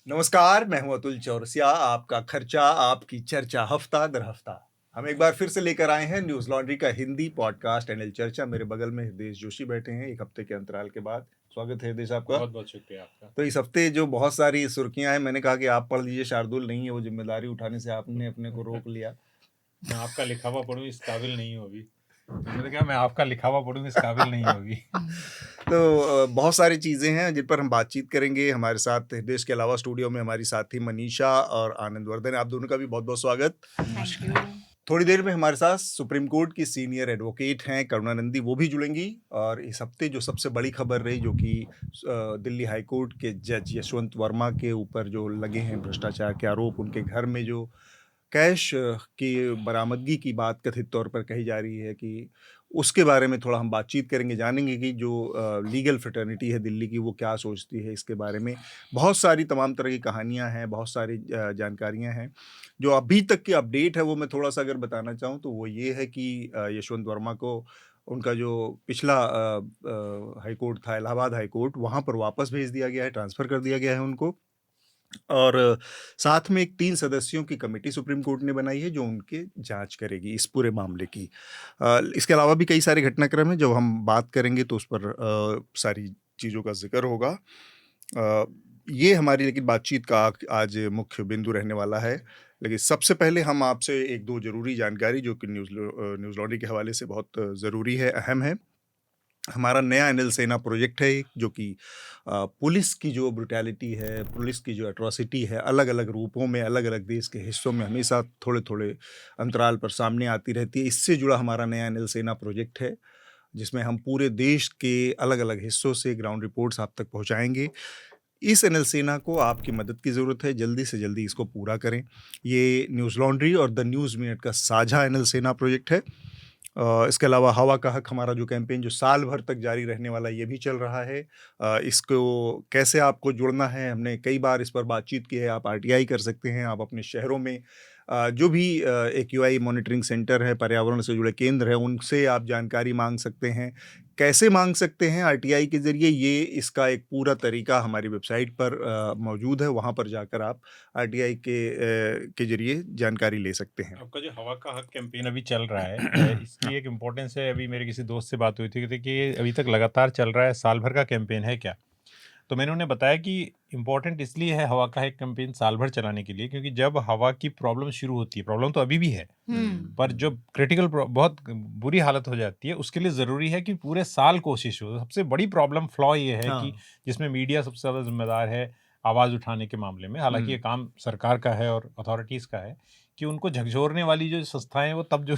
नमस्कार, मैं हूं अतुल चौरसिया। आपका खर्चा, आपकी चर्चा, हफ्ता दर हफ्ता हम एक बार फिर से लेकर आए हैं न्यूज़ लॉन्ड्री का हिंदी पॉडकास्ट एनएल चर्चा। मेरे बगल में हृदय जोशी बैठे हैं एक हफ्ते के अंतराल के बाद। स्वागत है हृदय आपका। बहुत बहुत शुक्रिया आपका। तो इस हफ्ते जो बहुत सारी सुर्खियां हैं, मैंने कहा कि आप पढ़ लीजिए, शार्दुल नहीं है, वो जिम्मेदारी उठाने से आपने अपने को रोक लिया। मैं आपका लिखा हुआ पढ़ूं इस काबिल नहीं हूं अभी। तो मैंने कहा मैं आपका लिखा हुआ पढ़ूं इस काबिल नहीं हूं अभी। तो बहुत सारी चीज़ें हैं जिन पर हम बातचीत करेंगे। हमारे साथ हृदय के अलावा स्टूडियो में हमारी साथी मनीषा और आनंद वर्धन। आप दोनों का भी बहुत बहुत स्वागत। Thank you. थोड़ी देर में हमारे साथ सुप्रीम कोर्ट की सीनियर एडवोकेट हैं करुणा नंदी, वो भी जुड़ेंगी। और इस हफ्ते जो सबसे बड़ी खबर रही, जो कि दिल्ली हाई कोर्ट के जज यशवंत वर्मा के ऊपर जो लगे हैं भ्रष्टाचार के आरोप, उनके घर में जो कैश की बरामदगी की बात कथित तौर पर कही जा रही है, कि उसके बारे में थोड़ा हम बातचीत करेंगे, जानेंगे कि जो लीगल फ्रेटर्निटी है दिल्ली की, वो क्या सोचती है इसके बारे में। बहुत सारी तमाम तरह की कहानियां हैं, बहुत सारी जानकारियां हैं। जो अभी तक की अपडेट है वो मैं थोड़ा सा अगर बताना चाहूँ तो वो ये है कि यशवंत वर्मा को उनका जो पिछला हाई कोर्ट था, इलाहाबाद हाई कोर्ट, वहाँ पर वापस भेज दिया गया है, ट्रांसफ़र कर दिया गया है उनको। और साथ में एक 3 सदस्यों की कमेटी सुप्रीम कोर्ट ने बनाई है जो उनके जाँच करेगी इस पूरे मामले की। इसके अलावा भी कई सारे घटनाक्रम हैं, जब हम बात करेंगे तो उस पर सारी चीज़ों का ज़िक्र होगा। अ, ये हमारी लेकिन बातचीत का आज मुख्य बिंदु रहने वाला है। लेकिन सबसे पहले हम आपसे 1-2 ज़रूरी जानकारी, जो कि न्यूज़ लॉन्ड्री के हवाले से बहुत ज़रूरी है, अहम है। हमारा नया एनएल सेना प्रोजेक्ट है एक, जो कि पुलिस की जो ब्रुटैलिटी है, पुलिस की जो एट्रॉसिटी है, अलग-अलग रूपों में, अलग-अलग देश के हिस्सों में हमेशा थोड़े-थोड़े अंतराल पर सामने आती रहती है। इससे जुड़ा हमारा नया एनएल सेना प्रोजेक्ट है, जिसमें हम पूरे देश के अलग-अलग हिस्सों से ग्राउंड रिपोर्ट्स आप तक पहुँचाएँगे। इस एनएल सेना को आपकी मदद की ज़रूरत है, जल्दी से जल्दी इसको पूरा करें। ये न्यूज़ लॉन्ड्री और द न्यूज़ मिनट का साझा एनएल सेना प्रोजेक्ट है। इसके अलावा हवा का हक, हमारा जो कैंपेन जो साल भर तक जारी रहने वाला है, ये भी चल रहा है। इसको कैसे आपको जुड़ना है, हमने कई बार इस पर बातचीत की है। आप आरटीआई कर सकते हैं, आप अपने शहरों में जो भी एक्यूआई मॉनिटरिंग सेंटर है, पर्यावरण से जुड़े केंद्र हैं, उनसे आप जानकारी माँग सकते हैं। कैसे माँग सकते हैं आरटीआई के ज़रिए, ये इसका एक पूरा तरीका हमारी वेबसाइट पर मौजूद है। वहाँ पर जाकर आप आरटीआई के ज़रिए जानकारी ले सकते हैं। आपका जो हवा का हक कैंपेन अभी चल रहा है इसकी एक इम्पोर्टेंस है। अभी मेरे किसी दोस्त से बात हुई थी कि देखिए ये अभी तक लगातार चल रहा है, साल भर का कैंपेन है क्या? तो मैंने उन्हें बताया कि इम्पोर्टेंट इसलिए है हवा का एक कैंपेन साल भर चलाने के लिए, क्योंकि जब हवा की प्रॉब्लम शुरू होती है, प्रॉब्लम तो अभी भी है, पर जब क्रिटिकल बहुत बुरी हालत हो जाती है, उसके लिए ज़रूरी है कि पूरे साल कोशिश हो। सबसे बड़ी प्रॉब्लम फ्लॉ ये है कि हाँ। जिसमें मीडिया सबसे ज़्यादा ज़िम्मेदार है आवाज़ उठाने के मामले में। हालाँकि ये काम सरकार का है और अथॉरिटीज़ का है कि उनको झकझोरने वाली जो संस्थाएँ हैं, वो तब जो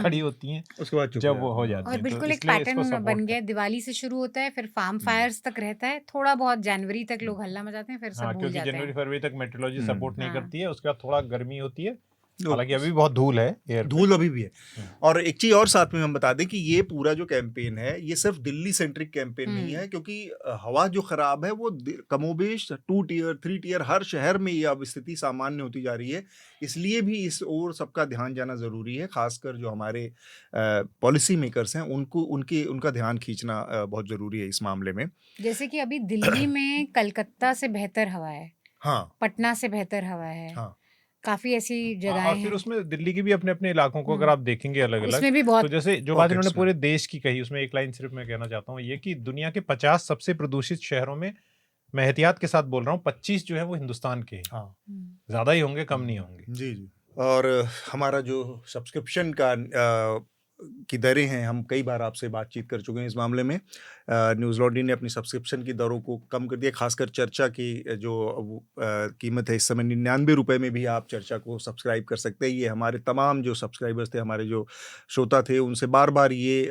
खड़ी होती हैं, उसके बाद चुप हो जब वो जाते हो हैं। जाती और हैं। तो बिल्कुल एक इसलिए इसको पैटर्न बन सपोर्ट गया है, दिवाली से शुरू होता है, फिर फार्म फायर्स तक रहता है, थोड़ा बहुत जनवरी तक लोग हल्ला मचाते हैं, फिर सब हाँ, भूल क्योंकि जाते हैं। जनवरी-फरवरी तक मेट्रोलॉजी सपोर्ट नहीं हाँ। करती है, उसके बाद थोड़ा गर्मी होती है। तो हालाँकि अभी भी बहुत धूल है एयर पे। धूल अभी भी है। हुँ। और एक चीज़ और साथ में हम बता दें कि ये पूरा जो कैंपेन है, ये सिर्फ़ दिल्ली सेंट्रिक कैंपेन नहीं है, क्योंकि हवा जो खराब है वो कमोबेश 2 टियर, 3 टियर हर शहर में ये अब स्थिति सामान्य होती जा रही है। इसलिए भी इस ओर सबका ध्यान जाना ज़रूरी है, ख़ासकर जो हमारे पॉलिसी मेकर्स हैं, उनका ध्यान खींचना बहुत ज़रूरी है इस मामले में। जैसे कि अभी दिल्ली में कलकत्ता से बेहतर हवा है, हाँ, पटना से बेहतर हवा है, हाँ। काफ़ी ऐसी हाँ, और जगहें फिर हैं। उसमें दिल्ली के भी अपने-अपने इलाकों को अगर आप देखेंगे अलग-अलग, उसमें भी तो बहुत जैसे जो बात इन्होंने पॉकेट्स में। पूरे देश की कही, उसमें एक लाइन सिर्फ़ मैं कहना चाहता हूँ, ये कि दुनिया के 50 सबसे प्रदूषित शहरों में, मैं एहतियात के साथ बोल रहा हूँ, 25 जो है वो हिंदुस्तान के हैं। हाँ। ज़्यादा ही होंगे, कम नहीं होंगे। जी, जी। और हमारा जो सब्सक्रिप्शन की दरें हैं, हम कई बार आपसे बातचीत कर चुके हैं इस मामले में। न्यूज़ लॉन्ड्री ने अपनी सब्सक्रिप्शन की दरों को कम कर दिया, खासकर चर्चा की जो कीमत है इस समय ₹99 में भी आप चर्चा को सब्सक्राइब कर सकते हैं। ये हमारे तमाम जो सब्सक्राइबर्स थे, हमारे जो श्रोता थे, उनसे बार-बार ये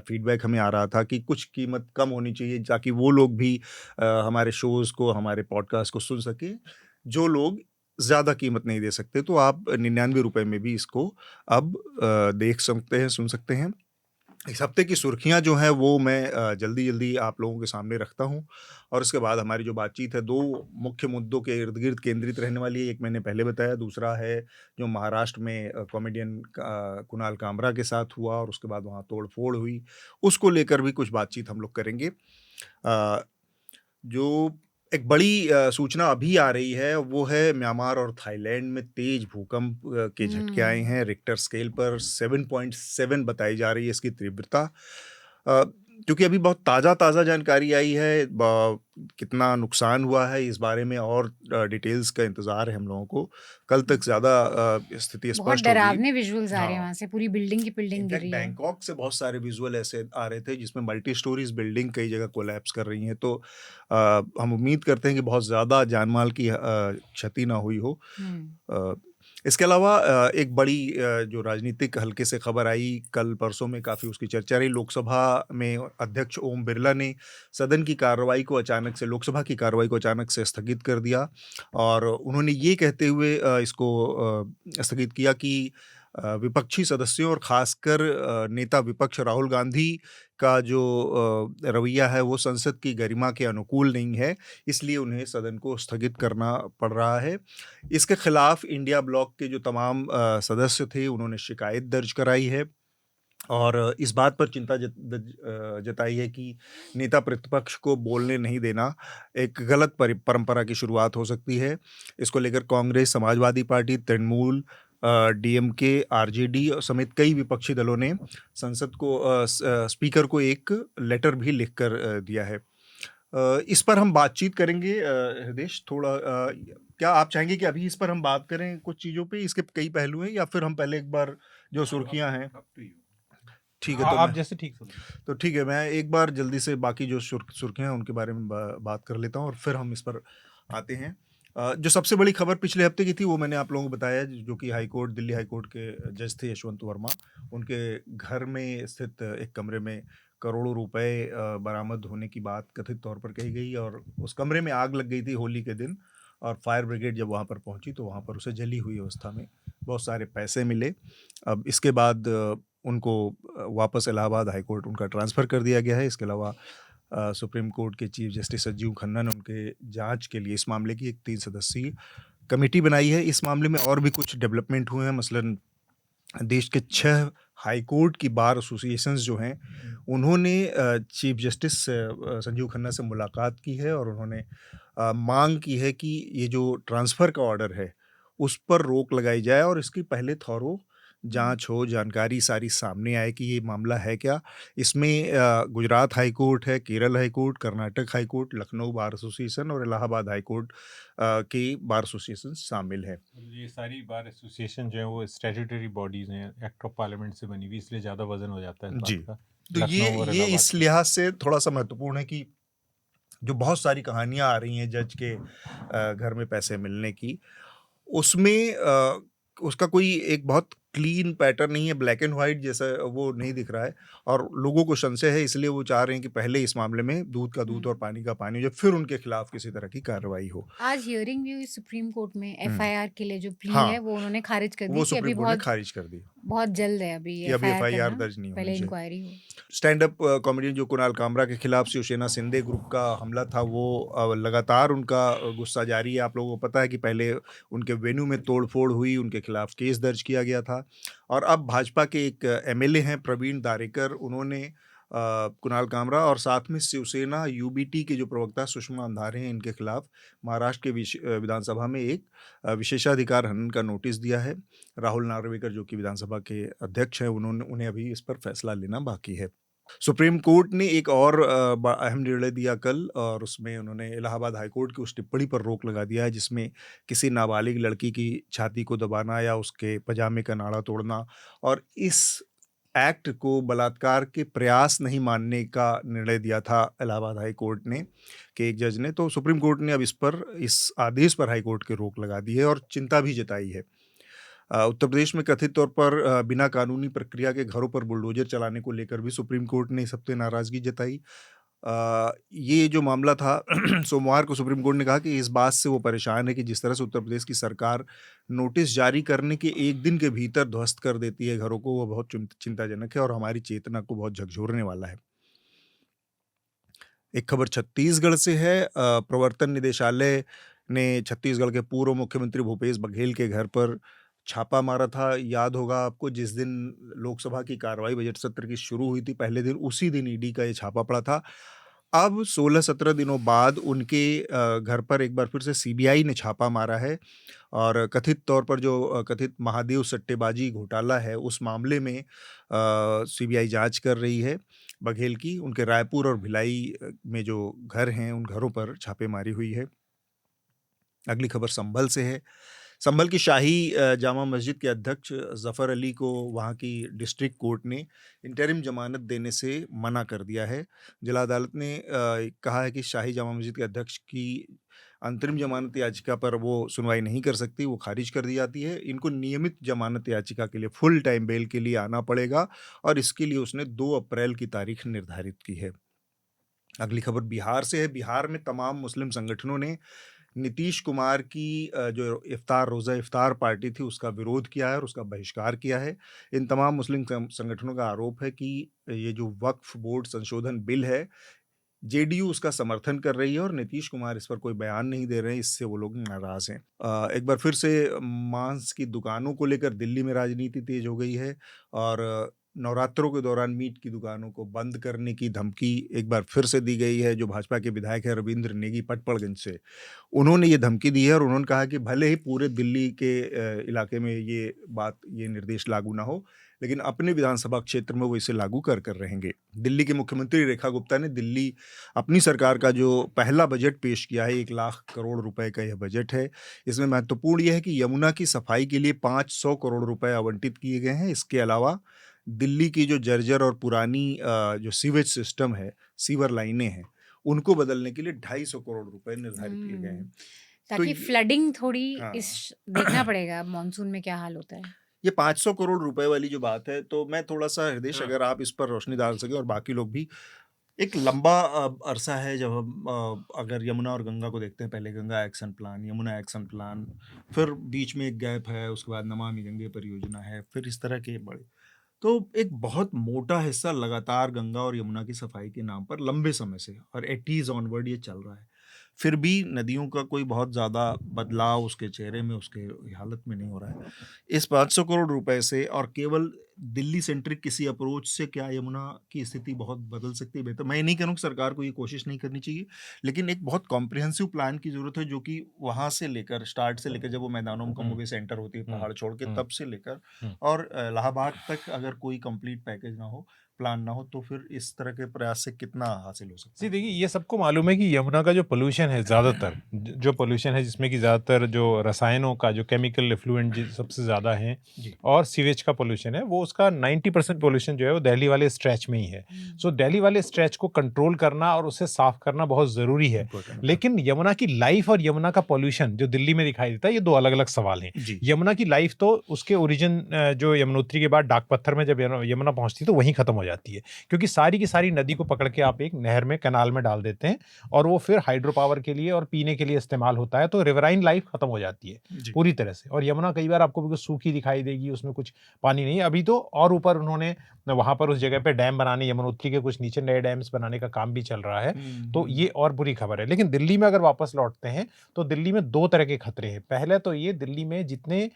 फीडबैक हमें आ रहा था कि कुछ कीमत कम होनी चाहिए, ताकि वो लोग भी हमारे शोज़ को, हमारे पॉडकास्ट को सुन सकें, जो लोग ज़्यादा कीमत नहीं दे सकते। तो आप ₹99 में भी इसको अब देख सकते हैं, सुन सकते हैं। इस हफ्ते की सुर्खियाँ जो हैं वो मैं जल्दी-जल्दी आप लोगों के सामने रखता हूँ, और उसके बाद हमारी जो बातचीत है 2 मुख्य मुद्दों के इर्द-गिर्द केंद्रित रहने वाली है। एक मैंने पहले बताया, दूसरा है जो महाराष्ट्र में कॉमेडियन कुणाल कामरा के साथ हुआ और उसके बाद वहाँ तोड़-फोड़ हुई, उसको लेकर भी कुछ बातचीत हम लोग करेंगे। जो एक बड़ी सूचना अभी आ रही है, वो है म्यांमार और थाईलैंड में तेज भूकंप के झटके आए हुँ। हैं। रिक्टर स्केल पर 7.7 बताई जा रही है इसकी तीव्रता। क्योंकि अभी बहुत ताज़ा-ताज़ा जानकारी आई है, कितना नुकसान हुआ है इस बारे में और डिटेल्स का इंतज़ार है हम लोगों को। कल तक ज़्यादा स्थिति बहुत स्पष्ट होगी। डरावने विजुअल्स आ रहे हैं हाँ। वहाँ से, पूरी बिल्डिंग की बिल्डिंग गिर इनफैक्ट रही है। बैंकॉक से बहुत सारे विजुअल ऐसे आ रहे थे जिसमें मल्टी स्टोरीज बिल्डिंग कई जगह कोलैप्स कर रही हैं, तो हम उम्मीद करते हैं कि बहुत ज़्यादा जानमाल की क्षति ना हुई हो। हुँ। अ, इसके अलावा एक बड़ी जो राजनीतिक हल्के से खबर आई कल परसों में, काफ़ी उसकी चर्चा रही। लोकसभा में अध्यक्ष ओम बिरला ने सदन की कार्रवाई को अचानक से लोकसभा की कार्रवाई को अचानक से स्थगित कर दिया और उन्होंने ये कहते हुए इसको स्थगित किया कि विपक्षी सदस्यों और खासकर नेता विपक्ष राहुल गांधी का जो रवैया है वो संसद की गरिमा के अनुकूल नहीं है, इसलिए उन्हें सदन को स्थगित करना पड़ रहा है। इसके खिलाफ इंडिया ब्लॉक के जो तमाम सदस्य थे उन्होंने शिकायत दर्ज कराई है और इस बात पर चिंता जताई है कि नेता प्रतिपक्ष को बोलने नहीं देना एक गलत परंपरा की शुरुआत हो सकती है। इसको लेकर Congress, Samajwadi party, Trinamool, DMK, RJD समेत कई विपक्षी दलों ने संसद को स्पीकर को एक लेटर भी लिखकर दिया है। इस पर हम बातचीत करेंगे। हृदेश, थोड़ा क्या आप चाहेंगे कि अभी इस पर हम बात करें कुछ चीज़ों पे? इसके कई पहलू हैं, या फिर हम पहले एक बार जो सुर्खियां हैं। ठीक है, तो आप मैं जैसे ठीक समझें। तो ठीक है, मैं एक बार जल्दी से बाकी जो सुर्खियां हैं उनके बारे में बात कर लेता हूं और फिर हम इस पर आते हैं। जो सबसे बड़ी खबर पिछले हफ्ते की थी वो मैंने आप लोगों को बताया, जो कि दिल्ली हाई कोर्ट के जज थे यशवंत वर्मा। उनके घर में स्थित एक कमरे में करोड़ों रुपए बरामद होने की बात कथित तौर पर कही गई और उस कमरे में आग लग गई थी होली के दिन, और फायर ब्रिगेड जब वहां पर पहुंची तो वहां पर उसे जली हुई अवस्था में बहुत सारे पैसे मिले। अब इसके बाद उनको वापस इलाहाबाद हाई कोर्ट उनका ट्रांसफ़र कर दिया गया है। इसके अलावा सुप्रीम कोर्ट के चीफ जस्टिस संजीव खन्ना ने उनके जांच के लिए इस मामले की एक 3 सदस्यीय कमेटी बनाई है। इस मामले में और भी कुछ डेवलपमेंट हुए हैं, मसलन देश के 6 हाई कोर्ट की बार एसोसिएशंस जो हैं, उन्होंने चीफ जस्टिस संजीव खन्ना से मुलाकात की है और उन्होंने मांग की है कि ये जो ट्रांसफ़र का ऑर्डर है, उस पर रोक लगाई जाए और इसकी पहले थॉरो हुँ। जांच हो, जानकारी सारी सामने आए कि ये मामला है क्या। इसमें गुजरात हाई कोर्ट है, Kerala high court, Karnataka high court, Lucknow bar association और इलाहाबाद हाई कोर्ट के बार एसोसिएशन शामिल हैं। ये सारी बार एसोसिएशन जो है वो स्टैट्यूटरी बॉडीज हैं, एक्ट ऑफ पार्लियामेंट से बनी हुई, इसलिए ज़्यादा वजन हो जाता है इस जी, बात का। तो ये लखनऊ और ये इलाहाबाद इस का। लिहाज से थोड़ा-सा महत्वपूर्ण है कि जो बहुत सारी कहानियाँ आ रही हैं जज के घर में पैसे मिलने की, उसमें उसका कोई एक बहुत क्लीन पैटर्न नहीं है, ब्लैक एंड व्हाइट जैसा वो नहीं दिख रहा है और लोगों को संशय है, इसलिए वो चाह रहे हैं कि पहले इस मामले में दूध का दूध और हुँ। पानी का पानी हो जाए, फिर उनके खिलाफ किसी तरह की कार्रवाई हो। आज हियरिंग भी हुई सुप्रीम कोर्ट में, हुँ, एफआईआर के लिए जो प्ली है हाँ, वो उन्होंने खारिज कर दी वो कि अभी सुप्रीम कोर्ट ने बहुत खारिज कर दी बहुत जल्द है अभी कि अभी एफआईआर एफआईआर करना, दर्ज नहीं होनी पहले चाहिए। इंक्वायरी हो। स्टैंड अप कॉमेडियन जो कुणाल कामरा के खिलाफ शिवसेना शिंदे ग्रुप का हमला था, वो लगातार उनका गुस्सा जारी है। आप लोगों को पता है कि पहले उनके वेन्यू में तोड़-फोड़ हुई, उनके खिलाफ केस दर्ज किया गया था और अब भाजपा के एक एमएलए हैं प्रवीण दारेकर, उन्होंने कुणाल कामरा और साथ में शिवसेना यूबीटी के जो प्रवक्ता सुषमा अंधारे हैं, इनके खिलाफ महाराष्ट्र के विधानसभा में एक विशेषाधिकार हनन का नोटिस दिया है। राहुल नार्वेकर जो कि विधानसभा के अध्यक्ष हैं, उन्हें अभी इस पर फैसला लेना बाकी है। सुप्रीम कोर्ट ने एक और अहम निर्णय दिया कल और उसमें उन्होंने इलाहाबाद हाई कोर्ट की उस टिप्पणी पर रोक लगा दिया है जिसमें किसी नाबालिग लड़की की छाती को दबाना या उसके पजामे का नाड़ा तोड़ना और इस एक्ट को बलात्कार के प्रयास नहीं मानने का निर्णय दिया था इलाहाबाद हाई कोर्ट ने के एक जज ने। तो सुप्रीम कोर्ट ने अब इस आदेश पर हाई कोर्ट की रोक लगा दी है और चिंता भी जताई है। उत्तर प्रदेश में कथित तौर पर बिना कानूनी प्रक्रिया के घरों पर बुलडोजर चलाने को लेकर भी सुप्रीम कोर्ट ने इस हफ्ते नाराजगी जताई। ये जो मामला था सोमवार को सुप्रीम कोर्ट ने कहा कि इस बात से वो परेशान है कि जिस तरह से उत्तर प्रदेश की सरकार नोटिस जारी करने के एक दिन के भीतर ध्वस्त कर देती है घरों को, वो बहुत चिंताजनक है और हमारी चेतना को बहुत झकझोरने वाला है। एक खबर छत्तीसगढ़ से है। प्रवर्तन निदेशालय ने छत्तीसगढ़ के पूर्व मुख्यमंत्री भूपेश बघेल के घर पर छापा मारा था। याद होगा आपको, जिस दिन लोकसभा की कार्रवाई बजट सत्र की शुरू हुई थी, पहले दिन उसी दिन ईडी का ये छापा पड़ा था अब 16-17 दिनों बाद उनके घर पर एक बार फिर से सीबीआई ने छापा मारा है और कथित तौर पर जो कथित महादेव सट्टेबाजी घोटाला है, उस मामले में सीबीआई जांच कर रही है बघेल की। उनके रायपुर और भिलाई में जो घर हैं, उन घरों पर छापेमारी हुई है। अगली खबर संभल से है। संभल की शाही जामा मस्जिद के अध्यक्ष ज़फ़र अली को वहाँ की डिस्ट्रिक्ट कोर्ट ने इंटरिम ज़मानत देने से मना कर दिया है। जिला अदालत ने कहा है कि शाही जामा मस्जिद के अध्यक्ष की अंतरिम ज़मानत याचिका पर वो सुनवाई नहीं कर सकती, वो खारिज कर दी जाती है। इनको नियमित ज़मानत याचिका के लिए फुल टाइम बेल के लिए आना पड़ेगा और इसके लिए उसने 2 अप्रैल की तारीख निर्धारित की है। अगली खबर बिहार से है। बिहार में तमाम मुस्लिम संगठनों ने नीतीश कुमार की जो रोज़ा इफ्तार पार्टी थी, उसका विरोध किया है और उसका बहिष्कार किया है। इन तमाम मुस्लिम संगठनों का आरोप है कि ये जो वक्फ बोर्ड संशोधन बिल है, जेडीयू उसका समर्थन कर रही है और नीतीश कुमार इस पर कोई बयान नहीं दे रहे हैं, इससे वो लोग नाराज़ हैं। एक बार फिर से मांस की दुकानों को लेकर दिल्ली में राजनीति तेज हो गई है और नवरात्रों के दौरान मीट की दुकानों को बंद करने की धमकी एक बार फिर से दी गई है। जो भाजपा के विधायक है रविंद्र नेगी पटपड़गंज से, उन्होंने ये धमकी दी है और उन्होंने कहा कि भले ही पूरे दिल्ली के इलाके में ये निर्देश लागू ना हो, लेकिन अपने विधानसभा क्षेत्र में वो इसे लागू कर रहेंगे। दिल्ली के मुख्यमंत्री रेखा गुप्ता ने दिल्ली अपनी सरकार का जो पहला बजट पेश किया है, 1 लाख करोड़ रुपए का यह बजट है। इसमें महत्वपूर्ण यह है कि यमुना की सफाई के लिए 500 करोड़ रुपए आवंटित किए गए हैं। इसके अलावा दिल्ली की जो जर्जर और पुरानी जो सीवेज सिस्टम है, सीवर लाइनें हैं, उनको बदलने के लिए 250 करोड़ रुपए निर्धारित किए गए हैं। ताकि ये फ्लडिंग थोड़ी हाँ। देखना पड़ेगा मानसून में क्या हाल होता है। ये 500 करोड़ रुपए वाली जो बात है, तो मैं थोड़ा-सा हृदय अगर आप इस पर रोशनी डाल सकें और बाकी लोग भी। एक लंबा अरसा है जब हम अगर यमुना और गंगा को देखते हैं, पहले Ganga action plan, Yamuna action plan, फिर बीच में एक गैप है, उसके बाद नमामि गंगे परियोजना है, फिर इस तरह के बड़े, तो एक बहुत मोटा हिस्सा लगातार गंगा और यमुना की सफाई के नाम पर लंबे समय से और 80s ऑनवर्ड ये चल रहा है। फिर भी नदियों का कोई बहुत ज़्यादा बदलाव उसके चेहरे में, उसके हालत में नहीं हो रहा है। इस 500 करोड़ रुपए से और केवल दिल्ली सेंट्रिक किसी अप्रोच से क्या यमुना की स्थिति बहुत बदल सकती है? बेहतर मैं ये नहीं कह रहा हूँ कि सरकार को ये कोशिश नहीं करनी चाहिए, लेकिन एक बहुत कॉम्प्रिहेंसिव प्लान की ज़रूरत है, जो कि वहाँ से लेकर स्टार्ट से लेकर जब वो मैदानों में कमोबेश सेंटर होती है पहाड़ छोड़ के, तब से लेकर और इलाहाबाद तक अगर कोई कंप्लीट पैकेज ना हो, प्लान ना हो, तो फिर इस तरह के प्रयास से कितना हासिल हो सकता जी है? देखिए, ये सबको मालूम है कि यमुना का जो पोल्यूशन है ज़्यादातर, जो पोल्यूशन है जिसमें कि ज़्यादातर जो रसायनों का जो केमिकल एफ्लुएंट सबसे ज़्यादा है जी। और सीवेज का पोल्यूशन है, वो उसका 90% पोल्यूशन जो है वो दिल्ली वाले स्ट्रेच में ही है। सो दिल्ली वाले स्ट्रेच को कंट्रोल करना और उसे साफ करना बहुत ज़रूरी है। Important। लेकिन यमुना की लाइफ और यमुना का पोल्यूशन जो दिल्ली में दिखाई देता है, ये 2 अलग-अलग सवाल हैं। जी। यमुना की लाइफ तो उसके ओरिजिन जो यमुनोत्री के बाद डाक पत्थर में जब यमुना पहुंचती है तो वहीं खत्म हो जाती है, क्योंकि सारी की सारी नदी को पकड़ के आप एक नहर में, कैनाल में डाल देते हैं और वो फिर हाइड्रो पावर के लिए और पीने के लिए इस्तेमाल होता है, तो रिवराइन लाइफ खत्म हो जाती है जी। पूरी तरह से। और यमुना कई बार आपको बिल्कुल सूखी दिखाई देगी, उसमें कुछ पानी नहीं है। अभी तो और ऊपर उन्होंने वहां पर उस जगह पे डैम बनाने, यमुनोत्री के कुछ नीचे नए डैम्स बनाने का काम भी चल रहा है, तो ये और बुरी खबर है। लेकिन दिल्ली में अगर वापस लौटते हैं तो दिल्ली में 2 तरह के खतरे हैं। पहले तो ये, दिल्ली में जितने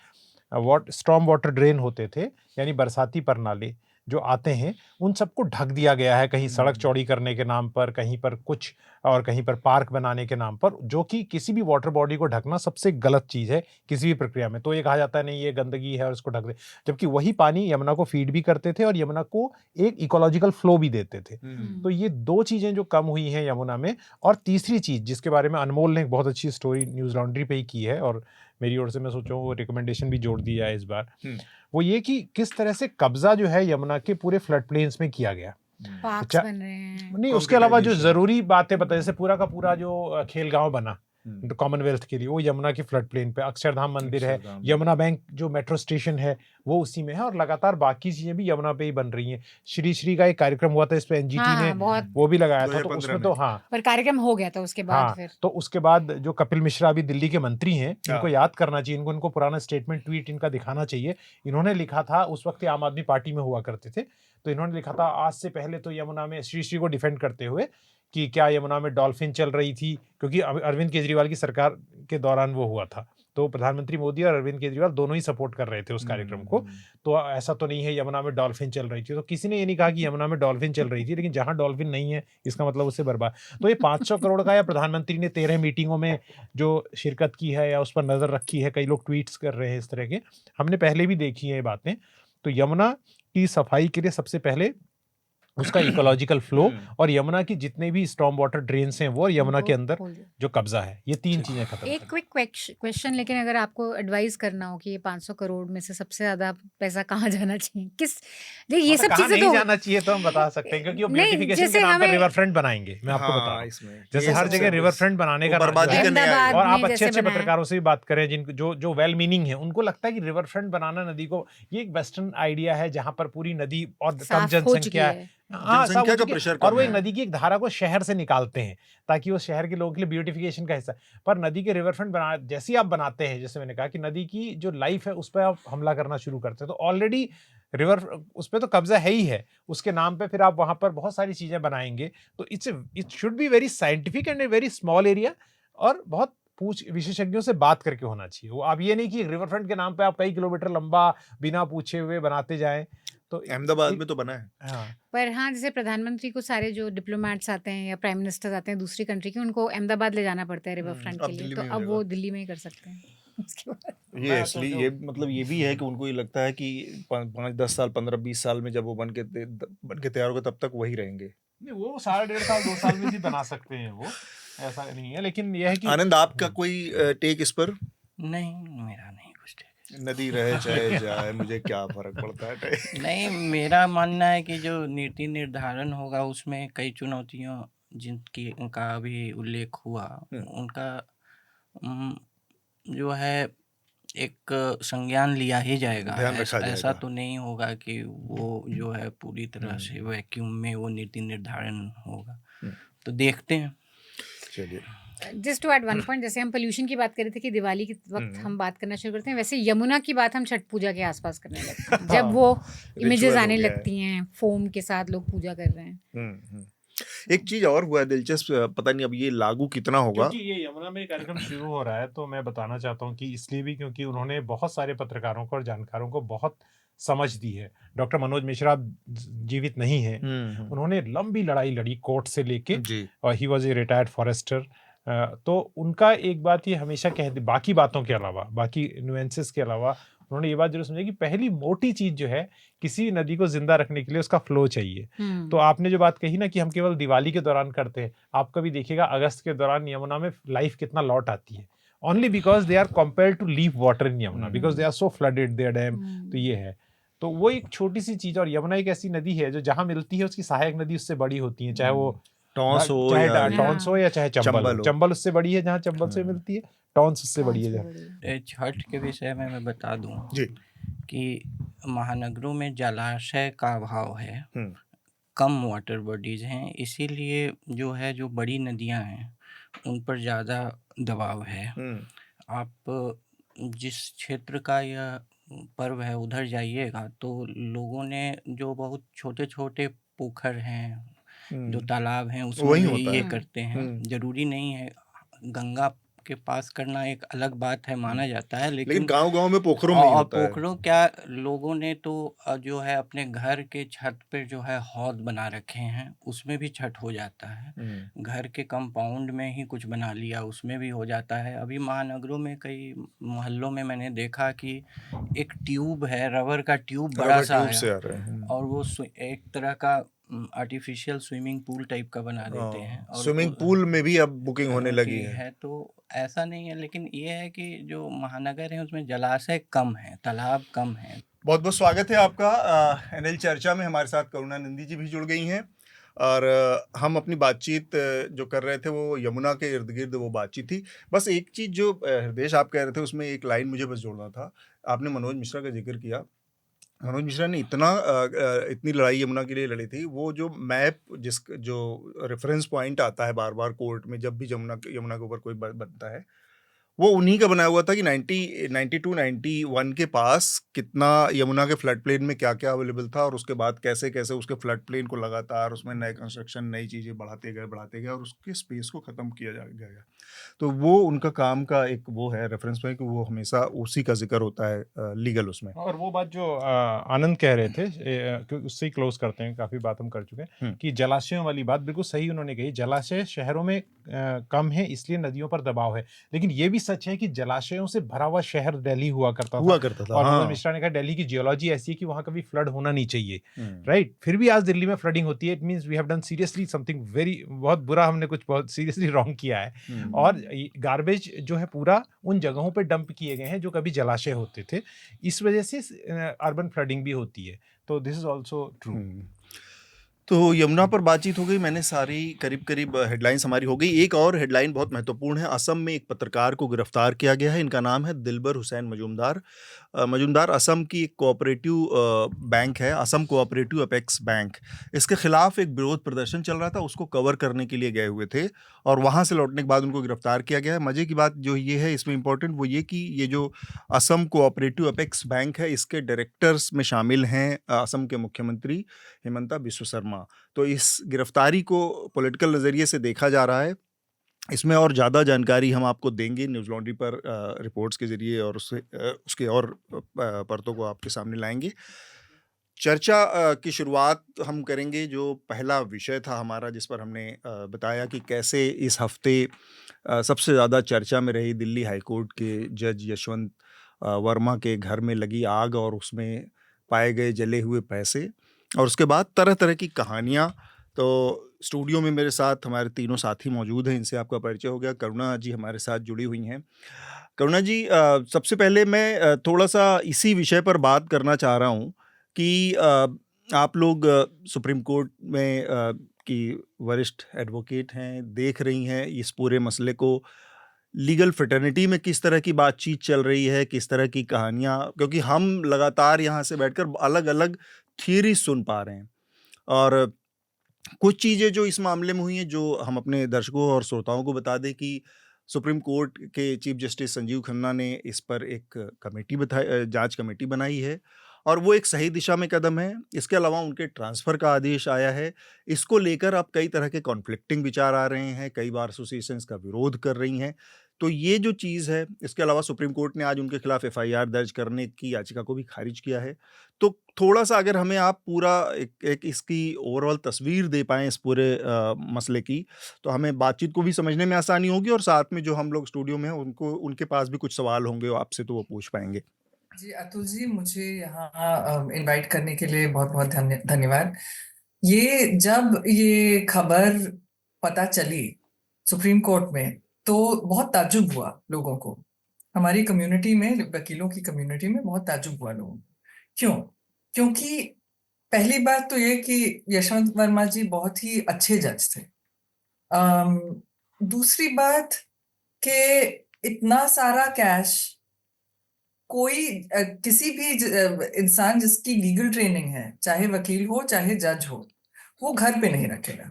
स्टॉर्म वाटर ड्रेन होते थे, यानी बरसाती परनाले जो आते हैं, उन सबको ढक दिया गया है, कहीं सड़क चौड़ी करने के नाम पर, कहीं पर कुछ और कहीं पर पार्क बनाने के नाम पर, जो कि किसी भी वाटर बॉडी को ढकना सबसे गलत चीज़ है किसी भी प्रक्रिया में। तो ये कहा जाता है नहीं ये गंदगी है और इसको ढक दे, जबकि वही पानी यमुना को फीड भी करते थे और यमुना को एक इकोलॉजिकल फ्लो भी देते थे। तो ये 2 चीज़ें जो कम हुई हैं यमुना में। और तीसरी चीज़ जिसके बारे में अनमोल ने एक बहुत अच्छी स्टोरी न्यूज़ लॉन्ड्री पे ही की है और मेरी ओर से मैं सोचा वो रिकमेंडेशन भी जोड़ दी जाए इस बार, वो ये कि किस तरह से कब्जा जो है यमुना के पूरे फ्लड प्लेन्स में किया गया। पार्क्स बन रहे हैं। नहीं, उसके अलावा जो जरूरी बातें बता, जैसे पूरा का पूरा जो खेल गांव बना कॉमनवेल्थ के लिए, वो यमुना की फ्लड प्लेन पे, अक्षरधाम मंदिर है, यमुना बैंक जो मेट्रो स्टेशन है वो उसी में है, और लगातार बाकी चीजें भी यमुना पे ही बन रही हैं। श्री श्री का एक कार्यक्रम हुआ था, इस पे एनजीटी ने वो भी लगाया था, तो उसमें तो पर कार्यक्रम हो गया था उसके बाद। फिर तो उसके बाद जो कपिल मिश्रा अभी दिल्ली के मंत्री हैं, इनको याद करना चाहिए, इनको पुराना स्टेटमेंट ट्वीट इनका दिखाना चाहिए। इन्होंने लिखा था, उस वक्त आम आदमी पार्टी में हुआ करते थे, तो इन्होंने लिखा था आज से पहले तो यमुना में, श्री श्री को डिफेंड करते हुए, कि क्या यमुना में डॉल्फिन चल रही थी, क्योंकि अरविंद केजरीवाल की सरकार के दौरान वो हुआ था, तो प्रधानमंत्री मोदी और अरविंद केजरीवाल दोनों ही सपोर्ट कर रहे थे उस कार्यक्रम को। तो ऐसा तो नहीं है यमुना में डॉल्फिन चल रही थी, तो किसी ने ये नहीं कहा कि यमुना में डॉल्फिन चल रही थी, लेकिन जहां डॉल्फिन नहीं है इसका मतलब उससे बर्बाद। तो ये 500 करोड़ का, या प्रधानमंत्री ने 13 मीटिंगों में जो शिरकत की है या उस पर नजर रखी है, कई लोग ट्वीट्स कर रहे हैं इस तरह के, हमने पहले भी देखी है ये बातें। तो यमुना की सफाई के लिए सबसे पहले उसका इकोलॉजिकल फ्लो और यमुना की जितने भी स्टॉर्म वाटर ड्रेन्स हैं वो, और यमुना के अंदर जो कब्जा है, ये 3 चीजें खत्म एक क्विक क्वेश्चन, लेकिन अगर आपको एडवाइस करना हो कि ये 500 करोड़ में से सबसे ज्यादा पैसा कहाँ जाना चाहिए, किस ये सब चीजें नहीं तो जाना चाहिए, तो हम बता सकते हैं क्योंकि वो नहीं, ब्यूटिफिकेशन जैसे के नाम पर हमें रिवर फ्रंट बनाएंगे। मैं आपको बता रहा हूँ, इसमें जैसे ये हर सबसे जगह रिवर बस फ्रंट बनाने का बर्बादी है। करने आए अहमदाबाद और आप में अच्छे जैसे अच्छे बनाया। पत्रकारों से भी बात करें जिनको जो वेल मीनिंग है, उनको लगता है कि रिवर फ्रंट बनाना नदी को, ये एक वेस्टर्न आइडिया है जहां पर पूरी नदी और कम साफ हो चुकी जनसंख्या है, है। हाँ, जनसंख्या सब का हो चुकी है, प्रेशर और कम वो एक है। नदी की एक धारा को शहर से निकालते हैं ताकि वो शहर के लोगों के लिए ब्यूटिफिकेशन का हिस्सा। पर नदी के रिवर फ्रंट बना जैसे ही आप बनाते हैं, जैसे मैंने कहा कि नदी की जो लाइफ है उस पर आप हमला करना शुरू करते हैं, तो ऑलरेडी रिवर उस पर तो कब्जा है ही है, उसके नाम पे फिर आप वहां पर बहुत सारी चीजें बनाएंगे। तो it should be very scientific and a very small area, और बहुत विशेषज्ञों से बात करके होना चाहिए वो। आप ये नहीं कि रिवर फ्रंट के नाम पे आप कई किलोमीटर लंबा बिना पूछे हुए बनाते जाएं। तो अहमदाबाद में तो बना है। हाँ, पर हाँ, जैसे प्रधानमंत्री को सारे जो डिप्लोमेट्स आते हैं या प्राइम मिनिस्टर्स आते हैं दूसरी कंट्री के, उनको अहमदाबाद ले जाना पड़ता है रिवर फ्रंट अब के लिए, दिल्ली तो में अब मिलेगा। वो दिल्ली में ही कर सकते हैं उसके बाद। ये मैं तो इसलिए जो- ये मतलब ये भी है कि उनको ये लगता है कि 5-10 साल 15-20 साल में जब वो बन के तैयार होगा तब तक वही रहेंगे। नहीं, वो 1.5 साल 2 साल में भी बना सकते हैं, वो ऐसा नहीं है, लेकिन यह है कि आनंद, आपका कोई टेक इस पर? नहीं, मेरा नहीं कुछ टेक। नदी रहे चाहे जाए, मुझे क्या फर्क पड़ता है टेक। नहीं, मेरा मानना है कि जो नीति निर्धारण होगा उसमें कई चुनौतियों जिनकी उनका अभी उल्लेख हुआ, उनका जो है एक संज्ञान लिया ही जाएगा। ध्यान रखा ऐसा जाएगा। तो नहीं होगा कि वो जो है पूरी तरह से वैक्यूम में वो नीति निर्धारण होगा। तो देखते हैं। चलिए, just to add one point, जैसे हम पोल्यूशन की बात कर रहे थे कि दिवाली के वक्त हम बात करना शुरू करते हैं, वैसे यमुना की बात हम छठ पूजा के आसपास करने लगते हैं, जब वो इमेजेस Ritual हो आने गया है। लगती हैं फोम के साथ, लोग पूजा कर रहे हैं। एक चीज और हुआ है दिलचस्प, पता नहीं अब ये लागू कितना होगा। क्योंकि ये यमुना में कार्यक्रम शुरू हो रहा है, तो मैं बताना चाहता हूँ कि इसलिए भी क्योंकि उन्होंने बहुत सारे पत्रकारों को और जानकारों को बहुत समझ दी है। डॉक्टर मनोज मिश्रा जीवित नहीं है, उन्होंने लंबी लड़ाई लड़ी कोर्ट से लेके, जी। और he was a retired forester. तो उनका एक बात ये हमेशा कहते, बाकी बातों के अलावा, बाकी नुएंसेस के अलावा, उन्होंने ये बात जरूर समझा कि पहली मोटी चीज जो है, किसी नदी को जिंदा रखने के लिए उसका फ्लो चाहिए। तो आपने जो बात कही ना कि हम केवल दिवाली के दौरान करते हैं, आप कभी देखिएगा अगस्त के दौरान यमुना में लाइफ कितना लौट आती है, only because they are compelled to leave water in Yamuna, because they are so flooded their dam. तो ये है, तो वो एक छोटी सी चीज। और यमुना एक ऐसी नदी है जो जहां मिलती है उसकी सहायक नदी उससे बड़ी होती है, चाहे वो टॉन्स हो चाहे या टॉन्स हो या चाहे चंबल हो। हो। चंबल उससे बड़ी है जहाँ चंबल से मिलती है, टॉन्स उससे बड़ी है जहाँ। छठ के विषय में मैं बता दूं जी। कि महानगरों में जलाशय का अभाव है, कम वाटर बॉडीज हैं, इसीलिए जो है जो बड़ी नदियां हैं उन पर ज़्यादा दबाव है। आप जिस क्षेत्र का यह पर्व है उधर जाइएगा तो लोगों ने जो बहुत छोटे छोटे पोखर हैं, जो तालाब हैं, उसमें वही भी होता ये है। करते हैं। जरूरी नहीं है, गंगा के पास करना एक अलग बात है, माना जाता है, लेकिन लेकिन गांव-गांव में पोखरों में नहीं और होता है। पोखरों क्या, लोगों ने तो जो है अपने घर के छत पे जो है हौद बना रखे हैं, उसमें भी छठ हो जाता है। घर के कंपाउंड में ही कुछ बना लिया, उसमें भी हो जाता है। अभी महानगरों में कई मोहल्लों में मैंने देखा कि एक ट्यूब है, रबर का ट्यूब बड़ा सा ट्यूब से है, आ रहे हैं। और वो एक तरह का आर्टिफिशियल स्विमिंग पूल टाइप का बना देते हैं। और स्विमिंग पूल में भी अब बुकिंग होने लगी है। तो ऐसा नहीं है, लेकिन ये है कि जो महानगर है उसमें जलाशय कम है, तालाब कम है। बहुत बहुत स्वागत है आपका एनएल चर्चा में। हमारे साथ करुणा नंदी जी भी जुड़ गई हैं, और हम अपनी बातचीत जो कर रहे थे वो यमुना के इर्द गिर्द वो बातचीत थी। बस एक चीज़ जो हृदय आप कह रहे थे उसमें एक लाइन मुझे बस जोड़ना था। आपने मनोज मिश्रा का जिक्र किया। मनोज मिश्रा ने इतनी लड़ाई यमुना के लिए लड़ी थी। वो जो मैप, जो रेफरेंस पॉइंट आता है बार बार कोर्ट में जब भी यमुना के ऊपर कोई बनता है, वो उन्हीं का बनाया हुआ था कि 92-91 के पास कितना यमुना के फ्लड प्लेन में क्या क्या अवेलेबल था, और उसके बाद कैसे कैसे उसके फ्लड प्लेन को लगातार उसमें नए कंस्ट्रक्शन, नई चीज़ें बढ़ाते गए और उसके स्पेस को ख़त्म किया गया। तो वो उनका काम का एक वो है रेफरेंस में कि वो हमेशा उसी का जिक्र होता है लीगल उसमें। और वो बात जो आनंद कह रहे थे, उससे ही क्लोज करते हैं, काफ़ी बात हम कर चुके हैं कि जलाशयों वाली बात बिल्कुल सही उन्होंने कही। जलाशय शहरों में कम है, इसलिए नदियों पर दबाव है, लेकिन ये भी सच है कि जलाशयों से भरा हुआ शहर दिल्ली हुआ करता था। और मनोज मिश्रा ने कहा दिल्ली की जियोलॉजी ऐसी है कि वहाँ कभी फ्लड होना नहीं चाहिए, राइट? फिर भी आज दिल्ली में फ्लडिंग होती है। It means we have done seriously something very, बहुत बुरा, हमने कुछ बहुत सीरियसली रॉन्ग किया है। और गार्बेज जो है पूरा उन जगहों पे डंप किए गए हैं जो कभी जलाशय होते थे, इस वजह से अर्बन फ्लडिंग भी होती है। तो दिस इज ऑल्सो ट्रू। तो यमुना पर बातचीत हो गई, मैंने सारी करीब हेडलाइंस हमारी हो गई। एक और हेडलाइन बहुत महत्वपूर्ण है। असम में एक पत्रकार को गिरफ्तार किया गया है। इनका नाम है दिलबर हुसैन मजूमदार। मजूमदार असम की एक कोऑपरेटिव बैंक है, असम कोऑपरेटिव अपेक्स बैंक। इसके खिलाफ एक विरोध प्रदर्शन चल रहा था, उसको कवर करने के लिए गए हुए थे और वहाँ से लौटने के बाद उनको गिरफ्तार किया गया है। मज़े की बात जो ये है इसमें इम्पोर्टेंट वो ये कि ये जो असम कोऑपरेटिव अपेक्स बैंक है, इसके डायरेक्टर्स में शामिल हैं असम के मुख्यमंत्री हिमंता बिस्व शर्मा। तो इस गिरफ्तारी को पॉलिटिकल नज़रिए से देखा जा रहा है। इसमें और ज़्यादा जानकारी हम आपको देंगे न्यूज़ लॉन्ड्री पर रिपोर्ट्स के ज़रिए, और उसके और परतों को आपके सामने लाएंगे। चर्चा की शुरुआत हम करेंगे। जो पहला विषय था हमारा, जिस पर हमने बताया कि कैसे इस हफ्ते सबसे ज़्यादा चर्चा में रही दिल्ली हाईकोर्ट के जज यशवंत वर्मा के घर में लगी आग और उसमें पाए गए जले हुए पैसे, और उसके बाद तरह तरह की कहानियाँ। तो स्टूडियो में मेरे साथ हमारे तीनों साथी मौजूद हैं, इनसे आपका परिचय हो गया। करुणा जी हमारे साथ जुड़ी हुई हैं। करुणा जी, सबसे पहले मैं थोड़ा सा इसी विषय पर बात करना चाह रहा हूँ कि आप लोग सुप्रीम कोर्ट में की वरिष्ठ एडवोकेट हैं, देख रही हैं इस पूरे मसले को। लीगल फ्रेटर्निटी में किस तरह की बातचीत चल रही है, किस तरह की कहानियाँ, क्योंकि हम लगातार यहाँ से बैठकर अलग अलग थियरी सुन पा रहे हैं, और कुछ चीज़ें जो इस मामले में हुई हैं जो हम अपने दर्शकों और श्रोताओं को बता दें कि सुप्रीम कोर्ट के चीफ जस्टिस संजीव खन्ना ने इस पर एक जांच कमेटी बनाई है, और वो एक सही दिशा में कदम है। इसके अलावा उनके ट्रांसफ़र का आदेश आया है। इसको लेकर अब कई तरह के कॉन्फ्लिक्टिंग विचार आ रहे हैं, कई बार एसोसिएशंस का विरोध कर रही हैं। तो ये जो चीज़ है, इसके अलावा सुप्रीम कोर्ट ने आज उनके खिलाफ एफआईआर दर्ज करने की याचिका को भी खारिज किया है। तो थोड़ा-सा अगर हमें आप पूरा एक इसकी ओवरऑल तस्वीर दे पाएँ इस पूरे मसले की, तो हमें बातचीत को भी समझने में आसानी होगी, और साथ में जो हम लोग स्टूडियो में हैं उनके पास भी कुछ सवाल होंगे आपसे, तो वो पूछ पाएँगे। जी, अतुल जी, मुझे यहाँ इनवाइट करने के लिए बहुत-बहुत धन्यवाद। जब ये खबर पता चली सुप्रीम कोर्ट में, तो बहुत ताज्जुब हुआ लोगों को। हमारी कम्युनिटी में, वकीलों की कम्युनिटी में बहुत ताज्जुब हुआ लोगों को। क्यों? क्योंकि पहली बात तो ये कि यशवंत वर्मा जी बहुत ही अच्छे जज थे। दूसरी बात कि इतना सारा कैश कोई किसी भी इंसान जिसकी लीगल ट्रेनिंग है, चाहे वकील हो चाहे जज हो, वो घर पे नहीं रखेगा।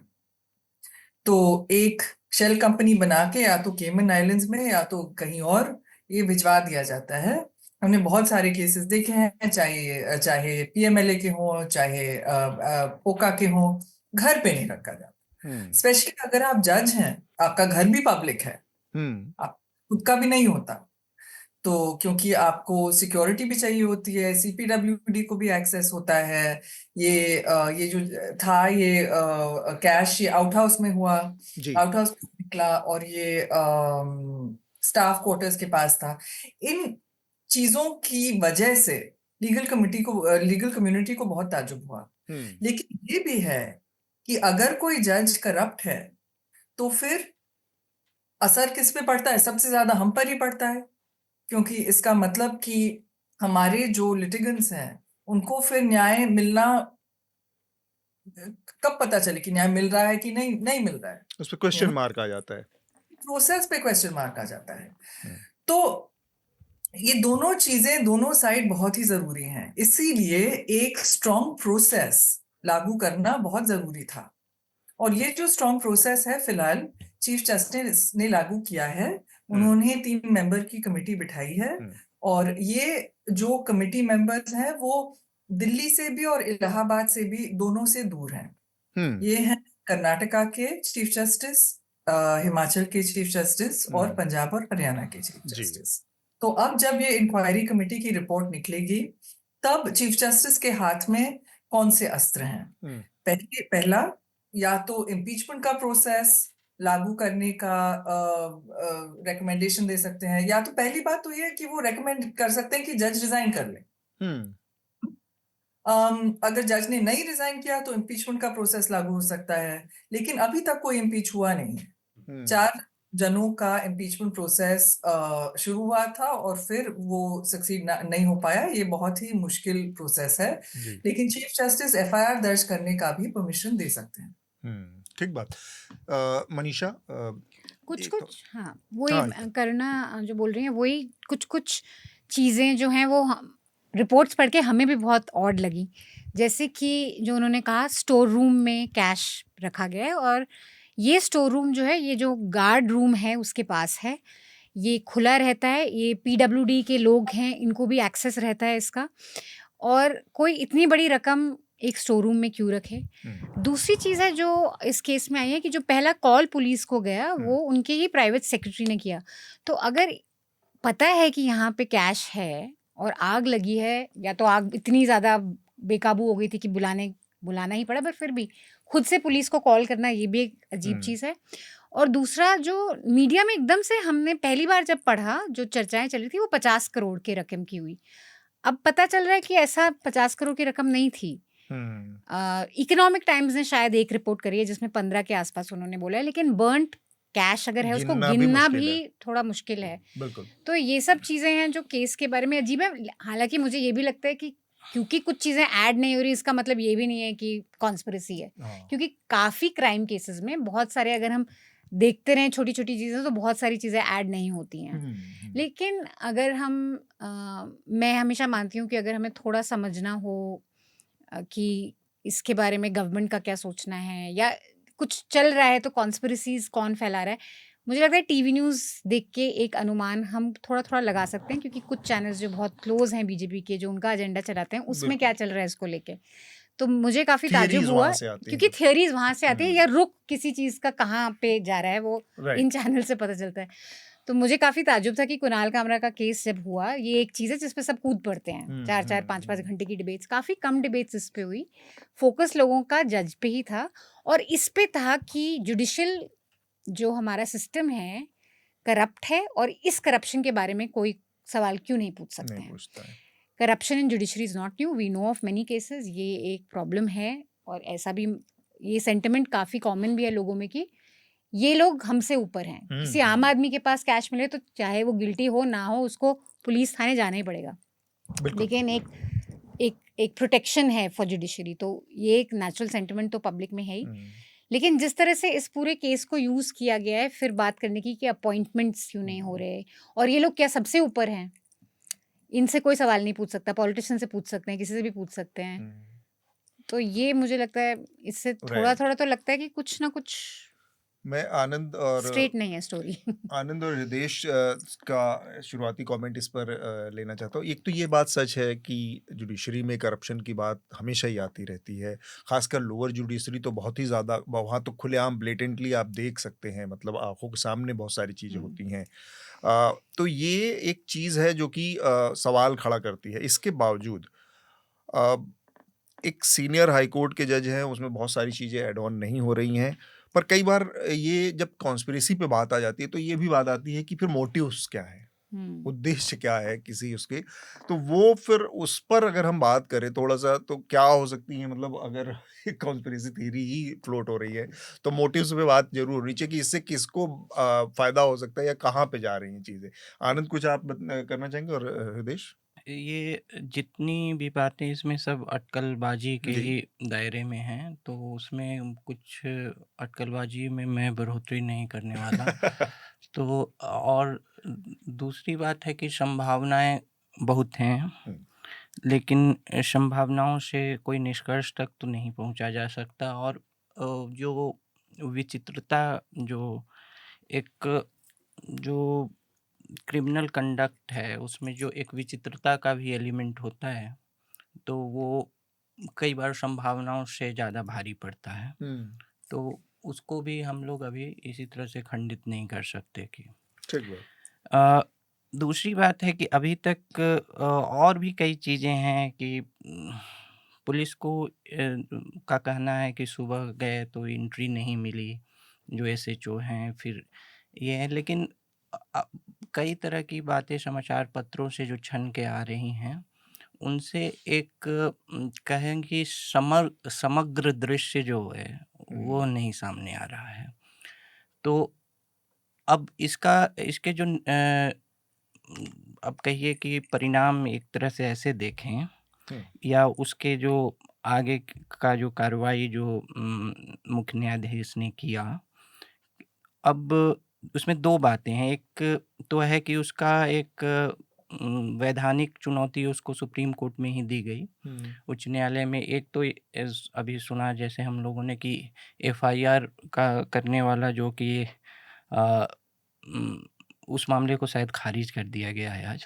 तो एक शेल कंपनी बना के या तो केमन आइलैंड्स में या तो कहीं और ये भिजवा दिया जाता है। हमने बहुत सारे केसेस देखे हैं, चाहे चाहे पीएमएलए के हों, चाहे पोका के हों, घर पे नहीं रखा जाता। स्पेशली अगर आप जज हैं, आपका घर भी पब्लिक है, आप खुद का भी नहीं होता, तो क्योंकि आपको सिक्योरिटी भी चाहिए होती है, सीपीडब्ल्यूडी को भी एक्सेस होता है। ये जो था ये कैश ये आउट हाउस में हुआ, आउट हाउस निकला, और ये स्टाफ क्वार्टर्स के पास था। इन चीजों की वजह से लीगल कम्युनिटी को बहुत ताज्जुब हुआ। लेकिन ये भी है कि अगर कोई जज करप्ट है तो फिर असर किस पे पड़ता है? सबसे ज्यादा हम पर ही पड़ता है, क्योंकि इसका मतलब कि हमारे जो लिटिगेंट्स हैं उनको फिर न्याय मिलना कब पता चले कि न्याय मिल रहा है कि नहीं मिल रहा है, उस पे क्वेश्चन मार्क आ जाता है, प्रोसेस पे क्वेश्चन मार्क आ जाता है। तो ये दोनों चीजें, दोनों साइड बहुत ही जरूरी हैं, इसीलिए एक स्ट्रॉन्ग प्रोसेस लागू करना बहुत जरूरी था। और ये जो स्ट्रॉन्ग प्रोसेस है फिलहाल चीफ जस्टिस ने लागू किया है, उन्होंने 3 मेंबर की कमेटी बिठाई है और ये जो कमेटी मेंबर्स हैं वो दिल्ली से भी और इलाहाबाद से भी दोनों से दूर हैं। ये हैं कर्नाटका के चीफ जस्टिस, हिमाचल के चीफ जस्टिस और पंजाब और हरियाणा के चीफ जी। जस्टिस। तो अब जब ये इंक्वायरी कमेटी की रिपोर्ट निकलेगी तब चीफ जस्टिस के हाथ में कौन से अस्त्र हैं। पहला या तो इम्पीचमेंट का प्रोसेस लागू करने का रिकमेंडेशन दे सकते हैं, या तो पहली बात तो ये है कि वो रेकमेंड कर सकते हैं कि जज रिजाइन कर ले। अगर जज ने नहीं रिजाइन किया तो इम्पीचमेंट का प्रोसेस लागू हो सकता है, लेकिन अभी तक कोई इम्पीच हुआ नहीं है। 4 जनों का इम्पीचमेंट प्रोसेस शुरू हुआ था और फिर वो सक्सीड नहीं हो पाया। ये बहुत ही मुश्किल प्रोसेस है, लेकिन चीफ जस्टिस एफआईआर दर्ज करने का भी परमिशन दे सकते हैं। ठीक बात। मनीषा, कुछ तो हाँ वही करना जो बोल रही हैं, वही कुछ चीज़ें जो हैं वो रिपोर्ट्स पढ़ के हमें भी बहुत ऑड लगी। जैसे कि जो उन्होंने कहा स्टोर रूम में कैश रखा गया है, और ये स्टोर रूम जो है, ये जो गार्ड रूम है उसके पास है, ये खुला रहता है, ये पीडब्ल्यूडी के लोग हैं, इनको भी एक्सेस रहता है इसका, और कोई इतनी बड़ी रकम एक स्टोर रूम में क्यों रखे। दूसरी चीज़ है जो इस केस में आई है कि जो पहला कॉल पुलिस को गया वो उनके ही प्राइवेट सेक्रेटरी ने किया। तो अगर पता है कि यहाँ पे कैश है और आग लगी है, या तो आग इतनी ज़्यादा बेकाबू हो गई थी कि बुलाना ही पड़ा, पर फिर भी खुद से पुलिस को कॉल करना ये भी एक अजीब चीज़ है। और दूसरा जो मीडिया में एकदम से हमने पहली बार जब पढ़ा, जो चर्चाएं चल रही थी वो 50 करोड़ के रकम की हुई। अब पता चल रहा है कि ऐसा 50 करोड़ की रकम नहीं थी। इकोनॉमिक टाइम्स ने शायद एक रिपोर्ट करी है जिसमें 15 के आसपास उन्होंने बोला है, लेकिन बर्न्ट कैश अगर है उसको गिनना भी थोड़ा मुश्किल है। बिल्कुल। तो ये सब चीज़ें हैं जो केस के बारे में अजीब है। हालांकि मुझे ये भी लगता है कि क्योंकि कुछ चीज़ें ऐड नहीं हो रही, इसका मतलब ये भी नहीं है कि कॉन्स्पिरेसी है, क्योंकि काफ़ी क्राइम केसेस में बहुत सारे अगर हम देखते रहें छोटी छोटी चीज़ें तो बहुत सारी चीज़ें ऐड नहीं होती हैं। लेकिन अगर मैं हमेशा मानती हूँ कि अगर हमें थोड़ा समझना हो कि इसके बारे में गवर्नमेंट का क्या सोचना है, या कुछ चल रहा है तो कॉन्स्पिरेसीज कौन फैला रहा है, मुझे लगता है टीवी न्यूज़ देख के एक अनुमान हम थोड़ा लगा सकते हैं, क्योंकि कुछ चैनल्स जो बहुत क्लोज हैं बीजेपी के, जो उनका एजेंडा चलाते हैं, उसमें क्या चल रहा है इसको लेके। तो मुझे काफ़ी ताज्जुब हुआ, क्योंकि थियरीज वहाँ से आती है, या रुख किसी चीज़ का कहाँ पे जा रहा है वो इन चैनल से पता चलता है। तो मुझे काफ़ी ताज्जुब था कि कुणाल कामरा का केस जब हुआ, ये एक चीज़ है जिस पे सब कूद पड़ते हैं, 4-4 5-5 घंटे की डिबेट्स, काफ़ी कम डिबेट्स इस पे हुई, फोकस लोगों का जज पे ही था, और इस पे था कि जुडिशल जो हमारा सिस्टम है करप्ट है, और इस करप्शन के बारे में कोई सवाल क्यों नहीं पूछ सकते हैं। Corruption in judiciary is not new, we know of many cases, ये एक प्रॉब्लम है, और ऐसा भी ये सेंटिमेंट काफ़ी कॉमन भी है लोगों में कि ये लोग हमसे ऊपर हैं। किसी आम आदमी के पास कैश मिले तो चाहे वो गिल्टी हो ना हो, उसको पुलिस थाने जाना ही पड़ेगा, लेकिन एक प्रोटेक्शन है फॉर जुडिशरी, तो ये एक नेचुरल सेंटिमेंट तो पब्लिक में है ही। लेकिन जिस तरह से इस पूरे केस को यूज़ किया गया है फिर बात करने की कि अपॉइंटमेंट्स क्यों नहीं हो रहे, और ये लोग क्या सबसे ऊपर हैं, इनसे कोई सवाल नहीं पूछ सकता, पॉलिटिशियन से पूछ सकते हैं, किसी से भी पूछ सकते हैं। तो ये मुझे लगता है इससे थोड़ा तो लगता है कि कुछ ना कुछ मैं आनंद और स्ट्रेट नहीं है स्टोरी। आनंद और हृदेश का शुरुआती कमेंट इस पर लेना चाहता हूँ। एक तो ये बात सच है कि जुडिशरी में करप्शन की बात हमेशा ही आती रहती है, खासकर लोअर जुडिशरी तो बहुत ही ज़्यादा, वहाँ तो खुलेआम ब्लेटेंटली आप देख सकते हैं, मतलब आंखों के सामने बहुत सारी चीज़ें होती हैं। तो ये एक चीज़ है जो कि सवाल खड़ा करती है। इसके बावजूद एक सीनियर हाई कोर्ट के जज हैं, उसमें बहुत सारी चीज़ें ऐड ऑन नहीं हो रही हैं, पर कई बार ये जब कॉन्स्पिरेसी पे बात आ जाती है तो ये भी बात आती है कि फिर मोटिव्स क्या है, उद्देश्य क्या है किसी उसके, तो वो फिर उस पर अगर हम बात करें थोड़ा सा तो क्या हो सकती है, मतलब अगर कॉन्स्पिरेसी थ्योरी ही फ्लोट हो रही है तो मोटिव्स पे बात जरूर होनी चाहिए कि इससे किसको फायदा हो सकता है या कहाँ पे जा रही हैं चीज़ें। आनंद कुछ आप करना चाहेंगे, और हृदेश? ये जितनी भी बातें इसमें सब अटकलबाजी के ही दायरे में हैं, तो उसमें कुछ अटकलबाजी में मैं बढ़ोतरी नहीं करने वाला। तो और दूसरी बात है कि संभावनाएं बहुत हैं, लेकिन संभावनाओं से कोई निष्कर्ष तक तो नहीं पहुंचा जा सकता। और जो विचित्रता जो एक जो क्रिमिनल कंडक्ट है उसमें जो एक विचित्रता का भी एलिमेंट होता है, तो वो कई बार संभावनाओं से ज़्यादा भारी पड़ता है। तो उसको भी हम लोग अभी इसी तरह से खंडित नहीं कर सकते कि ठीक बात। दूसरी बात है कि अभी तक और भी कई चीज़ें हैं कि पुलिस को का कहना है कि सुबह गए तो एंट्री नहीं मिली, जो एसएचओ हैं, फिर ये है, लेकिन अ, कई तरह की बातें समाचार पत्रों से जो छन के आ रही हैं, उनसे एक कहें कि समग्र दृश्य जो है, वो नहीं सामने आ रहा है। तो अब इसके जो अब कहिए कि परिणाम एक तरह से ऐसे देखें या उसके जो आगे का जो कार्रवाई जो मुख्य न्यायाधीश ने किया, अब उसमें 2 बातें हैं। एक तो है कि उसका एक वैधानिक चुनौती उसको सुप्रीम कोर्ट में ही दी गई, उच्च न्यायालय में। एक तो अभी सुना जैसे हम लोगों ने कि एफआईआर का करने वाला जो कि उस मामले को शायद खारिज कर दिया गया है आज,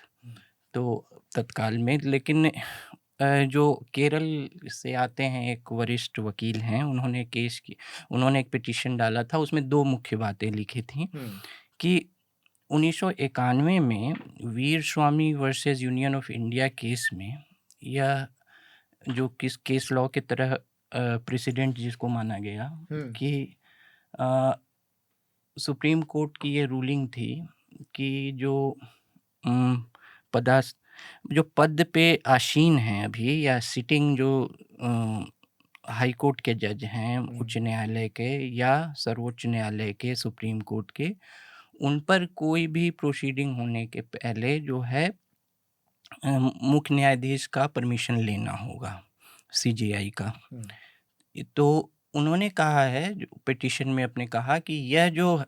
तो तत्काल में। लेकिन जो केरल से आते हैं, एक वरिष्ठ वकील हैं, उन्होंने एक पिटीशन डाला था, उसमें 2 मुख्य बातें लिखी थी कि 1991 में Veer Swami versus union of India case में, यह जो केस लॉ के तरह प्रेसिडेंट जिसको माना गया कि सुप्रीम कोर्ट की ये रूलिंग थी कि जो पद पे आसीन हैं अभी, या सिटिंग जो हाई कोर्ट के जज हैं, उच्च न्यायालय के या सर्वोच्च न्यायालय के, सुप्रीम कोर्ट के, उन पर कोई भी प्रोसीडिंग होने के पहले जो है मुख्य न्यायाधीश का परमिशन लेना होगा, सीजेआई का। तो उन्होंने कहा है, जो पिटीशन में अपने कहा कि यह जो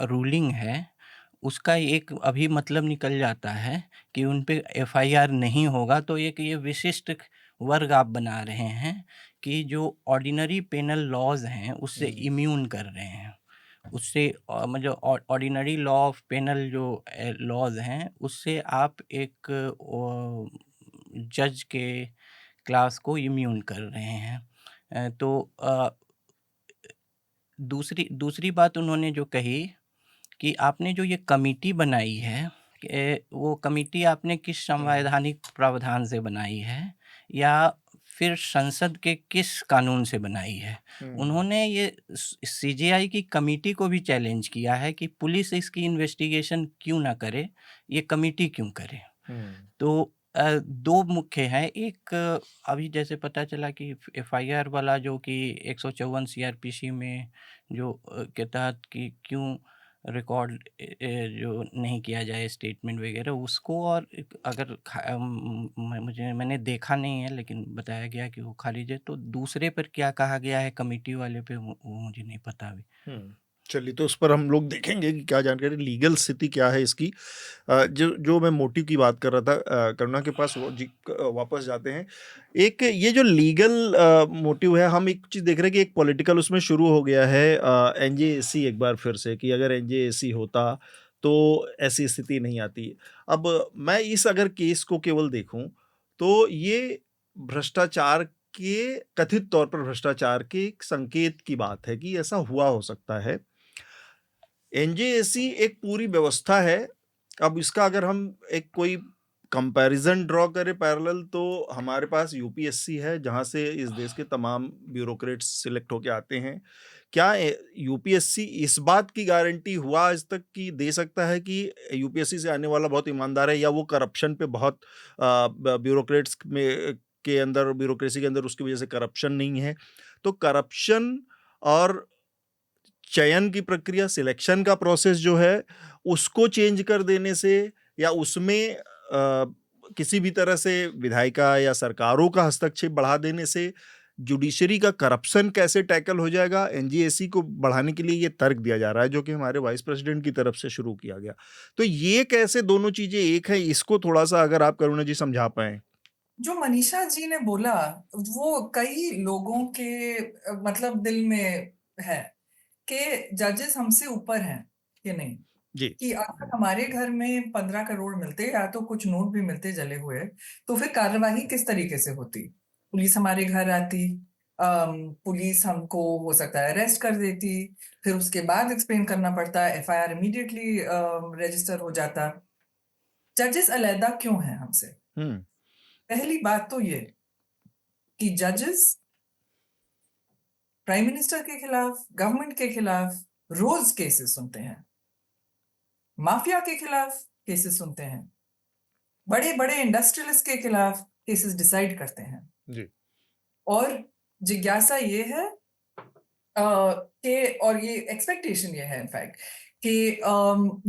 रूलिंग है उसका एक अभी मतलब निकल जाता है कि उन पे एफआईआर नहीं होगा, तो एक ये विशिष्ट वर्ग आप बना रहे हैं कि जो ऑर्डिनरी पेनल लॉज हैं उससे इम्यून कर रहे हैं, उससे मतलब ऑर्डिनरी लॉ ऑफ पेनल जो लॉज हैं उससे आप एक जज के क्लास को इम्यून कर रहे हैं। तो दूसरी बात उन्होंने जो कही कि आपने जो ये कमेटी बनाई है, वो कमेटी आपने किस संवैधानिक प्रावधान से बनाई है या फिर संसद के किस कानून से बनाई है। उन्होंने ये सीजेआई की कमेटी को भी चैलेंज किया है कि पुलिस इसकी इन्वेस्टिगेशन क्यों ना करे, ये कमेटी क्यों करे। तो 2 मुख्य हैं। एक अभी जैसे पता चला कि एफआईआर वाला जो कि 154 सीआरपीसी में जो के तहत कि क्यों रिकॉर्ड जो नहीं किया जाए स्टेटमेंट वगैरह, उसको, और अगर मैंने देखा नहीं है लेकिन बताया गया कि वो खारिज है। तो दूसरे पर क्या कहा गया है कमेटी वाले पे, वो मुझे नहीं पता अभी। चलिए, तो उस पर हम लोग देखेंगे कि क्या जानकारी, लीगल स्थिति क्या है इसकी। जो मैं मोटिव की बात कर रहा था, करुणा के पास वापस जाते हैं। एक ये जो लीगल मोटिव है, हम एक चीज़ देख रहे हैं कि एक पॉलिटिकल उसमें शुरू हो गया है, एनजेएसी एक बार फिर से, कि अगर एनजेएसी होता तो ऐसी स्थिति नहीं आती। अब मैं इस अगर केस को केवल देखूं तो ये भ्रष्टाचार के, कथित तौर पर भ्रष्टाचार के एक संकेत की बात है कि ऐसा हुआ हो सकता है। एनजेएसी एक पूरी व्यवस्था है। अब इसका अगर हम एक कोई कंपैरिजन ड्रॉ करें पैरेलल, तो हमारे पास यूपीएससी है जहां से इस देश के तमाम ब्यूरोक्रेट्स सिलेक्ट होके आते हैं। क्या यूपीएससी इस बात की गारंटी हुआ आज तक कि दे सकता है कि यूपीएससी से आने वाला बहुत ईमानदार है, या वो करप्शन पे बहुत ब्यूरोक्रेट्स में के अंदर, ब्यूरोक्रेसी के अंदर उसकी वजह से करप्शन नहीं है? तो करप्शन और चयन की प्रक्रिया, सिलेक्शन का प्रोसेस जो है, उसको चेंज कर देने से या उसमें किसी भी तरह से विधायिका या सरकारों का हस्तक्षेप बढ़ा देने से जुडिशरी का करप्शन कैसे टैकल हो जाएगा, एनजीएसी को बढ़ाने के लिए ये तर्क दिया जा रहा है, जो कि हमारे वाइस प्रेसिडेंट की तरफ से शुरू किया गया। तो ये कैसे दोनों चीजें एक है, इसको थोड़ा सा अगर आप करुणा जी समझा पाए। जो मनीषा जी ने बोला वो कई लोगों के मतलब दिल में है कि जजेस हमसे ऊपर हैं कि नहीं। जी कि अगर हमारे घर में 15 करोड़ मिलते या तो कुछ नोट भी मिलते जले हुए, तो फिर कार्यवाही किस तरीके से होती? पुलिस हमारे घर आती, पुलिस हमको हो सकता है अरेस्ट कर देती, फिर उसके बाद एक्सप्लेन करना पड़ता, एफआईआर इमीडिएटली रजिस्टर हो जाता। जजेस अलहदा क्यों हैं हमसे? हम्म पहली बात तो ये कि जजेस प्राइम मिनिस्टर के खिलाफ, गवर्नमेंट के खिलाफ रोज केसेस सुनते हैं, माफिया के खिलाफ केसेस सुनते हैं, बड़े बड़े इंडस्ट्रियलिस्ट के खिलाफ केसेस डिसाइड करते हैं। जी और जिज्ञासा ये है कि, और ये एक्सपेक्टेशन ये है इनफैक्ट कि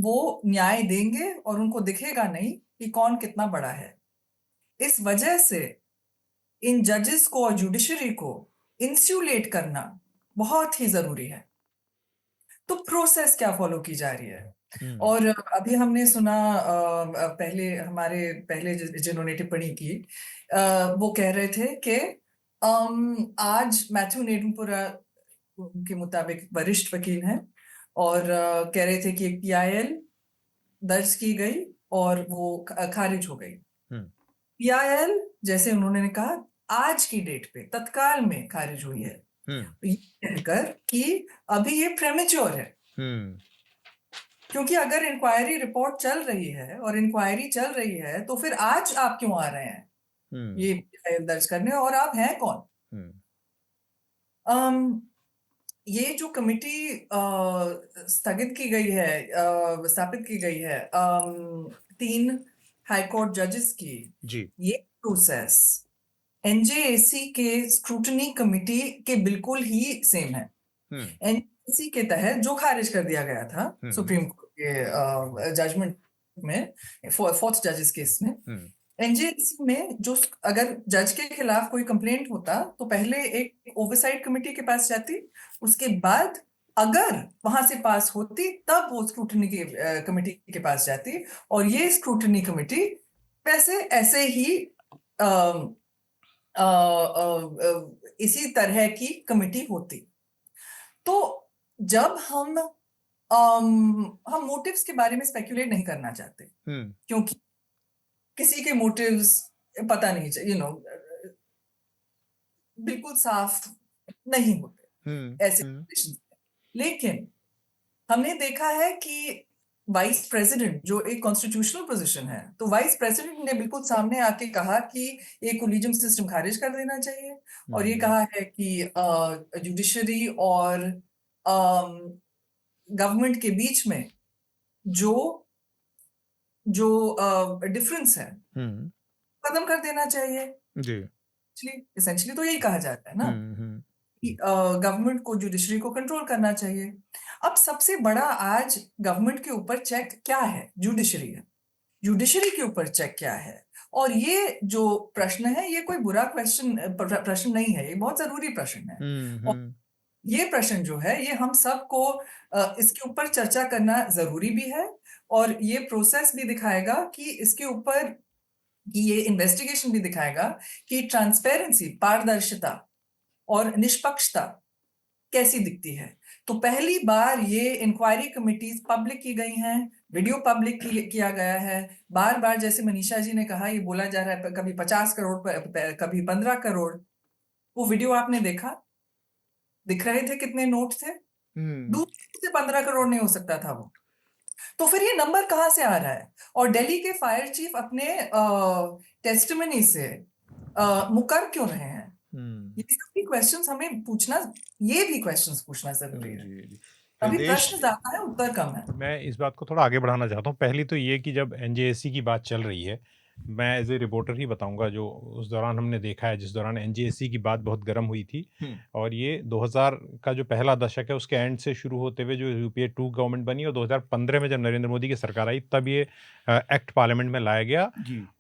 वो न्याय देंगे और उनको दिखेगा नहीं कि कौन कितना बड़ा है। इस वजह से इन जजेस को और जुडिशरी को इंसुलेट करना बहुत ही जरूरी है। तो प्रोसेस क्या फॉलो की जा रही है? और अभी हमने सुना पहले जिन्होंने टिप्पणी की, वो कह रहे थे कि आज मैथ्यू नेडुमपुरा के मुताबिक वरिष्ठ वकील हैं और कह रहे थे कि एक पीआईएल दर्ज की गई और वो खारिज हो गई। पीआईएल, जैसे उन्होंने कहा, आज की डेट पे तत्काल में खारिज हुई है, ये कहकर कि अभी ये प्रेमेच्योर है। क्योंकि अगर इंक्वायरी रिपोर्ट चल रही है और इंक्वायरी चल रही है तो फिर आज आप क्यों आ रहे हैं ये पीआईएल दर्ज करने, और आप हैं कौन? ये जो कमिटी स्थगित की गई है, स्थापित की गई है 3 हाईकोर्ट जजेस की, जी ये प्रोसेस एनजेएसी के स्क्रूटनी कमिटी के बिल्कुल ही सेम है। एनजेएसी के तहत जो खारिज कर दिया गया था सुप्रीम कोर्ट के जजमेंट में, फोर्थ जजेस केस में, एनजेएसी में जो अगर जज के खिलाफ कोई कंप्लेंट होता तो पहले एक ओवरसाइट कमेटी के पास जाती, उसके बाद अगर वहां से पास होती तब वो स्क्रूटनी की कमेटी के पास जाती, और ये स्क्रूटनी कमेटी वैसे ऐसे ही इसी तरह की कमेटी होती। तो जब हम मोटिव्स के बारे में स्पेक्युलेट नहीं करना चाहते, क्योंकि किसी के मोटिव्स पता नहीं चाहिए, बिल्कुल साफ नहीं होते ऐसे situations में। लेकिन हमने देखा है कि वाइस प्रेसिडेंट जो एक कॉन्स्टिट्यूशनल पोजीशन है, तो वाइस प्रेसिडेंट ने बिल्कुल सामने आके कहा कि ये कोलिजियम सिस्टम खारिज कर देना चाहिए, और ये कहा है कि जुडिशरी और गवर्नमेंट के बीच में जो डिफरेंस है खत्म कर देना चाहिए। जी एसेंशियली तो यही कहा जाता है ना कि गवर्नमेंट को जुडिशरी को कंट्रोल करना चाहिए। अब सबसे बड़ा आज गवर्नमेंट के ऊपर चेक क्या है? जुडिशरी है। जुडिशरी के ऊपर चेक क्या है? और ये जो प्रश्न है, ये कोई बुरा प्रश्न नहीं है, ये बहुत जरूरी प्रश्न है। और ये प्रश्न जो है, ये हम सबको इसके ऊपर चर्चा करना जरूरी भी है, और ये प्रोसेस भी दिखाएगा कि इसके ऊपर, कि ये इन्वेस्टिगेशन भी दिखाएगा कि ट्रांसपेरेंसी, पारदर्शिता और निष्पक्षता कैसी दिखती है। तो पहली बार ये इंक्वायरी कमिटीज पब्लिक की गई हैं, वीडियो पब्लिक किया गया है। बार बार, जैसे मनीषा जी ने कहा, ये बोला जा रहा है कभी 50 करोड़ कभी 15 करोड़। वो वीडियो आपने देखा? दिख रहे थे कितने नोट थे? दूसरे से 15 करोड़ नहीं हो सकता था वो। तो फिर ये नंबर कहाँ से आ रहा है? और दिल्ली के फायर चीफ अपने टेस्टिमनी से मुकर क्यों रहे हैं? ये सभी क्वेश्चंस हमें पूछना, ये भी क्वेश्चंस पूछना जरूरी है। अभी प्रश्न ज्यादा है, उत्तर कम है। मैं इस बात को थोड़ा आगे बढ़ाना चाहता हूँ। पहली तो ये कि जब एनजेएसी की बात चल रही है, मैं एज ए रिपोर्टर ही बताऊंगा, जो उस दौरान हमने देखा है, जिस दौरान एनजेएसी की बात बहुत गर्म हुई थी, और ये 2000 का जो पहला दशक है उसके एंड से शुरू होते हुए जो यूपीए 2 गवर्नमेंट बनी, और 2015 में जब नरेंद्र मोदी की सरकार आई, तब ये एक्ट पार्लियामेंट में लाया गया।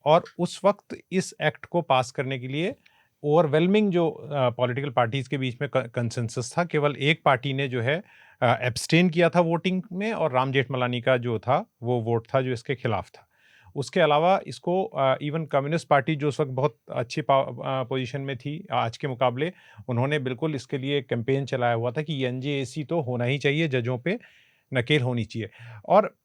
और उस वक्त इस एक्ट को पास करने के लिए ओवरवेलमिंग जो पॉलिटिकल पार्टीज के बीच में कंसेंसस था। केवल एक पार्टी ने जो है एब्सटेन किया था वोटिंग में, और राम जेठमलानी का जो था वो वोट था जो इसके खिलाफ था। उसके अलावा इसको इवन कम्युनिस्ट पार्टी, जो उस वक्त बहुत अच्छी पोजीशन में थी आज के मुकाबले, उन्होंने बिल्कुल इसके लिए कैंपेन चलाया हुआ था कि एनजेएसी तो होना ही चाहिए, जजों पे नकेल होनी चाहिए। और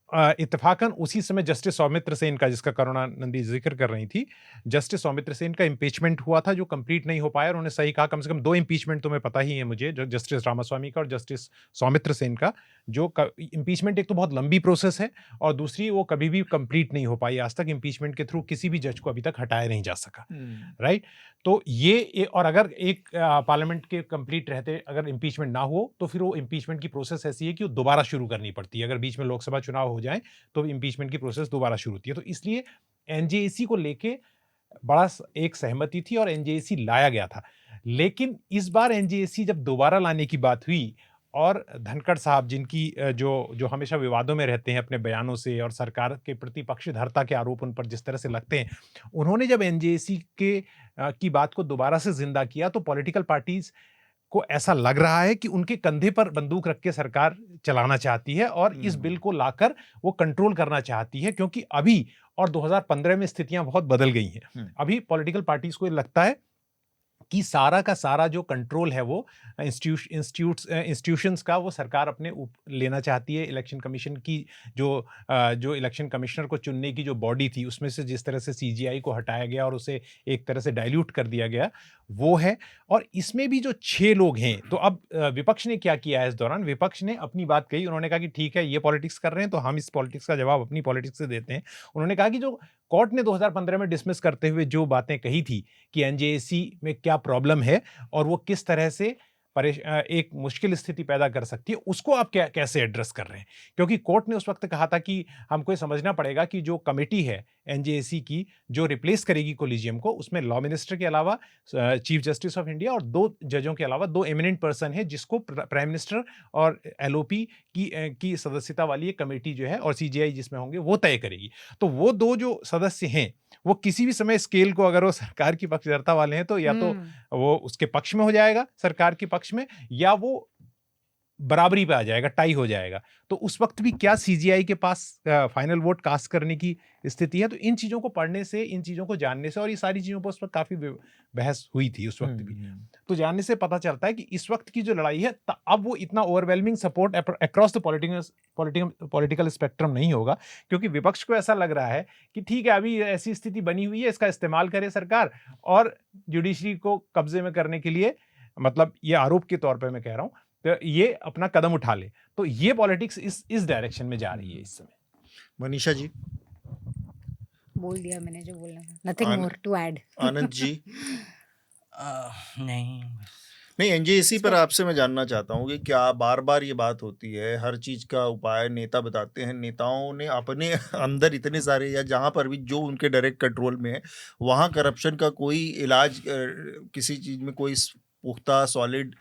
इत्तेफाकन उसी समय जस्टिस सौमित्र सेन का, जिसका करुणानंदी जिक्र कर रही थी, जस्टिस सौमित्र सेन का इम्पीचमेंट हुआ था जो कंप्लीट नहीं हो पाया। उन्होंने सही कहा, कम से कम 2 इम्पीचमेंट तुम्हें पता ही है मुझे, जो जस्टिस रामास्वामी का और जस्टिस सौमित्र सेन का, जो इम्पीचमेंट एक तो बहुत लंबी प्रोसेस है और दूसरी वो कभी भी कंप्लीट नहीं हो पाई। आज तक इम्पीचमेंट के थ्रू किसी भी जज को अभी तक हटाया नहीं जा सका, राइट। तो ये और अगर एक पार्लियामेंट के कंप्लीट रहते अगर इम्पीचमेंट ना हो तो फिर वो इम्पीचमेंट की प्रोसेस ऐसी है कि वो दोबारा शुरू करनी पड़ती है। अगर बीच में लोकसभा चुनाव हो जाए तो इम्पीचमेंट की प्रोसेस दोबारा शुरू होती है। तो इसलिए एनजेएसी को लेके बड़ा एक सहमति थी और एनजेएसी लाया गया था। लेकिन इस बार एनजेएसी जब दोबारा लाने की बात हुई और धनखड़ साहब, जिनकी जो हमेशा विवादों में रहते हैं अपने बयानों से और सरकार के प्रति पक्षधरता के आरोप उन पर जिस तरह से लगते हैं, उन्होंने जब एनजेएसी की बात को दोबारा से जिंदा किया तो पॉलिटिकल पार्टीज को ऐसा लग रहा है कि उनके कंधे पर बंदूक रख के सरकार चलाना चाहती है और इस बिल को लाकर वो कंट्रोल करना चाहती है, क्योंकि अभी और 2015 में स्थितियां बहुत बदल गई हैं। अभी पॉलिटिकल पार्टीज को लगता है कि सारा का सारा जो कंट्रोल है वो इंस्टीट्यूशंस का वो सरकार अपने लेना चाहती है। इलेक्शन कमीशन की जो इलेक्शन कमिश्नर को चुनने की जो बॉडी थी, उसमें से जिस तरह से सीजीआई को हटाया गया और उसे एक तरह से डाइल्यूट कर दिया गया, वो है। और इसमें भी जो 6 लोग हैं, तो अब विपक्ष ने क्या किया है इस दौरान, विपक्ष ने अपनी बात कही। उन्होंने कहा कि ठीक है, ये पॉलिटिक्स कर रहे हैं तो हम इस पॉलिटिक्स का जवाब अपनी पॉलिटिक्स से देते हैं। उन्होंने कहा कि जो कोर्ट ने 2015 में डिसमिस करते हुए जो बातें कही थी कि एनजेएसी में क्या प्रॉब्लम है और वो किस तरह से एक मुश्किल स्थिति पैदा कर सकती है, उसको आप कैसे एड्रेस कर रहे हैं। क्योंकि कोर्ट ने उस वक्त कहा था कि हमको ये समझना पड़ेगा कि जो कमेटी है एनजेएसी की जो रिप्लेस करेगी कोलिजियम को, उसमें लॉ मिनिस्टर के अलावा चीफ जस्टिस ऑफ इंडिया और 2 जजों के अलावा 2 एमिनेंट पर्सन है, जिसको प्राइम मिनिस्टर और एलओपी की सदस्यता वाली एक कमेटी जो है और सीजीआई जिसमें होंगे वो तय करेगी। तो वो 2 जो सदस्य हैं वो किसी भी समय स्केल को, अगर वो सरकार की पक्षधरता वाले हैं तो या तो वो उसके पक्ष में हो जाएगा, सरकार के पक्ष में, या वो बराबरी पे आ जाएगा, टाई हो जाएगा। तो उस वक्त भी क्या सीजीआई के पास फाइनल वोट कास्ट करने की स्थिति है? तो इन चीजों को पढ़ने से, इन चीजों को जानने से, और ये सारी चीजों पर उस वक्त काफी बहस हुई थी उस वक्त भी, तो जानने से पता चलता है कि इस वक्त की जो लड़ाई है अब वो इतना overwhelming support across the political spectrum नहीं होगा, क्योंकि विपक्ष को ऐसा लग रहा है कि ठीक है, अभी ऐसी स्थिति बनी हुई है, इसका इस्तेमाल करे सरकार और जुडिशरी को कब्जे में करने के लिए, मतलब ये आरोप के तौर पर मैं कह रहा हूं, तो ये अपना कदम उठा ले। तो ये पॉलिटिक्स इस डायरेक्शन में जा रही है इस समय। मनीषा जी, बोल दिया मैंने जो बोलना था, nothing more to add. Anand ji. नहीं, एनजेएसी पर आपसे मैं जानना चाहता हूँ कि क्या बार बार ये बात होती है, हर चीज का उपाय नेता बताते हैं, नेताओं ने अपने अंदर इतने सारे, या जहाँ पर भी जो उनके डायरेक्ट कंट्रोल में है वहाँ करप्शन का कोई इलाज, किसी चीज में कोई पुख्ता सॉलिड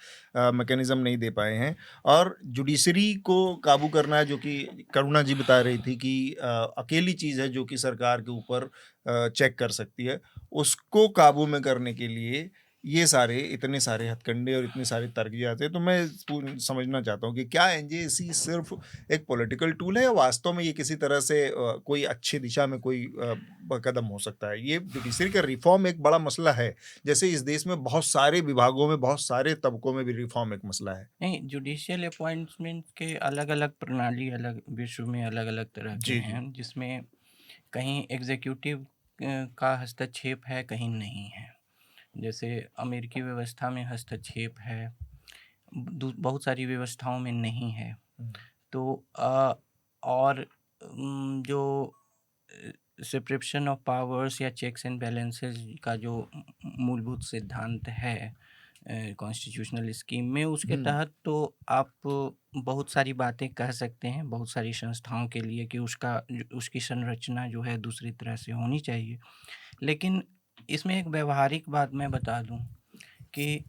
मैकेनिज्म नहीं दे पाए हैं, और जुडिशरी को काबू करना है, जो कि करुणा जी बता रही थी कि अकेली चीज़ है जो कि सरकार के ऊपर चेक कर सकती है, उसको काबू में करने के लिए ये इतने सारे हथकंडे और इतने सारे तर्क आते हैं। तो मैं समझना चाहता हूँ कि क्या एनजेएसी सिर्फ एक पॉलिटिकल टूल है या वास्तव में ये किसी तरह से कोई अच्छी दिशा में कोई कदम हो सकता है? ये जुडिशरी का रिफॉर्म एक बड़ा मसला है, जैसे इस देश में बहुत सारे विभागों में, बहुत सारे तबकों में भी रिफॉर्म एक मसला है। नहीं, जुडिशियल अपॉइंटमेंट के अलग-अलग प्रणाली, अलग विश्व में अलग-अलग तरह के हैं, जिसमें कहीं एग्जीक्यूटिव का हस्तक्षेप है, कहीं नहीं है। जैसे अमेरिकी व्यवस्था में हस्तक्षेप है, बहुत सारी व्यवस्थाओं में नहीं है। तो और जो सेपरेशन ऑफ पावर्स या चेक्स एंड बैलेंसेस का जो मूलभूत सिद्धांत है कॉन्स्टिट्यूशनल स्कीम में, उसके तहत तो आप बहुत सारी बातें कह सकते हैं बहुत सारी संस्थाओं के लिए कि उसकी संरचना जो है दूसरी तरह से होनी चाहिए। लेकिन इसमें एक व्यवहारिक बात मैं बता दूं कि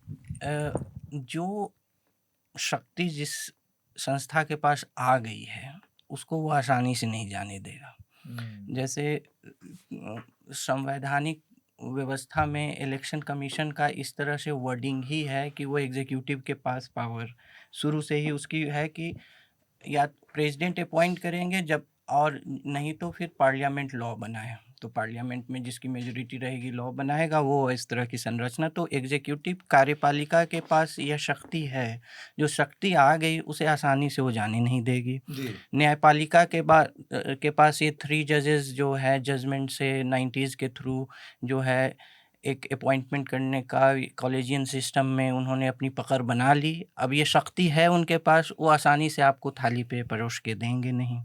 जो शक्ति जिस संस्था के पास आ गई है उसको वो आसानी से नहीं जाने देगा। जैसे संवैधानिक व्यवस्था में इलेक्शन कमीशन का इस तरह से वर्डिंग ही है कि वो एग्जीक्यूटिव के पास पावर शुरू से ही उसकी है कि या प्रेसिडेंट अपॉइंट करेंगे जब, और नहीं तो फिर पार्लियामेंट लॉ बनाए। तो पार्लियामेंट में जिसकी मेजोरिटी रहेगी लॉ बनाएगा, वो इस तरह की संरचना। तो एग्जीक्यूटिव कार्यपालिका के पास यह शक्ति है, जो शक्ति आ गई उसे आसानी से वो जाने नहीं देगी। जी न्यायपालिका के पास ये 3 जजेस जो है जजमेंट से 90s के थ्रू जो है एक अपॉइंटमेंट करने का कॉलेजियन सिस्टम में उन्होंने अपनी पकड़ बना ली। अब ये शक्ति है उनके पास, वो आसानी से आपको थाली पे परोस के देंगे नहीं।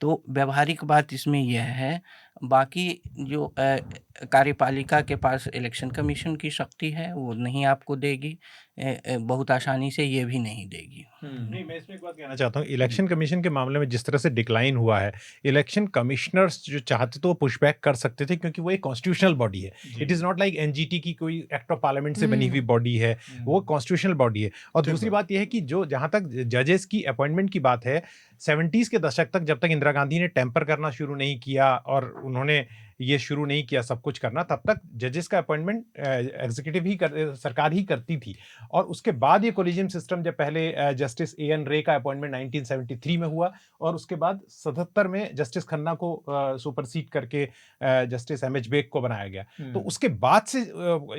तो व्यावहारिक बात इसमें यह है। बाकी जो कार्यपालिका के पास इलेक्शन कमीशन की शक्ति है, वो नहीं आपको देगी, बहुत आसानी से ये भी नहीं देगी। नहीं, मैं इसमें एक बात कहना चाहता हूँ, इलेक्शन कमीशन के मामले में जिस तरह से डिक्लाइन हुआ है, इलेक्शन कमिश्नर्स जो चाहते तो वो पुशबैक कर सकते थे, क्योंकि वो एक कॉन्स्टिट्यूशनल बॉडी है। It is not like NGT की कोई एक्ट ऑफ पार्लियामेंट से बनी हुई बॉडी है, वो कॉन्स्टिट्यूशनल बॉडी है। और दूसरी बात यह है कि जो जहाँ तक जजेस की अपॉइंटमेंट की बात है, 70s के दशक तक, जब तक इंदिरा गांधी ने टेम्पर करना शुरू नहीं किया और उन्होंने ये शुरू नहीं किया सब कुछ करना, तब तक जजेस का अपॉइंटमेंट सरकार ही करती थी। और उसके बाद ये कॉलेजियम सिस्टम, जब पहले जस्टिस एएन रे का अपॉइंटमेंट 1973 में हुआ, और उसके बाद 77 में जस्टिस खन्ना को सुपरसीड करके जस्टिस एमएच बेग को बनाया गया। तो उसके बाद से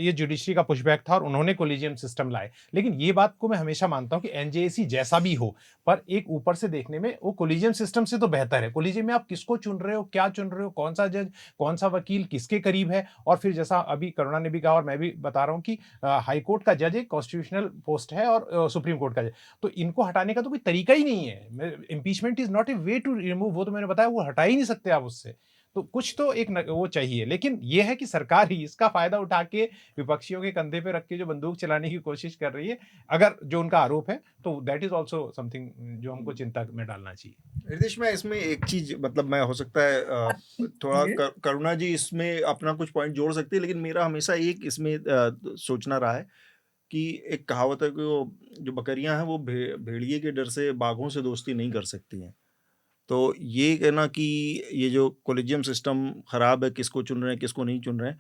ये जुडिशरी का पुशबैक था और उन्होंने कॉलेजियम सिस्टम लाए। लेकिन ये बात को मैं हमेशा मानता हूँ कि एनजेएसी जैसा भी हो, पर एक ऊपर से देखने में वो कॉलेजियम सिस्टम से तो बेहतर है। कॉलेजियम में आप किसको चुन रहे हो, क्या चुन रहे हो, कौन सा जज, कौन सा वकील किसके करीब है। और फिर जैसा अभी करुणा ने भी कहा और मैं भी बता रहा हूँ कि हाई कोर्ट का जज एक कॉन्स्टिट्यूशनल पोस्ट है और सुप्रीम कोर्ट का जज, तो इनको हटाने का तो कोई तरीका ही नहीं है। Impeachment is not a way to remove, वो तो मैंने बताया, वो हटा ही नहीं सकते आप उससे। तो कुछ तो एक वो चाहिए। लेकिन ये है कि सरकार ही इसका फायदा उठा के विपक्षियों के कंधे पे रख के जो बंदूक चलाने की कोशिश कर रही है, अगर जो उनका आरोप है, तो दैट इज ऑल्सो समथिंग जो हमको चिंता में डालना चाहिए। हृदय, मैं इसमें एक चीज, मतलब मैं हो सकता है थोड़ा करुणा जी इसमें अपना कुछ पॉइंट जोड़ सकती है, लेकिन मेरा हमेशा एक इसमें सोचना रहा है कि एक कहावत है कि वो जो बकरियां हैं वो भेड़िए के डर से बाघों से दोस्ती नहीं कर सकती हैं। तो ये कहना कि ये जो कॉलेजियम सिस्टम खराब है, किसको चुन रहे हैं किसको नहीं चुन रहे हैं,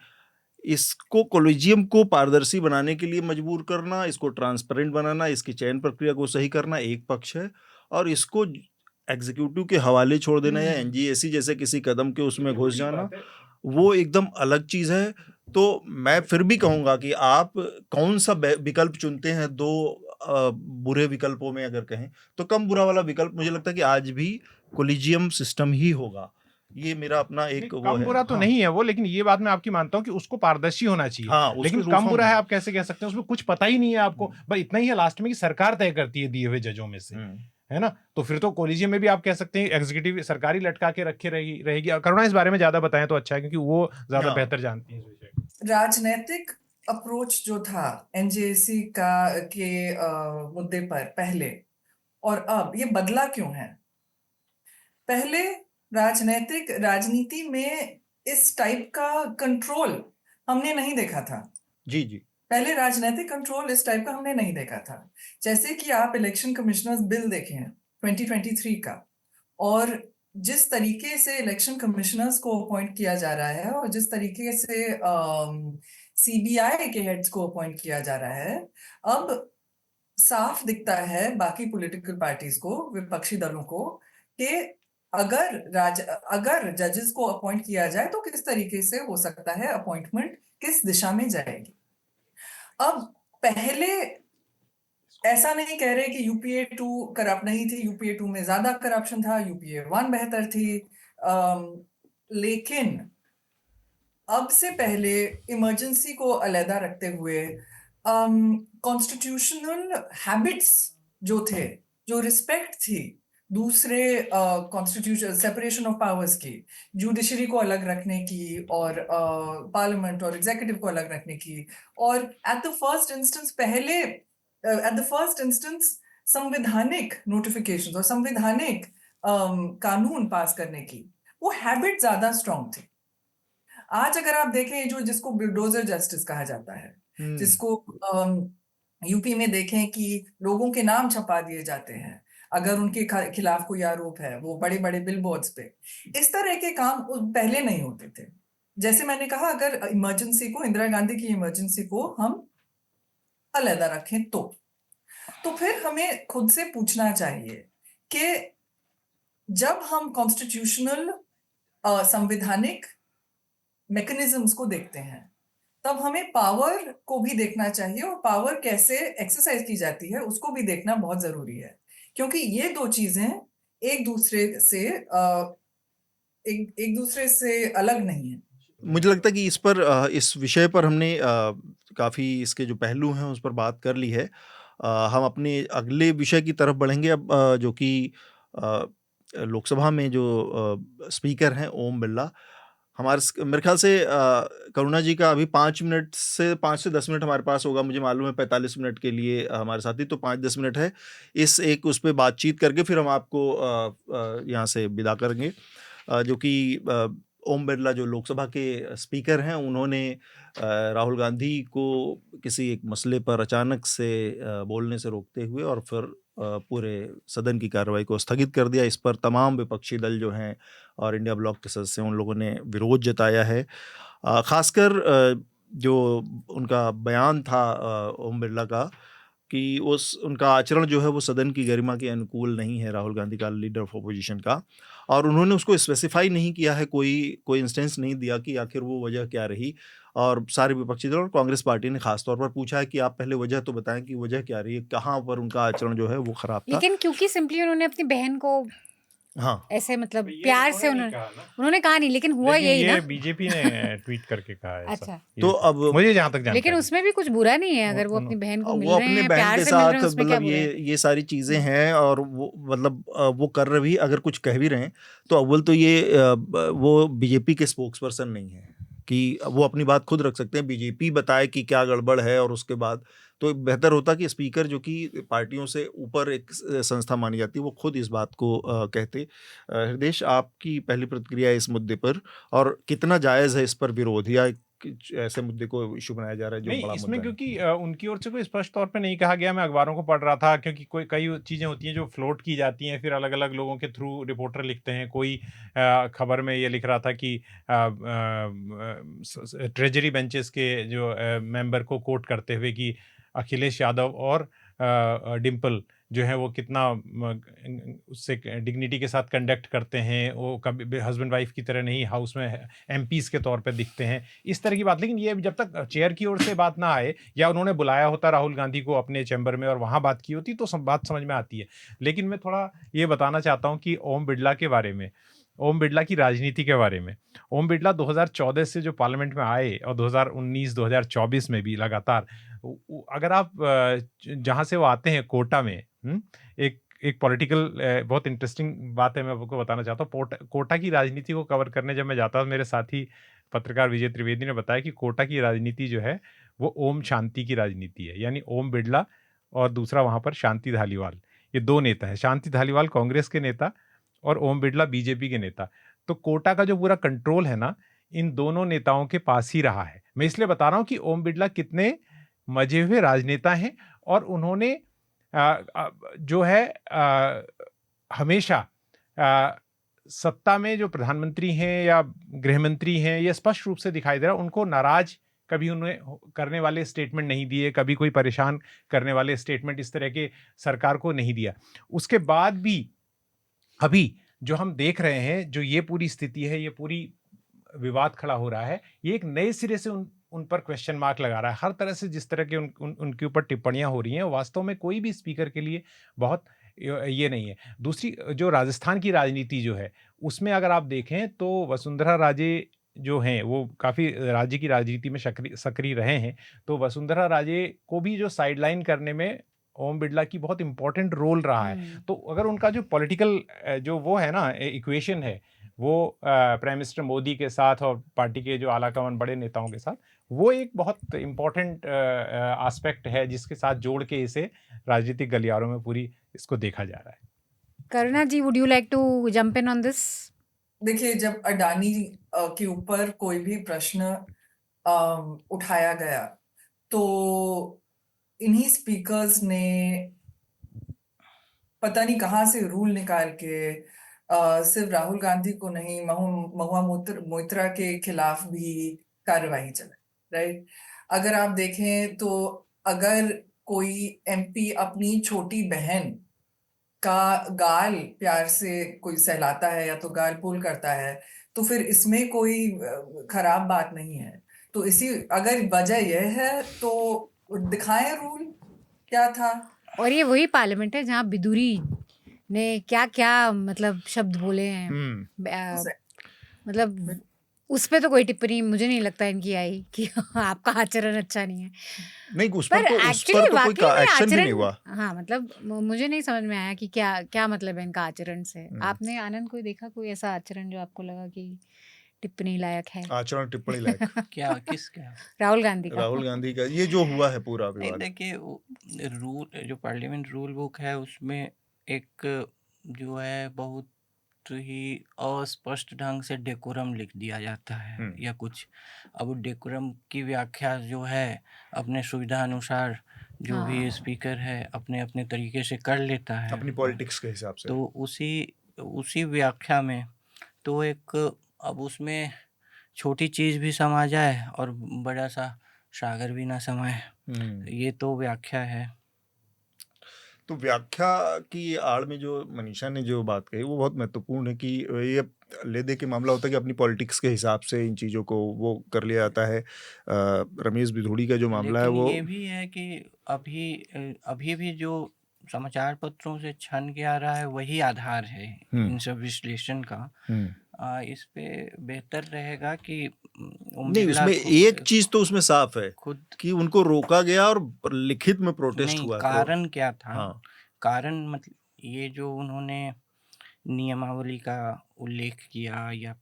इसको कॉलेजियम को पारदर्शी बनाने के लिए मजबूर करना, इसको ट्रांसपेरेंट बनाना, इसकी चयन प्रक्रिया को सही करना एक पक्ष है, और इसको एग्जीक्यूटिव के हवाले छोड़ देना या एनजीएसी जैसे किसी कदम के उसमें घुस जाना, वो एकदम अलग चीज़ है। तो मैं फिर भी कहूँगा कि आप कौन सा विकल्प चुनते हैं, दो बुरे विकल्पों में अगर कहें तो कम बुरा वाला विकल्प मुझे लगता है कि आज भी कॉलेजियम सिस्टम ही होगा। ये मेरा अपना एक वो कम है। बुरा तो नहीं है वो, लेकिन ये बात मैं आपकी मानता हूँ कि उसको पारदर्शी होना चाहिए। हाँ, लेकिन कम बुरा है आप कैसे कह सकते हैं, उसमें कुछ पता ही नहीं है आपको, बस इतना ही है लास्ट में कि सरकार तय करती है दिए हुए जजों में से, है ना। तो फिर तो कॉलेजियम में भी आप कह सकते हैं एग्जीक्यूटिव सरकारी लटका के रखे रहेगी। करुणा इस बारे में ज्यादा बताएं तो अच्छा है, क्योंकि वो ज्यादा बेहतर जानती है इस विषय। राजनैतिक अप्रोच जो था एनजेसी का के मुद्दे पर पहले और अब, ये बदला क्यों है? पहले राजनीति में इस टाइप का कंट्रोल हमने नहीं देखा था। जी जी, पहले राजनीतिक कंट्रोल इस टाइप का हमने नहीं देखा था। जैसे कि आप इलेक्शन कमिश्नर्स बिल देखें 2023 का, और जिस तरीके से इलेक्शन कमिश्नर्स को अपॉइंट किया जा रहा है और जिस तरीके से सीबीआई के हेड्स को अपॉइंट किया जा रहा है, अब साफ दिखता है बाकी पॉलिटिकल पार्टीज को, विपक्षी दलों को, कि अगर जजेस को अपॉइंट किया जाए तो किस तरीके से हो सकता है, अपॉइंटमेंट किस दिशा में जाएगी। अब पहले ऐसा नहीं कह रहे कि यूपीए 2 करप्ट नहीं थी, यूपीए 2 में ज्यादा करप्शन था, यूपीए 1 बेहतर थी, लेकिन अब से पहले इमरजेंसी को अलहदा रखते हुए कॉन्स्टिट्यूशनल हैबिट्स जो थे, जो रिस्पेक्ट थी दूसरे कॉन्स्टिट्यूशन, सेपरेशन ऑफ पावर्स की, जुडिशरी को अलग रखने की और पार्लियामेंट और एग्जीक्यूटिव को अलग रखने की, और एट द फर्स्ट इंस्टेंस संवैधानिक नोटिफिकेशंस और संवैधानिक कानून पास करने की, वो हैबिट ज्यादा स्ट्रांग थी। आज अगर आप देखें जो जिसको बुलडोजर जस्टिस कहा जाता है, जिसको यूपी में देखें कि लोगों के नाम छपा दिए जाते हैं अगर उनके खिलाफ कोई आरोप है, वो बड़े बड़े बिलबोर्ड्स पे, इस तरह के काम पहले नहीं होते थे। जैसे मैंने कहा, अगर इमरजेंसी को, इंदिरा गांधी की इमरजेंसी को हम अलहदा रखें तो फिर हमें खुद से पूछना चाहिए कि जब हम कॉन्स्टिट्यूशनल संवैधानिक मैकेनिज्म्स को देखते हैं, तब हमें पावर को भी देखना चाहिए और पावर कैसे एक्सरसाइज की जाती है उसको भी देखना बहुत जरूरी है, क्योंकि ये दो चीजें एक दूसरे से एक दूसरे से अलग नहीं है। मुझे लगता है कि इस विषय पर हमने काफ़ी इसके जो पहलू हैं उस पर बात कर ली है। हम अपने अगले विषय की तरफ बढ़ेंगे अब, जो कि लोकसभा में जो स्पीकर हैं ओम बिरला। मेरे ख्याल से करुणा जी का अभी 5 से 10 मिनट हमारे पास होगा। मुझे मालूम है 45 मिनट के लिए हमारे साथी, तो 5-10 मिनट है। उस पे बातचीत करके फिर हम आपको यहाँ से विदा करेंगे। जो कि ओम बिरला जो लोकसभा के स्पीकर हैं, उन्होंने राहुल गांधी को किसी एक मसले पर अचानक से बोलने से रोकते हुए और फिर पूरे सदन की कार्रवाई को स्थगित कर दिया। इस पर तमाम विपक्षी दल जो हैं और इंडिया ब्लॉक के सदस्य उन लोगों ने विरोध जताया है। खासकर जो उनका बयान था ओम बिरला का, कि उनका आचरण जो है वो सदन की गरिमा के अनुकूल नहीं है, राहुल गांधी का, लीडर ऑफ अपोजिशन का। और उन्होंने उसको स्पेसिफाई नहीं किया है, कोई इंस्टेंस नहीं दिया कि आखिर वो वजह क्या रही। और सारे विपक्षी दल और कांग्रेस पार्टी ने खास तौर पर पूछा है कि आप पहले वजह तो बताएं कि वजह क्या रही है, कहाँ पर उनका आचरण जो है वो खराब था। लेकिन क्योंकि सिंपली उन्होंने अपनी बहन को हाँ, ऐसे मतलब ये प्यार से उन्होंने नहीं कहा ना, उन्होंने कहा नहीं, लेकिन हुआ लेकिन यही ये ना। बीजेपी ने ट्वीट करके कहा है ऐसा। अच्छा, तो ये अब मुझे जहाँ तक लेकिन जानकारी है। उसमें भी कुछ बुरा नहीं है अगर वो अपनी बहन को मिल वो रहे अपने हैं, बहन प्यार के से मिल रहे साथ, हैं, उसमें क्या मतलब बुरा है। ये सारी चीजें हैं। और वो मतलब वो कर रहे भी, अगर कुछ कह भी रहे हैं तो अव्वल तो वो बीजेपी के स्पोक्स पर्सन नहीं है कि वो अपनी बात खुद रख सकते हैं। बीजेपी बताए कि क्या गड़बड़ है, और उसके बाद तो बेहतर होता कि स्पीकर, जो कि पार्टियों से ऊपर एक संस्था मानी जाती है, वो खुद इस बात को कहते। हृदेश, आपकी पहली प्रतिक्रिया इस मुद्दे पर, और कितना जायज़ है इस पर विरोध, या ऐसे मुद्दे को इशू बनाया जा रहा है जो नहीं, बड़ा इसमें मुद्दा है? क्योंकि उनकी ओर से कोई स्पष्ट तौर पे नहीं कहा गया। मैं अखबारों को पढ़ रहा था, क्योंकि कई चीज़ें होती हैं जो फ्लोट की जाती हैं, फिर अलग अलग लोगों के थ्रू रिपोर्टर लिखते हैं। कोई खबर में ये लिख रहा था कि ट्रेजरी बेंचेस के जो मेंबर को कोट करते हुए कि अखिलेश यादव और डिम्पल जो है वो कितना उससे डिग्निटी के साथ कंडक्ट करते हैं, वो कभी हस्बैंड वाइफ की तरह नहीं, हाउस में एमपीज के तौर पे दिखते हैं, इस तरह की बात। लेकिन ये जब तक चेयर की ओर से बात ना आए, या उन्होंने बुलाया होता राहुल गांधी को अपने चैम्बर में और वहाँ बात की होती, तो बात समझ में आती है। लेकिन मैं थोड़ा ये बताना चाहता हूँ कि ओम बिरला के बारे में, ओम बिरला की राजनीति के बारे में। ओम बिरला 2014 से जो पार्लियामेंट में आए और 2019-2024 में भी लगातार, अगर आप जहाँ से वो आते हैं, कोटा में, एक पॉलिटिकल बहुत इंटरेस्टिंग बात है, मैं आपको बताना चाहता हूँ। कोटा की राजनीति को कवर करने जब मैं जाता हूँ, मेरे साथी पत्रकार विजय त्रिवेदी ने बताया कि कोटा की राजनीति जो है वो ओम शांति की राजनीति है। यानी ओम बिरला और दूसरा वहाँ पर शांति धालीवाल, ये दो नेता हैं। शांति धालीवाल कांग्रेस के नेता और ओम बिरला बीजेपी के नेता। तो कोटा का जो पूरा कंट्रोल है ना, इन दोनों नेताओं के पास ही रहा है। मैं इसलिए बता रहा हूँ कि ओम बिरला कितने मजे हुए राजनेता हैं, और उन्होंने जो है हमेशा सत्ता में जो प्रधानमंत्री हैं या गृह मंत्री हैं, ये स्पष्ट रूप से दिखाई दे रहा है, उनको नाराज कभी उन्हें करने वाले स्टेटमेंट नहीं दिए, कभी कोई परेशान करने वाले स्टेटमेंट इस तरह के सरकार को नहीं दिया। उसके बाद भी अभी जो हम देख रहे हैं, जो ये पूरी स्थिति है, ये पूरी विवाद खड़ा हो रहा है, ये एक नए सिरे से उन पर क्वेश्चन मार्क लगा रहा है। हर तरह से जिस तरह के उनके ऊपर टिप्पणियां हो रही हैं, वास्तव में कोई भी स्पीकर के लिए बहुत ये नहीं है। दूसरी जो राजस्थान की राजनीति जो है, उसमें अगर आप देखें तो वसुंधरा राजे जो हैं वो काफ़ी राज्य की राजनीति में सक्रिय रहे हैं। तो वसुंधरा राजे को भी जो साइडलाइन करने में ओम बिरला की बहुत इंपॉर्टेंट रोल रहा है। तो अगर उनका जो पॉलिटिकल जो वो है ना इक्वेशन है, वो प्राइम मिनिस्टर मोदी के साथ और पार्टी के जो आलाकमान बड़े नेताओं के साथ, वो एक बहुत इम्पोर्टेंट एस्पेक्ट है जिसके साथ जोड़ के इसे राजनीतिक गलियारों में पूरी इसको देखा जा रहा है। Karuna ji, would you like to jump in on this? देखिए, जब अडानी के ऊपर कोई भी प्रश्न उठाया गया, तो इन्हीं स्पीकर्स ने पता नहीं कहाँ से रूल निकाल के सिर्फ राहुल गांधी को नहीं, महुआ मोइत्रा के खिलाफ भी कार्रवाई चला, राइट। अगर आप देखें तो अगर कोई एमपी अपनी छोटी बहन का गाल प्यार से कोई सहलाता है या तो गाल पुल करता है, तो फिर इसमें कोई खराब बात नहीं है। तो इसी अगर वजह यह है तो दिखाएं रूल क्या था। और ये वही पार्लियामेंट है जहाँ बिदुरी ने क्या क्या मतलब शब्द बोले हैं। मतलब उस पे तो कोई टिप्पणी मुझे नहीं लगता इनकी आई कि आपका आचरण अच्छा नहीं है। नहीं, उस पर पर तो एक्चुअली कोई वाकई में एक्शन भी नहीं आचरण, हुआ। हाँ मतलब मुझे नहीं समझ में आया कि क्या क्या मतलब है इनका आचरण से। हम्म। आपने आनंद कोई देखा कोई ऐसा आचरण जो आपको लगा कि टिप्पणी लायक है? आचरण टिप्पणी लायक क्या किसका? राहुल गांधी का। राहुल गांधी का ये जो हुआ है पूरा नहीं, विवाद। देखिए रूल जो पार्लियामेंट रूल बुक है उसमें एक जो है बहुत ही अस्पष्ट ढंग से डेकोरम लिख दिया जाता है या कुछ। अब डेकोरम की व्याख्या जो है अपने सुविधा अनुसार जो भी हाँ। स्पीकर है अपने अपने तरीके से कर लेता है अपनी पॉलिटिक्स के हिसाब से। तो उसी व्याख्या में तो एक अब उसमें छोटी चीज़ भी समा जाए और बड़ा सा सागर भी ना समाए, ये तो व्याख्या है। तो व्याख्या की आड़ में जो मनीषा ने जो बात कही वो बहुत महत्वपूर्ण है कि ये ले दे के मामला होता है कि अपनी पॉलिटिक्स के हिसाब से इन चीज़ों को वो कर लिया जाता है। रमेश बिधूड़ी का जो मामला है लेकिन वो ये भी है कि अभी भी जो समाचार पत्रों से छन के आ रहा है वही आधार है इन सब विश्लेषण का। इस पे बेहतर रहेगा कि ओम नहीं, बिरला उसमें एक चीज तो उसमें साफ है खुद कि उनको रोका गया और लिखित में प्रोटेस्ट नहीं, हुआ। कारण क्या था? हाँ। कारण मतलब ये जो उन्होंने नियमावली का उल्लेख किया या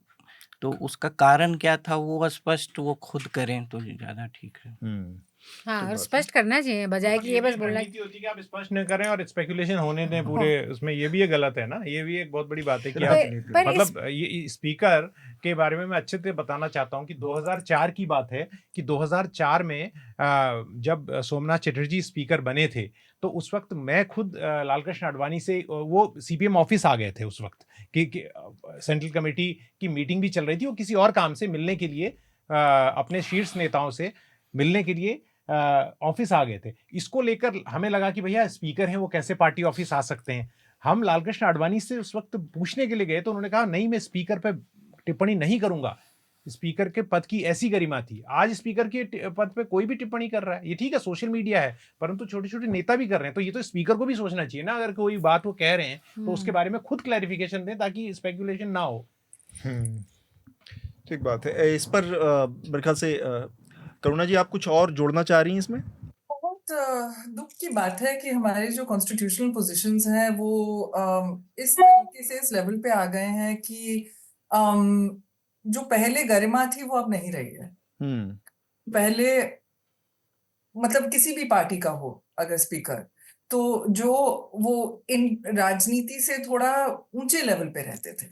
तो उसका कारण क्या था वो स्पष्ट वो खुद करें तो ज्यादा ठीक है। हाँ, ठीक और बात स्पष्ट करना चाहिए बजाय कि ये बस बोलना। रणनीति होती है कि आप स्पष्ट न करें और स्पेकुलेशन होने दें पूरे उसमें, ये भी ये गलत है ना। ये भी एक बहुत बड़ी बात है कि आप पर मतलब ये स्पीकर के बारे में मैं अच्छे से बताना चाहता हूं कि 2004 की बात है कि 2004 में जब सोमनाथ चटर्जी स्पीकर बने थे तो उस वक्त मैं खुद लालकृष्ण आडवाणी से वो सीपीएम ऑफिस आ गए थे उस वक्त कि सेंट्रल कमेटी की मीटिंग भी चल रही थी, वो किसी और काम से मिलने के लिए अपने शीर्ष नेताओं से मिलने के लिए ऑफिस आ गए थे। इसको लेकर हमें लगा कि भैया स्पीकर हैं वो कैसे पार्टी ऑफिस आ सकते हैं। हम लालकृष्ण आडवाणी से उस वक्त पूछने के लिए गए तो उन्होंने कहा नहीं, मैं स्पीकर पे टिप्पणी नहीं करूंगा, स्पीकर के पद की ऐसी गरिमा थी। आज स्पीकर के पद पे कोई भी टिप्पणी कर रहा है, ये ठीक है सोशल मीडिया है, परंतु छोटे छोटे नेता भी कर रहे हैं। तो ये तो स्पीकर को भी सोचना चाहिए ना, अगर कोई बात वो कह रहे हैं तो उसके बारे में खुद क्लैरिफिकेशन दें ताकि स्पेकुलेशन ना हो। ठीक बात है। इस पर मेरे ख्याल से करुणा जी आप कुछ और जोड़ना चाह रही हैं इसमें? बहुत दुख की बात है कि हमारे जो कॉन्स्टिट्यूशनल पोजीशंस हैं वो इस तरीके से इस लेवल पे आ गए हैं कि जो पहले गरिमा थी वो अब नहीं रही है। पहले मतलब किसी भी पार्टी का हो अगर स्पीकर, तो जो वो इन राजनीति से थोड़ा ऊंचे लेवल पे रहते थे,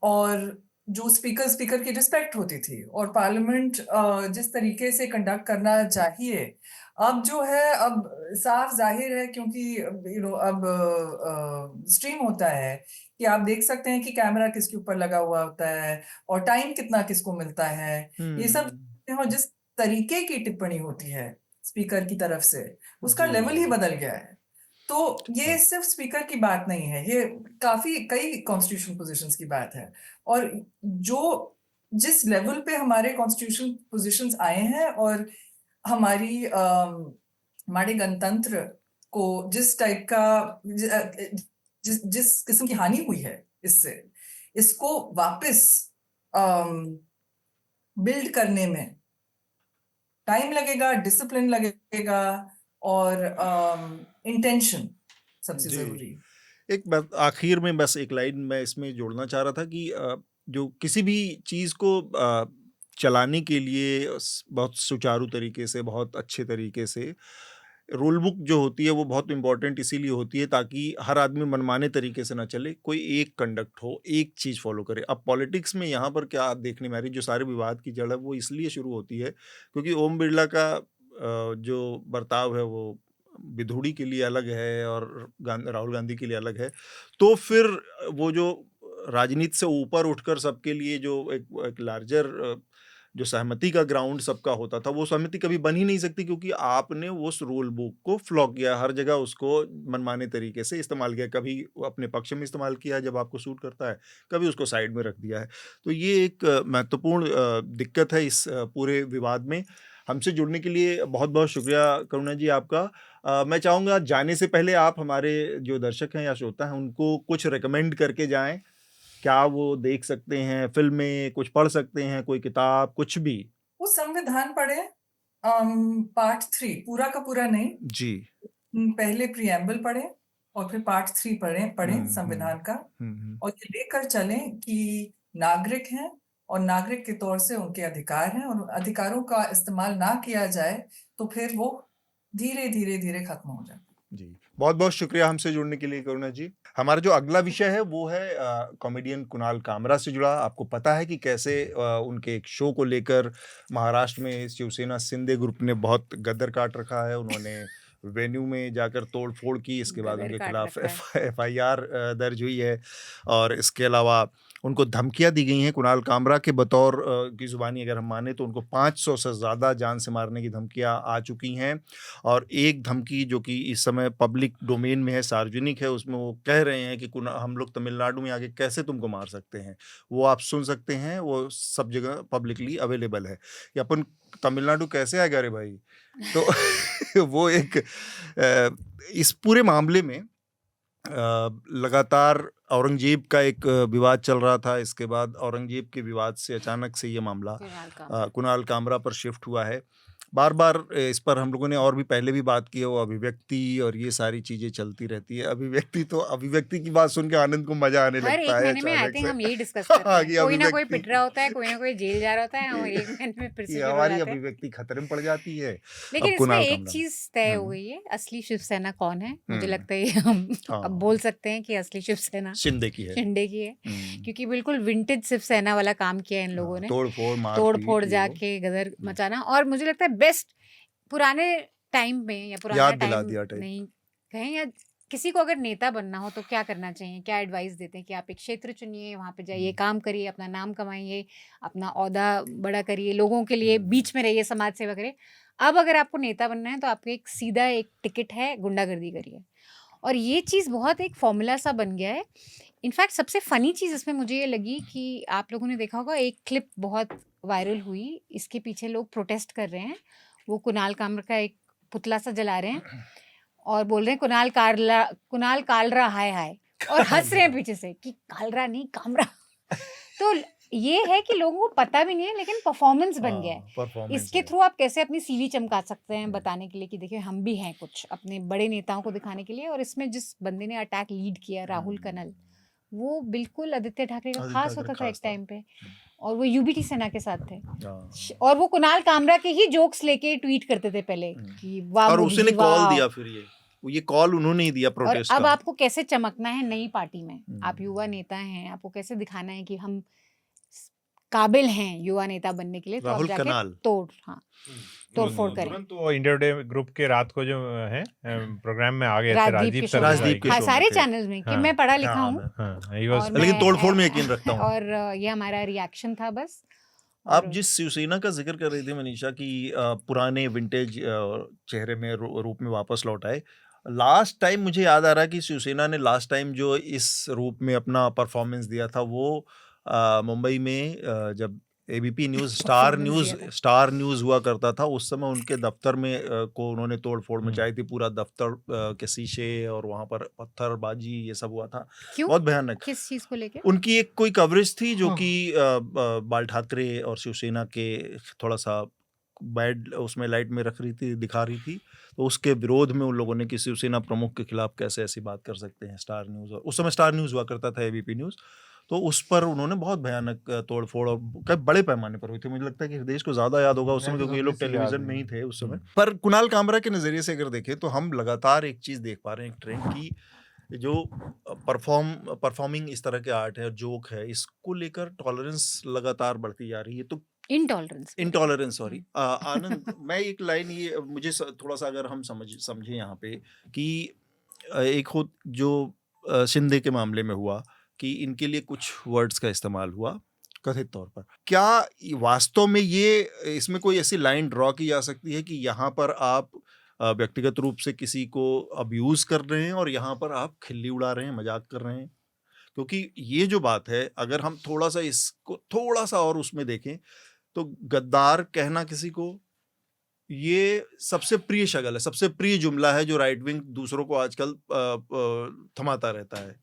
और जो स्पीकर की रिस्पेक्ट होती थी और पार्लियामेंट जिस तरीके से कंडक्ट करना चाहिए, अब जो है अब साफ जाहिर है क्योंकि अब स्ट्रीम होता है कि आप देख सकते हैं कि कैमरा किसके ऊपर लगा हुआ होता है और टाइम कितना किसको मिलता है, ये सब। और जिस तरीके की टिप्पणी होती है स्पीकर की तरफ से उसका लेवल ही बदल गया है। तो ये सिर्फ स्पीकर की बात नहीं है, ये कई कॉन्स्टिट्यूशन पोजीशंस की बात है। और जो जिस लेवल पे हमारे कॉन्स्टिट्यूशन पोजीशंस आए हैं और हमारे गणतंत्र को जिस टाइप का जिस किस्म की हानि हुई है इससे, इसको वापस बिल्ड करने में टाइम लगेगा, डिसिप्लिन लगेगा और इंटेंशन सबसे जरूरी। एक बात आखिर में बस एक लाइन मैं इसमें जोड़ना चाह रहा था कि जो किसी भी चीज़ को चलाने के लिए बहुत सुचारू तरीके से, बहुत अच्छे तरीके से रूल बुक जो होती है वो बहुत इम्पोर्टेंट इसीलिए होती है ताकि हर आदमी मनमाने तरीके से ना चले, कोई एक कंडक्ट हो, एक चीज़ फॉलो करे। अब पॉलिटिक्स में यहाँ पर क्या देखने में आ रही, जो सारे विवाद की जड़ है वो इसलिए शुरू होती है क्योंकि ओम बिरला का जो बर्ताव है वो बिधूड़ी के लिए अलग है और राहुल गांधी के लिए अलग है। तो फिर वो जो राजनीति से ऊपर उठकर सबके लिए जो एक लार्जर जो सहमति का ग्राउंड सबका होता था, वो सहमति कभी बन ही नहीं सकती, क्योंकि आपने उस रूल बुक को फ्लॉ किया, हर जगह उसको मनमाने तरीके से इस्तेमाल किया, कभी अपने पक्ष में इस्तेमाल किया जब आपको सूट करता है, कभी उसको साइड में रख दिया है। तो ये एक महत्वपूर्ण दिक्कत है इस पूरे विवाद में। हमसे जुड़ने के लिए बहुत बहुत शुक्रिया करुणा जी आपका। मैं चाहूँगा जाने से पहले आप हमारे जो दर्शक हैं या श्रोता हैं उनको कुछ रिकमेंड करके जाएं। क्या वो देख सकते हैं, फिल्में कुछ पढ़ सकते हैं, कोई किताब, कुछ भी? वो संविधान पढ़े, पार्ट 3 पूरा का पूरा नहीं जी। पहले प्रिएम्बल पढ़े और फिर पार्ट 3 पढ़े संविधान का, और ये लेकर चलें कि नागरिक हैं और नागरिक के तौर से उनके अधिकार हैं, और अधिकारों का इस्तेमाल ना किया जाए तो फिर वो धीरे धीरे धीरे खत्म हो जाए। जी, बहुत बहुत शुक्रिया हमसे जुड़ने के लिए करुणा जी। हमारा जो अगला विषय है वो है कॉमेडियन कुणाल कामरा से जुड़ा। आपको पता है कि कैसे उनके एक शो को लेकर महाराष्ट्र में शिवसेना शिंदे ग्रुप ने बहुत गद्दर काट रखा है। उन्होंने वेन्यू में जाकर तोड़ फोड़ की, इसके बाद गदर उनके काट खिलाफ रखा है। FIR दर्ज हुई है, और इसके अलावा उनको धमकियां दी गई हैं। कुणाल कामरा के बतौर की ज़ुबानी अगर हम माने तो उनको 500 से ज़्यादा जान से मारने की धमकियां आ चुकी हैं, और एक धमकी जो कि इस समय पब्लिक डोमेन में है, सार्वजनिक है, उसमें वो कह रहे हैं कि हम लोग तमिलनाडु में आके कैसे तुमको मार सकते हैं। वो आप सुन सकते हैं, वो सब जगह पब्लिकली अवेलेबल है कि अपन तमिलनाडु कैसे आएगा रे भाई। तो वो एक इस पूरे मामले में लगातार औरंगजेब का एक विवाद चल रहा था। इसके बाद औरंगजेब के विवाद से अचानक से ये मामला कुणाल कामरा पर शिफ्ट हुआ है। बार बार इस पर हम लोगों ने और भी पहले भी बात की है, वो अभिव्यक्ति और ये सारी चीजें चलती रहती है। अभिव्यक्ति की बात सुन के आनंद को मजा आने हर एक लगता है महीने में आई अचानक थिंक से। हम यही डिस्कस करते हाँ, हैं, कि कोई ना कोई अभिव्यक्ति पिट रहा होता है, कोई ना कोई जेल जा रहा होता है, और एक महीने में फिर से कि शुरू हो हमारी जाते हैं। अभिव्यक्ति खतरे में पड़ जाती है। लेकिन अब इसमें कुणाल एक कामरा चीज तय हो हम्म, गई है, असली शिवसेना कौन है। मुझे हम्म, लगता है ये हम अब हाँ, बोल सकते हैं कि असली शिवसेना शिंदे की है। शिंदे की है, क्योंकि बिल्कुल विंटेज शिवसेना वाला काम किया है इन लोगों ने, तोड़ फोड़ मार तोड़ पीट फोड़ ये वो जाके गदर मचाना। और मुझे लगता है बेस्ट पुराने टाइम में, या पुराना याद दिला टाइम दिया टाइप। नहीं कहें, या किसी को अगर नेता बनना हो तो क्या करना चाहिए, क्या एडवाइस देते हैं कि आप एक क्षेत्र चुनिए, वहाँ पे जाइए, काम करिए, अपना नाम कमाइए, अपना ओहदा बड़ा करिए, लोगों के लिए बीच में रहिए, समाज सेवा करिए। अब अगर आपको नेता बनना है तो आपको एक सीधा एक टिकट है, गुंडागर्दी करिए। और ये चीज़ बहुत एक फॉर्मूला सा बन गया है। इनफैक्ट सबसे फ़नी चीज़ इसमें मुझे ये लगी कि आप लोगों ने देखा होगा, एक क्लिप बहुत वायरल हुई, इसके पीछे लोग प्रोटेस्ट कर रहे हैं। वो कुणाल कामरा का एक पुतला सा जला रहे हैं और बोल रहे हैं कुणाल कालरा हाय हाय, और हंस रहे हैं पीछे से कि कालरा नहीं कामरा। तो ये है कि लोगों को पता भी नहीं है, लेकिन परफॉर्मेंस बन गया है। परफॉर्मेंस इसके थ्रू आप कैसे अपनी सीवी चमका सकते हैं, बताने के लिए कि देखिए हम भी हैं, कुछ अपने बड़े नेताओं को दिखाने के लिए। और इसमें जिस बंदे ने अटैक लीड किया, राहुल कनल, वो बिल्कुल आदित्य ठाकरे का खास होता था एक टाइम पे, और वो यूबीटी सेना के साथ थे, और वो कुणाल कामरा के ही जोक्स लेके ट्वीट करते थे पहले कि वाह और मोदी उसने जी, कॉल वाह। दिया, फिर ये कॉल उन्होंने ही दिया और प्रोटेस्ट अब का। आपको कैसे चमकना है नई पार्टी में, आप युवा नेता हैं, आपको कैसे दिखाना है कि हम काबिल हैं युवा नेता बनने के लिए, तो आप राहुल जाके कनाल। तोड़ फोड़ करें। तुरंत वो इंडिया टुडे ग्रुप के रात को जो है प्रोग्राम में आ गए थे, राजदीप के शो में, राजदीप के हाँ, शो में सारे थे। चैनल्स में, कि हाँ, मैं पढ़ा लिखा हूँ, he was- और लेकिन मैं- तोड़फोड़ में यकीन रखता हूँ। और ये हमारा रिएक्शन था बस। आप और जिस शिवसेना का जिक्र कर रही थी मनीषा की, पुराने विंटेज चेहरे में रूप में वापस लौट आए। लास्ट टाइम मुझे याद आ रहा है कि शिवसेना ने लास्ट टाइम जो इस रूप में अपना परफॉर्मेंस दिया था वो मुंबई में जब एबीपी न्यूज़ स्टार न्यूज़ हुआ करता था, उस समय उनके दफ्तर में को उन्होंने तोड़ फोड़ मचाई थी। पूरा दफ्तर के शीशे और वहाँ पर पत्थरबाजी ये सब हुआ था। क्यों, बहुत भयानक। किस चीज को लेके? उनकी एक कोई कवरेज थी जो कि बाल ठाकरे और शिवसेना के थोड़ा सा बैड उसमें लाइट में रख रही थी, दिखा रही थी। तो उसके विरोध में उन लोगों ने कि शिवसेना प्रमुख के खिलाफ कैसे ऐसी बात कर सकते हैं। स्टार न्यूज़, और उस समय स्टार न्यूज़ हुआ करता था, एबीपी न्यूज़, तो उस पर उन्होंने बहुत भयानक तोड़फोड़ और कई बड़े पैमाने पर हुई थी। मुझे लगता है कि हृदय को ज्यादा याद होगा उस समय, क्योंकि ये लोग टेलीविजन में ही थे उस समय। पर कुणाल कामरा के नजरिए से अगर देखें तो हम लगातार एक चीज देख पा रहे हैं, एक ट्रेंड की, जो परफॉर्मिंग इस तरह के आर्ट है और जोक है, इसको लेकर टॉलरेंस लगातार बढ़ती जा रही है। तो इंटॉलरेंस सॉरी आनंद, मैं एक लाइन ये मुझे थोड़ा सा अगर हम समझे यहाँ पे कि एक खुद जो शिंदे के मामले में हुआ कि इनके लिए कुछ वर्ड्स का इस्तेमाल हुआ कथित तौर पर। क्या वास्तव में ये इसमें कोई ऐसी लाइन ड्रॉ की जा सकती है कि यहाँ पर आप व्यक्तिगत रूप से किसी को अब्यूज़ कर रहे हैं और यहाँ पर आप खिल्ली उड़ा रहे हैं, मज़ाक कर रहे हैं? क्योंकि ये जो बात है, अगर हम थोड़ा-सा इसको थोड़ा-सा और उसमें देखें, तो गद्दार कहना किसी को, ये सबसे प्रिय शगल है, सबसे प्रिय जुमला है जो राइट विंग दूसरों को आजकल थमाता रहता है।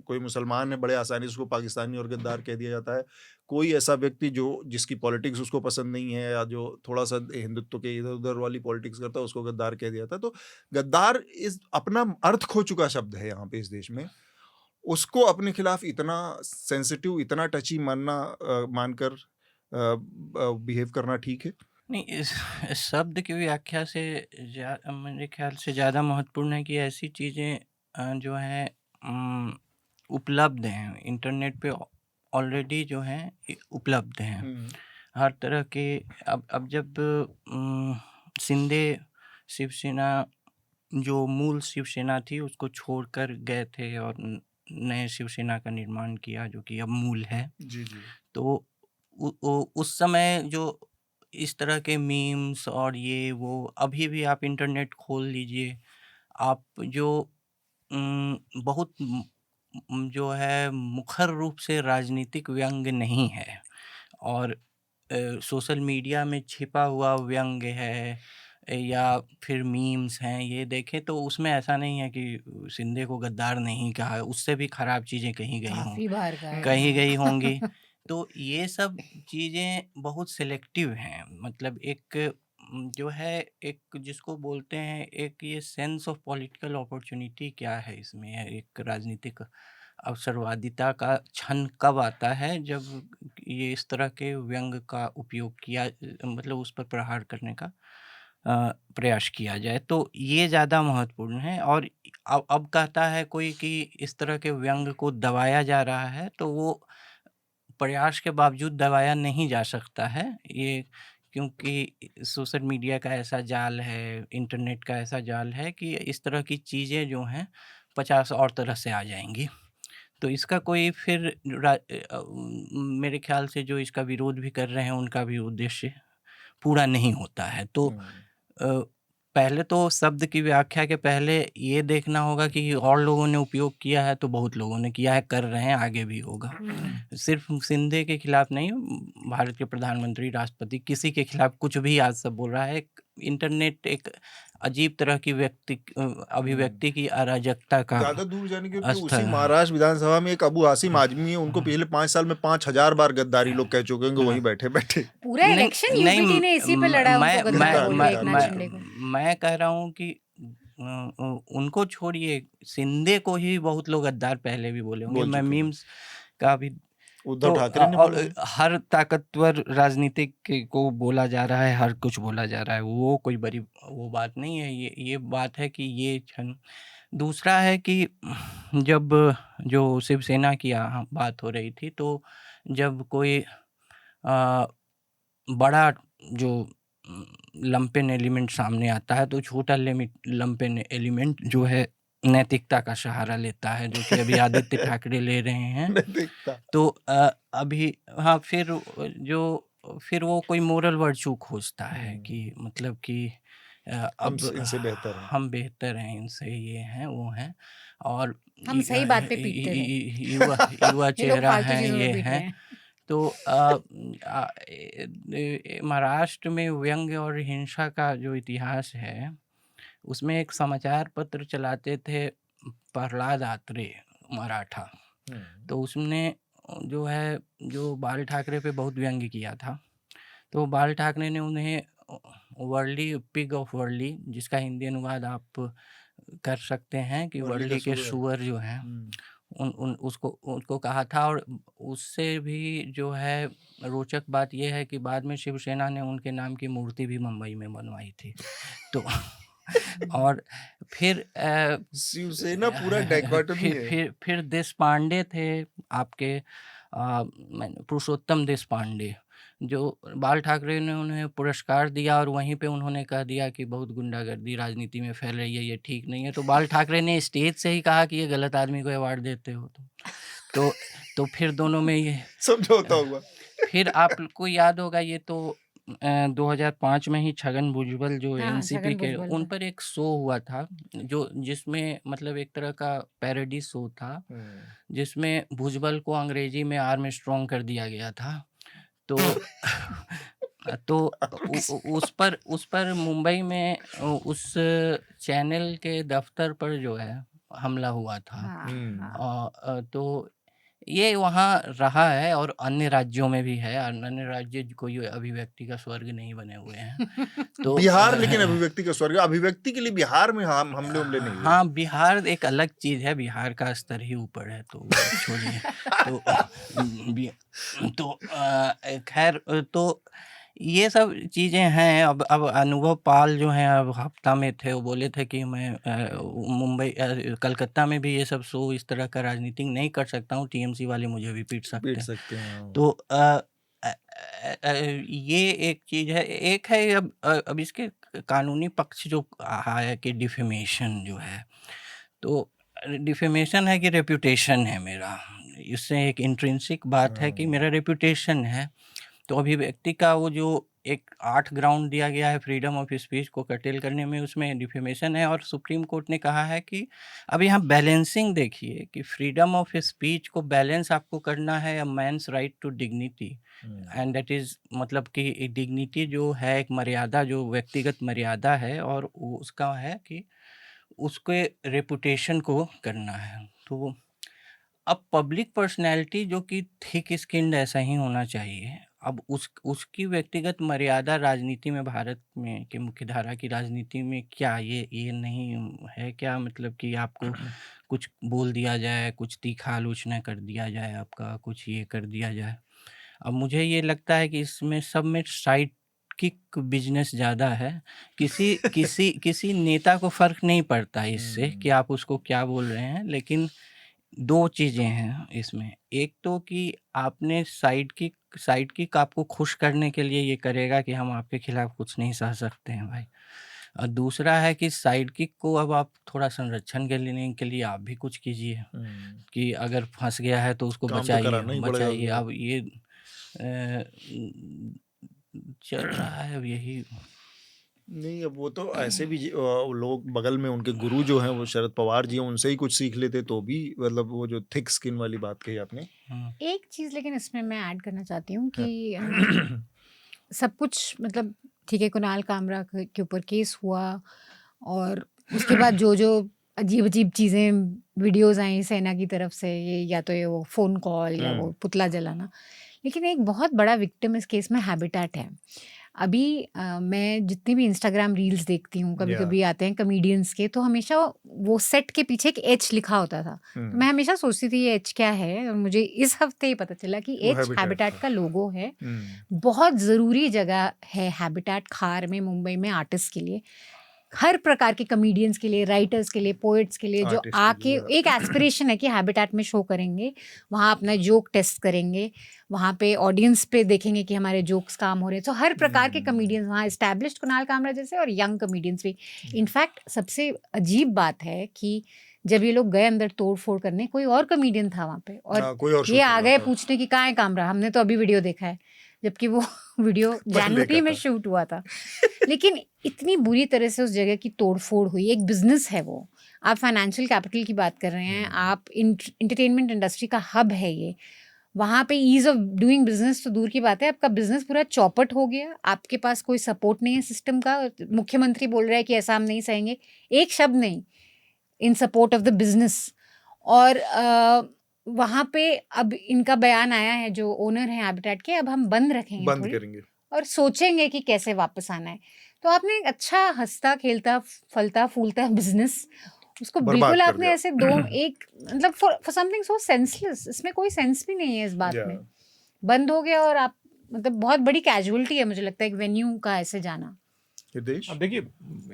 कोई मुसलमान है, बड़े आसानी से उसको पाकिस्तानी और गद्दार कह दिया जाता है। कोई ऐसा व्यक्ति जिसकी पॉलिटिक्स उसको पसंद नहीं है या जो थोड़ा-सा हिंदुत्व के इधर-उधर वाली पॉलिटिक्स करता है, उसको गद्दार कह दिया जाता है। तो गद्दार अपना अर्थ खो चुका शब्द है यहाँ पे इस देश में। उसको अपने खिलाफ इतना सेंसिटिव, इतना टची मानकर बिहेव करना ठीक है? नहीं, इस शब्द की व्याख्या से मेरे ख्याल से ज़्यादा महत्वपूर्ण है कि ऐसी चीज़ें जो हैं उपलब्ध हैं इंटरनेट पे, ऑलरेडी जो हैं उपलब्ध हैं हर तरह के। अब जब शिंदे शिवसेना, जो मूल शिवसेना थी, उसको छोड़कर गए थे और नए शिवसेना का निर्माण किया, जो कि अब मूल है। जी, जी। तो उस समय जो इस तरह के मीम्स और ये वो, अभी भी आप इंटरनेट खोल लीजिए, आप जो बहुत जो है मुखर रूप से राजनीतिक व्यंग्य नहीं है और सोशल मीडिया में छिपा हुआ व्यंग्य है या फिर मीम्स हैं, ये देखें तो उसमें ऐसा नहीं है कि शिंदे को गद्दार नहीं कहा, उससे भी खराब चीज़ें कहीं गई हों, काफ़ी बार कहा है कहीं गई हाँ। होंगी। तो ये सब चीज़ें बहुत सिलेक्टिव हैं। मतलब एक जो है, एक जिसको बोलते हैं, एक ये सेंस ऑफ पॉलिटिकल अपॉर्चुनिटी क्या है इसमें, एक राजनीतिक अवसरवादिता का क्षण कब आता है, जब ये इस तरह के व्यंग का उपयोग किया, मतलब उस पर प्रहार करने का प्रयास किया जाए, तो ये ज़्यादा महत्वपूर्ण है। और अब कहता है कोई कि इस तरह के व्यंग को दबाया जा रहा है, तो वो प्रयास के बावजूद दबाया नहीं जा सकता है, ये क्योंकि सोशल मीडिया का ऐसा जाल है, इंटरनेट का ऐसा जाल है कि इस तरह की चीज़ें जो हैं 50 और तरह से आ जाएँगी। तो इसका कोई फिर मेरे ख्याल से जो इसका विरोध भी कर रहे हैं, उनका भी उद्देश्य पूरा नहीं होता है। तो अ, पहले तो शब्द की व्याख्या के पहले ये देखना होगा कि और लोगों ने उपयोग किया है, तो बहुत लोगों ने किया है, कर रहे हैं, आगे भी होगा। सिर्फ शिंदे के खिलाफ नहीं, भारत के प्रधानमंत्री, राष्ट्रपति, किसी के खिलाफ कुछ भी आज सब बोल रहा है। इंटरनेट एक अजीब तरह की अभिव्यक्ति की अराजकता का ज़्यादा दूर जाने की, क्योंकि स्तर उसी है। महाराष्ट्र विधानसभा में एक अबू आसिम आजमी है, उनको पिछले 5 साल में 5000 बार गद्दारी लोग कह चुके हैं, वहीं बैठे-बैठे। पूरा नहीं, इलेक्शन नहीं, यूपीटी ने इसी पे लड़ा, मैं उनको गद्दार बोल के एक नाथ शिंदे को। मैं कह रहा हूँ कि उनको छोड़िए, शिंदे को ही बहुत लोग गद्दार पहले भी बोले होंगे। बोल मैं चुके हैं। मीम्स का भी उद्धव तो ठाकरे ने और बोला है। हर ताकतवर राजनीतिक को बोला जा रहा है, हर कुछ बोला जा रहा है, वो कोई बड़ी वो बात नहीं है। ये बात है कि ये क्षण। दूसरा है कि जब जो शिवसेना की बात हो रही थी, तो जब कोई बड़ा जो लंपेन एलिमेंट सामने आता है, तो छोटा लंपेन एलिमेंट जो है नैतिकता का सहारा लेता है, जो कि अभी आदित्य ठाकरे ले रहे हैं। नैतिकता। तो अभी हाँ, फिर वो कोई मोरल वर्च्यू खोजता है कि मतलब कि अब इनसे बेहतर हैं। हम बेहतर हैं, इनसे ये हैं, वो हैं, और हम सही बात पे पीटते रहे। युवा ये लोग चेहरा फालतू हैं, चीज़ों ये में पीट रहे हैं। हैं। तो महाराष्ट्र में व्यंग्य और हिंसा का जो इतिहास है, उसमें एक समाचार पत्र चलाते थे प्रहलाद आत्रे, मराठा। तो उसने जो बाल ठाकरे पे बहुत व्यंग्य किया था, तो बाल ठाकरे ने उन्हें वर्ली, पिग ऑफ वर्ली, जिसका हिंदी अनुवाद आप कर सकते हैं कि वर्ली के सुअर जो हैं, उसको कहा था। और उससे भी जो है रोचक बात यह है कि बाद में शिवसेना ने उनके नाम की मूर्ति भी मुंबई में बनवाई थी। तो और फिर शिवसेना पूरा डायकोटमी है। फिर देश पांडे थे आपके, पुरुषोत्तम देश पांडे, जो बाल ठाकरे ने उन्हें पुरस्कार दिया और वहीं पे उन्होंने कह दिया कि बहुत गुंडागर्दी राजनीति में फैल रही है, ये ठीक नहीं है। तो बाल ठाकरे ने स्टेज से ही कहा कि ये गलत आदमी को अवार्ड देते हो तो फिर दोनों में ये समझौता हुआ। फिर आपको याद होगा ये तो 2005 में ही छगन भुजबल जो हाँ, एनसीपी छगन के, भुजबल उन था। पर एक शो हुआ था जो जिसमें मतलब एक तरह का पैरोडी शो था, जिसमें भुजबल को अंग्रेजी में आर्म स्ट्रॉन्ग कर दिया गया था। तो तो उस पर मुंबई में उस चैनल के दफ्तर पर जो है हमला हुआ था। हाँ, हाँ। तो ये वहाँ रहा है और अन्य राज्यों में भी है। अन्य राज्य कोई अभिव्यक्ति का स्वर्ग नहीं बने हुए हैं। तो बिहार लेकिन अभिव्यक्ति का स्वर्ग, अभिव्यक्ति के लिए बिहार में हम हमले नहीं हुए। हाँ, बिहार एक अलग चीज़ है, बिहार का स्तर ही ऊपर है, तो वो छोड़िए। तो खैर, तो ये सब चीज़ें हैं। अब अनुभव पाल जो हैं, अब हफ्ता में थे, वो बोले थे कि मैं मुंबई कलकत्ता में भी ये सब शो इस तरह का राजनीतिक नहीं कर सकता हूँ, टीएमसी वाले मुझे भी पीट सकते हैं। तो ये एक चीज़ है। एक है अब इसके कानूनी पक्ष जो है कि डिफेमेशन जो है, तो डिफेमेशन है कि रेपुटेशन है मेरा, इससे एक इंट्रिंसिक बात है कि मेरा रेपुटेशन है। तो अभिव्यक्ति का वो जो एक 8 ग्राउंड दिया गया है फ्रीडम ऑफ स्पीच को कर्टेल करने में, उसमें डिफेमेशन है। और सुप्रीम कोर्ट ने कहा है कि अब यहाँ बैलेंसिंग देखिए कि फ्रीडम ऑफ स्पीच को बैलेंस आपको करना है a man's right to dignity, and that is मतलब कि डिग्निटी जो है एक मर्यादा, जो व्यक्तिगत मर्यादा है, और उसका है कि उसके रेपुटेशन को करना है। तो अब पब्लिक पर्सनैलिटी जो कि थिक स्किन्ड ऐसा ही होना चाहिए। अब उसकी व्यक्तिगत मर्यादा राजनीति में, भारत में कि मुख्यधारा की राजनीति में क्या ये नहीं है क्या? मतलब कि आपको कुछ बोल दिया जाए, कुछ तीखा आलोचना कर दिया जाए, आपका कुछ ये कर दिया जाए। अब मुझे ये लगता है कि इसमें सब में साइड किक बिजनेस ज़्यादा है। किसी नेता को फ़र्क नहीं पड़ता इससे कि आप उसको क्या बोल रहे हैं, लेकिन 2 चीज़ें हैं इसमें। एक तो कि आपने साइड किक आपको खुश करने के लिए ये करेगा कि हम आपके खिलाफ कुछ नहीं सह सकते हैं भाई। और दूसरा है कि साइड किक को अब आप थोड़ा संरक्षण के लिए आप भी कुछ कीजिए कि अगर फंस गया है तो उसको काम तो कराना ही पड़ेगा बचाइए। उसको। अब ये चल रहा है अब यही। नहीं, अब वो तो ऐसे भी लोग बगल में उनके गुरु जो हैं वो शरद पवार जी हैं, उनसे ही कुछ सीख लेते तो भी, मतलब वो जो थिक स्किन वाली बात कही आपने। एक चीज़ लेकिन इसमें मैं ऐड करना चाहती हूँ कि सब कुछ मतलब ठीक है, कुणाल कामरा के ऊपर केस हुआ और उसके बाद जो अजीब चीज़ें वीडियोस आई जिसेना की तरफ से, ये या तो ये वो फ़ोन कॉल या वो पुतला जलाना, लेकिन एक बहुत बड़ा विक्टिम इस केस में हैबिटेट है। अभी मैं जितनी भी इंस्टाग्राम रील्स देखती हूँ, कभी-कभी आते हैं कॉमेडियंस के, तो हमेशा वो सेट के पीछे एक एच लिखा होता था। तो मैं हमेशा सोचती थी ये एच क्या है, और मुझे इस हफ्ते ही पता चला कि वो एच हैबिटेट हैबिटेट था। का लोगो है। बहुत ज़रूरी जगह है हैबिटेट खार में, मुंबई में आर्टिस्ट के लिए, हर प्रकार के कॉमेडियंस के लिए, राइटर्स के लिए, पोएट्स के लिए, जो आर्टिस्ट के आके लिए। एक एस्पिरेशन है कि हैबिटेट में शो करेंगे, वहाँ अपना जोक टेस्ट करेंगे, वहाँ पे ऑडियंस पे देखेंगे कि हमारे जोक्स काम हो रहे हैं। तो हर प्रकार के कॉमेडियंस वहाँ, एस्टैब्लिश्ड कुणाल कामरा जैसे और यंग कॉमेडियंस भी। इनफैक्ट सबसे अजीब बात है कि जब ये लोग गए अंदर तोड़ फोड़ करने, कोई और कॉमेडियन था वहाँ पे, और कोई और ये शूट आ कर गए रहा था। पूछने की कहाँ है कामरा, हमने तो अभी वीडियो देखा है, जबकि वो वीडियो जनवरी में शूट हुआ था। लेकिन इतनी बुरी तरह से उस जगह की तोड़फोड़ हुई। एक बिजनेस है वो, आप फाइनेंशियल कैपिटल की बात कर रहे हैं, आप इंटरटेनमेंट इंडस्ट्री का हब है ये, वहाँ पे ईज ऑफ डूइंग बिजनेस तो दूर की बात है, आपका बिजनेस पूरा चौपट हो गया, आपके पास कोई सपोर्ट नहीं है सिस्टम का। मुख्यमंत्री बोल रहा है कि ऐसा हम नहीं सहेंगे, एक शब्द नहीं इन सपोर्ट ऑफ द बिजनेस। और वहाँ पे अब इनका बयान आया है, जो ओनर हैं हैबिटेट के, अब हम बंद रखेंगे, बंद थोड़ी, करेंगे और सोचेंगे कि कैसे वापस आना है। तो आपने एक अच्छा हंसता खेलता फलता फूलता बिजनेस, उसको बर्बाद बिल्कुल कर आपने दिया। ऐसे एक मतलब फॉर समथिंग सो सेंसलेस, इसमें कोई सेंस भी नहीं है इस बात में, बंद हो गया। और आप मतलब बहुत बड़ी कैजुअलिटी है मुझे लगता है एक वेन्यू का ऐसे जाना। अब देखिए,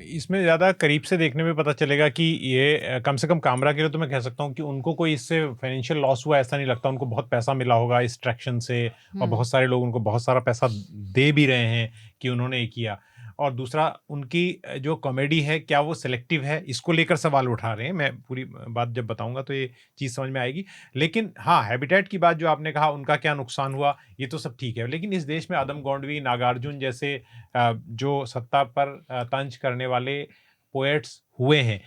इसमें ज़्यादा करीब से देखने में पता चलेगा कि ये कम से कम कामरा के लिए तो मैं कह सकता हूँ कि उनको कोई इससे फाइनेंशियल लॉस हुआ ऐसा नहीं लगता। उनको बहुत पैसा मिला होगा इस ट्रैक्शन से, और बहुत सारे लोग उनको बहुत सारा पैसा दे भी रहे हैं कि उन्होंने ये किया। और दूसरा उनकी जो कॉमेडी है क्या वो सिलेक्टिव है, इसको लेकर सवाल उठा रहे हैं। मैं पूरी बात जब बताऊंगा तो ये चीज़ समझ में आएगी। लेकिन हाँ, हैबिटेट की बात जो आपने कहा, उनका क्या नुकसान हुआ, ये तो सब ठीक है। लेकिन इस देश में अदम गोंडवी, नागार्जुन जैसे जो सत्ता पर तंज करने वाले पोएट्स हुए हैं।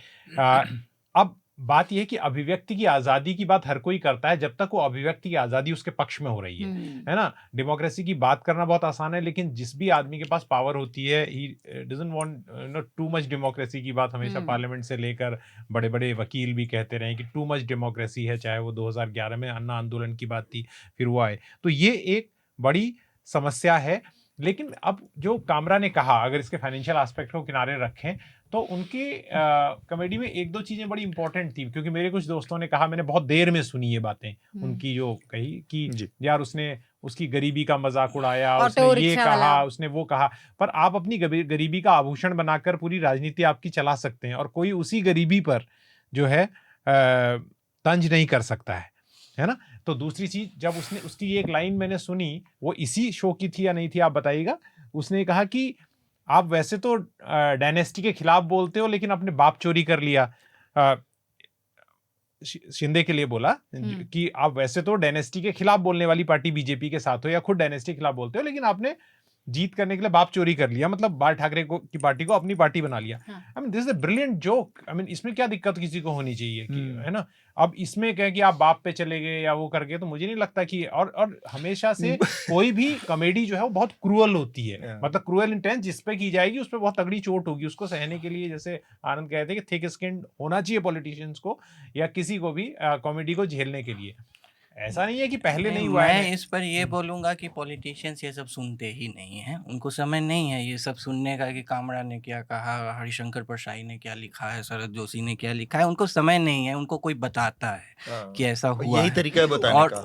अब बात यह है कि अभिव्यक्ति की आज़ादी की बात हर कोई करता है जब तक वो अभिव्यक्ति की आज़ादी उसके पक्ष में हो रही है ना। डेमोक्रेसी की बात करना बहुत आसान है, लेकिन जिस भी आदमी के पास पावर होती है, he doesn't want too much democracy की बात हमेशा पार्लियामेंट से लेकर बड़े बड़े वकील भी कहते रहे कि टू मच डेमोक्रेसी है। चाहे वो 2011 में अन्ना आंदोलन की बात थी, फिर वो आए, तो ये एक बड़ी समस्या है। लेकिन अब जो कामरा ने कहा, अगर इसके फाइनेंशियल एस्पेक्ट को किनारे रखें तो उनकी कॉमेडी में एक दो चीज़ें बड़ी इंपॉर्टेंट थी, क्योंकि मेरे कुछ दोस्तों ने कहा, मैंने बहुत देर में सुनी ये बातें उनकी, जो कही कि यार उसने उसकी गरीबी का मजाक उड़ाया, उसने ये कहा, उसने वो कहा। पर आप अपनी गरीबी का आभूषण बनाकर पूरी राजनीति आपकी चला सकते हैं और कोई उसी गरीबी पर जो है तंज नहीं कर सकता है ना। तो दूसरी चीज, जब उसने उसकी एक लाइन मैंने सुनी, वो इसी शो की थी या नहीं थी आप बताइएगा। उसने कहा कि आप वैसे तो डायनेस्टी के खिलाफ बोलते हो, लेकिन अपने बाप चोरी कर लिया। शिंदे के लिए बोला कि आप वैसे तो डायनेस्टी के खिलाफ बोलने वाली पार्टी बीजेपी के साथ हो या खुद डायनेस्टी के खिलाफ बोलते हो, लेकिन आपने जीत करने के लिए बाप चोरी कर लिया, मतलब बाल ठाकरे की पार्टी को अपनी पार्टी बना लिया। I mean this is a brilliant joke. I mean इसमें क्या दिक्कत किसी को होनी चाहिए कि, है ना। अब इसमें कहें कि आप बाप पे चले गए या वो करके, तो मुझे नहीं लगता कि, और हमेशा से कोई भी कॉमेडी जो है वो बहुत क्रूअल होती है, मतलब क्रूअल इंटेंस जिस पे की जाएगी उस पर बहुत तगड़ी चोट होगी, उसको सहने के लिए, जैसे आनंद कहते हैं कि थिक स्किन होना चाहिए पॉलिटिशियंस को या किसी को भी कॉमेडी को झेलने के लिए। ऐसा नहीं है कि पहले नहीं हुआ है। मैं इस पर ये बोलूँगा कि पॉलिटिशियंस ये सब सुनते ही नहीं हैं, उनको समय नहीं है ये सब सुनने का कि कामरा ने क्या कहा, हरिशंकर प्रसाई ने क्या लिखा है, शरद जोशी ने क्या लिखा है, उनको समय नहीं है। उनको कोई बताता है कि ऐसा हुआ यही है, तरीका है बताने और का,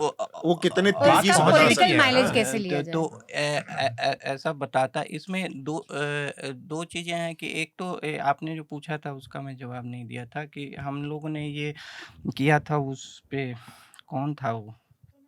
वो कितने और तेजी इसका से बता पॉलिटिकल सकते माइलेज हैं। कैसे लिया तो जाए। ऐसा बताता। इसमें दो चीज़ें हैं कि एक तो आपने जो पूछा था उसका मैं जवाब नहीं दिया था कि हम लोगों ने ये किया था, उस पे कौन था वो,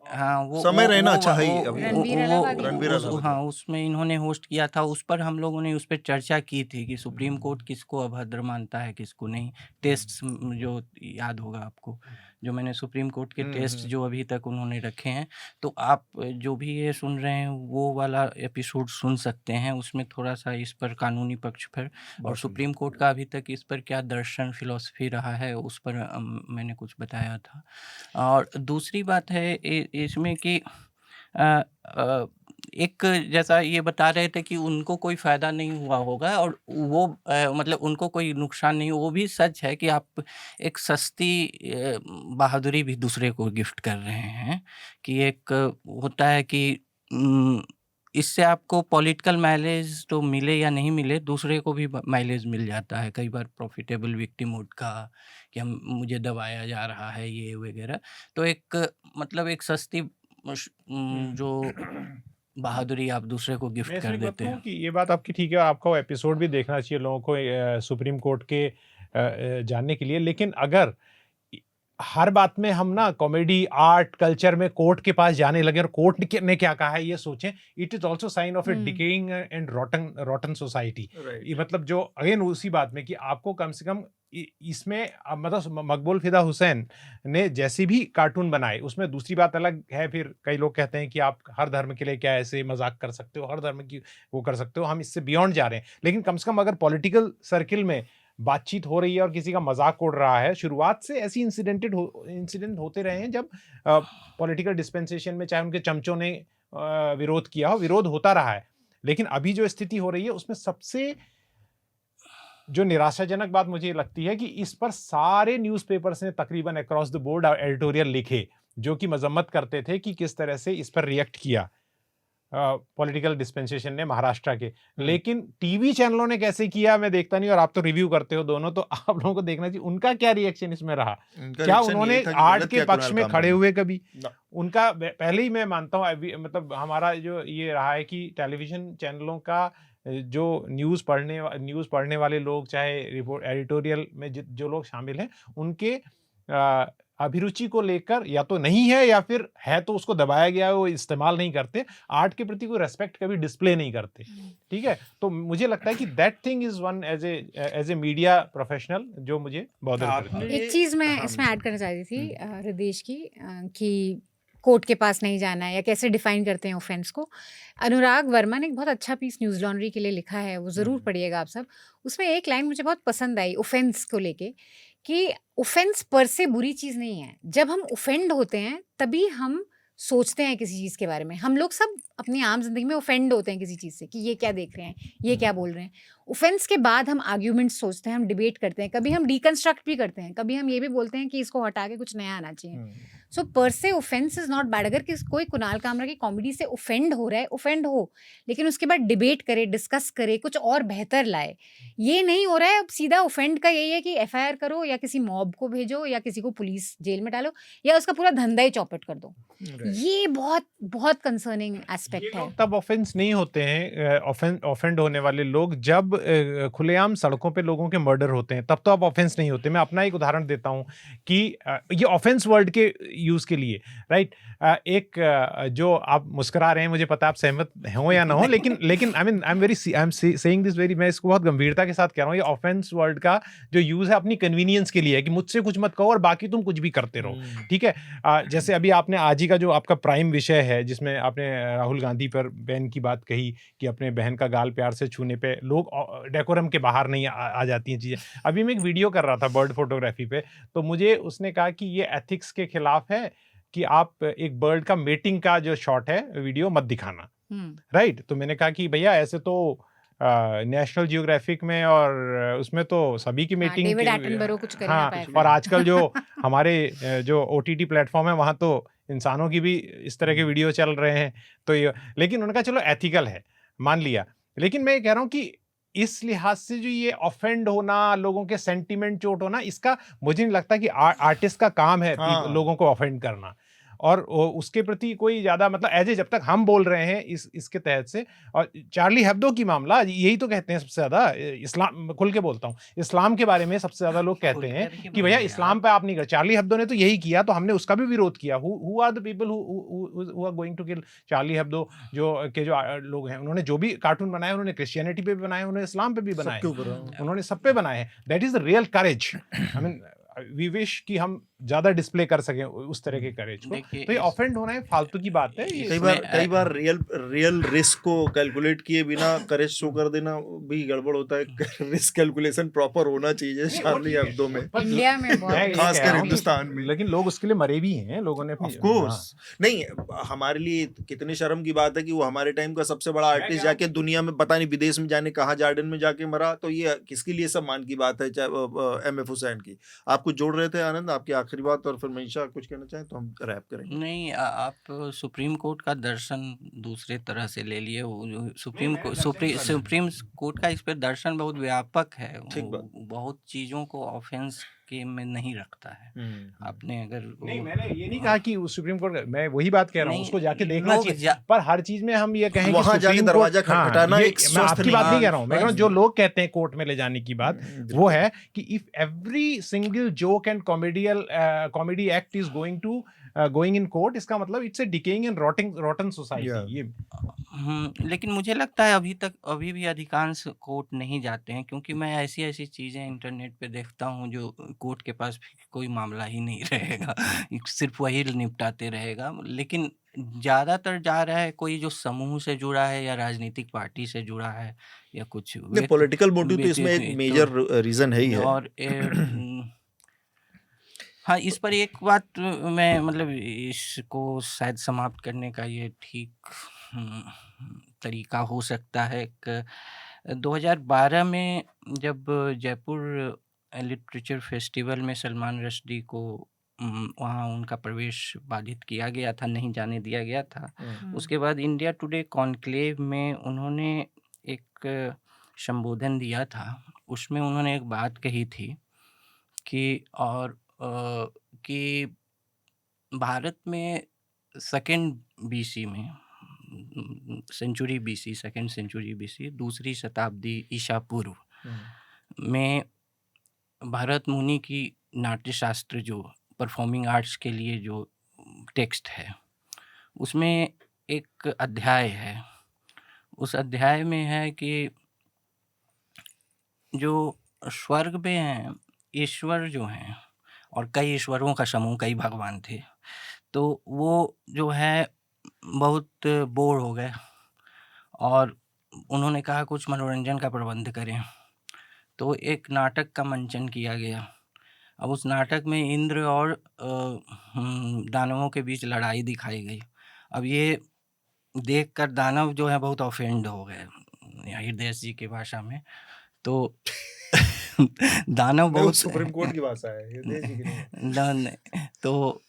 हाँ, समय रहना अच्छा है अभी। रणबीर हाँ, उसमें इन्होंने होस्ट किया था। उस पर हम लोगों ने उस पर चर्चा की थी कि सुप्रीम कोर्ट किसको अभद्र मानता है, किसको नहीं। टेस्ट्स जो याद होगा आपको, जो मैंने सुप्रीम कोर्ट के टेस्ट जो अभी तक उन्होंने रखे हैं, तो आप जो भी ये सुन रहे हैं वो वाला एपिसोड सुन सकते हैं। उसमें थोड़ा सा इस पर कानूनी पक्ष पर और सुप्रीम कोर्ट का अभी तक इस पर क्या दर्शन फिलॉसफी रहा है उस पर मैंने कुछ बताया था। और दूसरी बात है इसमें कि एक जैसा ये बता रहे थे कि उनको कोई फ़ायदा नहीं हुआ होगा और वो मतलब उनको कोई नुकसान नहीं, वो भी सच है कि आप एक सस्ती बहादुरी भी दूसरे को गिफ्ट कर रहे हैं। कि एक होता है कि इससे आपको पॉलिटिकल माइलेज तो मिले या नहीं मिले, दूसरे को भी माइलेज मिल जाता है कई बार, प्रॉफिटेबल विक्टिमहुड का, कि मुझे दबाया जा रहा है ये वगैरह। तो एक मतलब एक सस्ती जो बहादुरी आप दूसरे को गिफ्ट कर देते हैं। कि ये बात आपकी ठीक है, आपका वो एपिसोड भी देखना चाहिए लोगों को सुप्रीम कोर्ट के जानने के लिए। लेकिन अगर हर बात में हम ना कॉमेडी आर्ट कल्चर में कोर्ट के पास जाने लगे और कोर्ट ने क्या कहा है ये सोचें, it is also sign of a decaying and rotten society. ये मतलब जो अगेन उसी बात में कि आपको कम से कम इसमें मतलब मकबूल फिदा हुसैन ने जैसी भी कार्टून बनाए, उसमें दूसरी बात अलग है। फिर कई लोग कहते हैं कि आप हर धर्म के लिए क्या ऐसे मजाक कर सकते हो, हर धर्म की वो कर सकते हो, हम इससे बियॉन्ड जा रहे हैं। लेकिन कम से कम अगर पॉलिटिकल सर्किल में बातचीत हो रही है और किसी का मजाक उड़ रहा है, शुरुआत से ऐसी इंसिडेंट होते रहे हैं जब पॉलिटिकल डिस्पेंसेशन में चाहे उनके चमचों ने विरोध किया हो, विरोध होता रहा है। लेकिन अभी जो स्थिति हो रही है उसमें सबसे जो निराशाजनक बात मुझे लगती है कि इस पर सारे न्यूज़पेपर्स ने तकरीबन अक्रॉस द बोर्ड एडिटोरियल लिखे जो कि मजम्मत करते थे कि किस तरह से इस पर रिएक्ट किया पॉलिटिकल डिस्पेंसेशन ने महाराष्ट्र के। लेकिन टीवी चैनलों ने कैसे किया मैं देखता नहीं, और आप तो रिव्यू करते हो दोनों, तो आप लोगों को देखना चाहिए उनका क्या रिएक्शन इसमें रहा। क्या उन्होंने आर्ट के पक्ष में खड़े हुए कभी? उनका पहले ही मैं मानता हूँ, मतलब हमारा जो ये रहा है कि टेलीविजन चैनलों का जो न्यूज़ पढ़ने वाले लोग, चाहे रिपोर्ट एडिटोरियल में जो लोग शामिल हैं, उनके अभिरुचि को लेकर या तो नहीं है या फिर है तो उसको दबाया गया है, वो इस्तेमाल नहीं करते, आर्ट के प्रति कोई रेस्पेक्ट कभी डिस्प्ले नहीं करते, ठीक है। तो मुझे लगता है कि that thing is one as a media professional जो मुझे बॉदर करती है। एक चीज मैं इसमें ऐड करना चाह रही थी हृदेश की, कि कोर्ट के पास नहीं जाना है या कैसे डिफाइन करते हैं ऑफेंस को। अनुराग वर्मा ने एक बहुत अच्छा पीस न्यूज़ लॉन्ड्री के लिए लिखा है, वो ज़रूर पढ़िएगा आप सब। उसमें एक लाइन मुझे बहुत पसंद आई ऑफेंस को लेके, कि ऑफेंस पर से बुरी चीज़ नहीं है। जब हम ऑफेंड होते हैं तभी हम सोचते हैं किसी चीज़ के बारे में। हम लोग सब अपनी आम जिंदगी में ऑफेंड होते हैं किसी चीज़ से, कि ये क्या देख रहे हैं, ये क्या बोल रहे हैं। ऑफेंस के बाद हम आर्ग्यूमेंट सोचते हैं, हम डिबेट करते हैं, कभी हम डिकंस्ट्रक्ट भी करते हैं, कभी हम ये भी बोलते हैं कि इसको हटा के कुछ नया आना चाहिए। सो पर से ऑफेंस इज नॉट बैड। अगर कोई कुणाल कामरा की कॉमेडी से ऑफेंड हो रहा है, ऑफेंड हो, लेकिन उसके बाद डिबेट करे, डिस्कस करे, कुछ और बेहतर लाए। ये नहीं हो रहा है, अब सीधा ऑफेंड का यही है कि एफआईआर करो या किसी मॉब को भेजो या किसी को पुलिस जेल में डालो या उसका पूरा धंधा ही चौपट कर दो। ये बहुत बहुत कंसर्निंग एस्पेक्ट है। तब ऑफेंस नहीं होते हैं ऑफेंड होने वाले लोग जब खुलेआम सड़कों पे लोगों के मर्डर होते हैं, तब तो आप ऑफेंस नहीं होते। मैं अपना एक उदाहरण देता हूँ कि ये ऑफेंस वर्ड के यूज के लिए, राइट, एक जो आप मुस्कुरा रहे हैं, मुझे पता है आप सहमत हो या ना हो, लेकिन I am saying this very, मैं इसको बहुत गंभीरता के साथ कह रहा हूँ। ये ऑफेंस वर्ड का जो यूज है अपनी कन्वीनियंस के लिए है, कि मुझसे कुछ मत कहो और बाकी तुम कुछ भी करते रहो, ठीक है। जैसे अभी आपने आज ही का जो आपका प्राइम विषय है, जिसमें आपने राहुल गांधी पर बहन की बात कही कि अपने बहन का गाल प्यार से छूने पे लोग डेकोरम के बाहर नहीं आ जाती हैं चीज़ें। अभी मैं एक वीडियो कर रहा था बर्ड फोटोग्राफी पे, तो मुझे उसने कहा कि ये एथिक्स के खिलाफ है कि आप एक बर्ड का मेटिंग का जो शॉट है वीडियो मत दिखाना, राइट। तो मैंने कहा कि भैया ऐसे तो नेशनल जियोग्राफिक में और उसमें तो सभी की मीटिंग, डेविड एटनबरो कुछ कर ना पाएगा। और आजकल जो हमारे जो OTT प्लेटफॉर्म है वहाँ तो इंसानों की भी इस तरह के वीडियो चल रहे हैं। तो ये, लेकिन उनका चलो एथिकल है, मान लिया, लेकिन मैं ये कह रहा हूँ कि इस लिहाज से जो ये ऑफेंड होना, लोगों के सेंटीमेंट चोट होना, इसका मुझे नहीं लगता कि आर्टिस्ट का काम है लोगों को ऑफेंड करना। और उसके प्रति कोई ज्यादा मतलब एज ए, जब तक हम बोल रहे हैं इसके तहत से, और चार्ली हेब्दो की मामला यही तो कहते हैं सबसे ज्यादा, इस्लाम खुल के बोलता हूँ, इस्लाम के बारे में सबसे ज्यादा लोग कहते हैं कि भैया इस्लाम पे आप नहीं कर। चार्ली हेब्दो ने तो यही किया, तो हमने उसका भी विरोध किया। Who are the people who are going to kill Charlie Hebdo? जो लोग हैं, उन्होंने जो भी कार्टून बनाए, उन्होंने क्रिश्चियनिटी पे भी बनाए, उन्होंने इस्लाम पे भी बनाए, उन्होंने सब पे बनाए हैं। That is the real courage. I mean we wish कि हम ज्यादा डिस्प्ले कर सकें उस तरह के करेज को। तो ये ऑफेंड होना है, फालतू की बात है। कई बार रियल रिस्क को कैलकुलेट किए बिना करेज शो कर देना भी गड़बड़ होता है। रिस्क कैलकुलेशन प्रॉपर होना चाहिए चार्ली हेब्दो में, इंडिया में बहुत, खासकर हिंदुस्तान में। लेकिन लोग उसके लिए मरे भी हैं, लोगों ने ऑफ कोर्स। नहीं, हमारे लिए कितनी शर्म की बात है कि वो हमारे टाइम का सबसे बड़ा आर्टिस्ट जाके दुनिया में पता नहीं विदेश में जाने कहाँ जार्डन में जाके मरा। तो ये किसके लिए सम्मान की बात है, चाहे MF हुसैन की। आप कुछ जोड़ रहे थे आनंद, आपकी आखिरी बात, और फिर मनीषा कुछ कहना चाहें तो हम रैप करेंगे। नहीं, आप सुप्रीम कोर्ट का दर्शन दूसरे तरह से ले लिए। सुप्रीम कोर्ट का इस पे दर्शन बहुत व्यापक है, बहुत चीजों को ऑफेंस के में नहीं रखता है। आपने अगर नहीं, मैंने ये नहीं कहा कि सुप्रीम कोर्ट, मैं वही बात कह रहा हूँ, उसको जाके देखना चाहिए। पर हर चीज में हम ये कहें वहां जाके दरवाजा खटखटाना, मैं आपकी बात नहीं कह रहा हूँ, मैं कह रहा हूँ जो लोग कहते हैं कोर्ट में ले जाने की बात, वो है कि if every single joke and comedy act is going in court, इसका मतलब it's a decaying and rotten society. ये लेकिन मुझे लगता है अभी भी अधिकांश कोर्ट नहीं जाते हैं, क्योंकि मैं ऐसी चीजें इंटरनेट पे देखता हूँ जो कोर्ट के पास कोई मामला ही नहीं रहेगा, सिर्फ वही निपटाते रहेगा। लेकिन ज्यादातर जा रहा है कोई जो समूह से जुड़ा है या राजनीतिक पार्टी से जुड़ा है या कुछ पॉलिटिकल मोटिव, तो इसमें एक मेजर रीजन है ही है। और हाँ, इस पर एक बात मैं मतलब इसको शायद समाप्त करने का ये ठीक तरीका हो सकता है। 2012 में जब जयपुर लिटरेचर फेस्टिवल में सलमान रश्दी को वहाँ उनका प्रवेश बाधित किया गया था, नहीं जाने दिया गया था। उसके बाद इंडिया टुडे कॉन्क्लेव में उन्होंने एक संबोधन दिया था। उसमें उन्होंने एक बात कही थी कि भारत में सेकेंड सेंचुरी BC, दूसरी शताब्दी ईसा पूर्व में भरत मुनि की नाट्यशास्त्र जो परफॉर्मिंग आर्ट्स के लिए जो टेक्स्ट है, उसमें एक अध्याय है। उस अध्याय में है कि जो स्वर्ग में हैं, ईश्वर जो हैं, और कई ईश्वरों का समूह, कई भगवान थे, तो वो जो है बहुत बोर हो गए और उन्होंने कहा कुछ मनोरंजन का प्रबंध करें। तो एक नाटक का मंचन किया गया। अब उस नाटक में इंद्र और दानवों के बीच लड़ाई दिखाई गई। अब ये देखकर दानव जो है बहुत ऑफेंड हो गए, हृदय जी की भाषा में। तो दानव नहीं, वो बहुत सुप्रीम कोर्ट की भाषा है, हृदय जी की नहीं। तो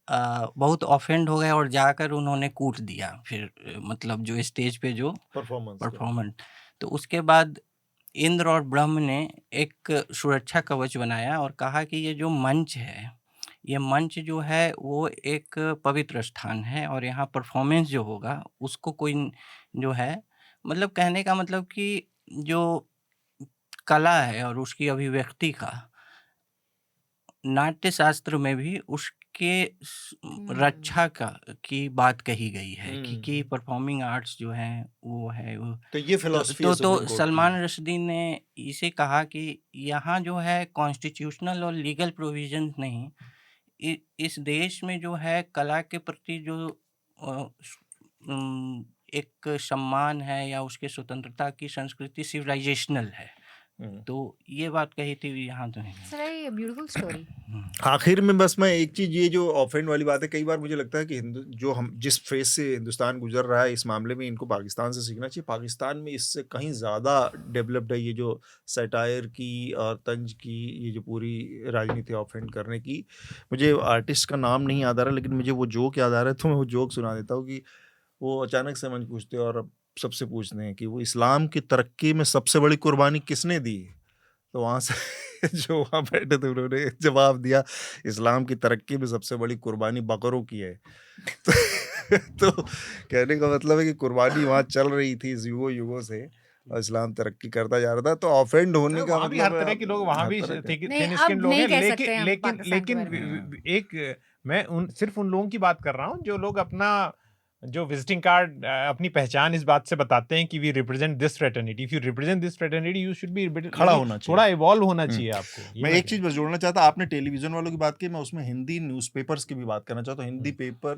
बहुत ऑफेंड हो गए और जाकर उन्होंने कूट दिया फिर, मतलब जो स्टेज पे जो परफॉर्मेंस। तो उसके बाद इंद्र और ब्रह्म ने एक सुरक्षा कवच बनाया और कहा कि ये जो मंच है, ये मंच जो है वो एक पवित्र स्थान है और यहाँ परफॉर्मेंस जो होगा उसको कोई जो है, मतलब कहने का मतलब कि जो कला है और उसकी अभिव्यक्ति का, नाट्य शास्त्र में भी उसके रक्षा की बात कही गई है कि परफॉर्मिंग आर्ट्स जो है वो है वो। तो ये फिलॉसफी है तो सुप्रीम कोर्ट की। सलमान रश्दी ने इसे कहा कि यहाँ जो है कॉन्स्टिट्यूशनल और लीगल प्रोविजन नहीं, इस देश में जो है कला के प्रति जो एक सम्मान है या उसके स्वतंत्रता की संस्कृति सिविलाइजेशनल है। तो ये बात कही थी यहाँ तो नहीं। Beautiful story. आखिर में बस मैं एक चीज, ये जो ऑफेंड वाली बात है, कई बार मुझे लगता है कि जो हम जिस फेज से हिंदुस्तान गुजर रहा है इस मामले में, इनको पाकिस्तान से सीखना चाहिए। पाकिस्तान में इससे कहीं ज़्यादा डेवलप्ड है ये जो सैटायर की और तंज की ये जो पूरी राजनीति ऑफेंड करने की। मुझे आर्टिस्ट का नाम नहीं याद आ रहा, लेकिन मुझे वो जोक याद आ रहा है, तो मैं वो जोक सुना देता हूँ कि वो अचानक से मंच पूछते हैं और सबसे पूछते हैं कि वो इस्लाम की तरक्की में सबसे बड़ी कुर्बानी किसने दी। तो वहाँ से जो वहाँ बैठे थे उन्होंने जवाब दिया, इस्लाम की तरक्की में सबसे बड़ी कुर्बानी बकरों की है। तो कहने का मतलब है कि कुर्बानी वहाँ चल रही थी युगों से और इस्लाम तरक्की करता जा रहा था। तो ऑफेंड होने का वहाँ भी मतलब हर तरह के लोग वहाँ भी थिन स्किन लोग हैं, लेकिन एक मैं सिर्फ उन लोगों की बात कर रहा हूँ जो लोग अपना जो विजिटिंग कार्ड अपनी पहचान इस बात से बताते हैं कि we represent this fraternity. If you represent this fraternity you should be खड़ा होना चाहिए, थोड़ा इवॉल्व होना चाहिए आपको। मैं एक चीज बस जोड़ना चाहता, आपने टेलीविजन वालों की बात की, मैं उसमें हिंदी न्यूज़पेपर्स की भी बात करना चाहता हूँ। हिंदी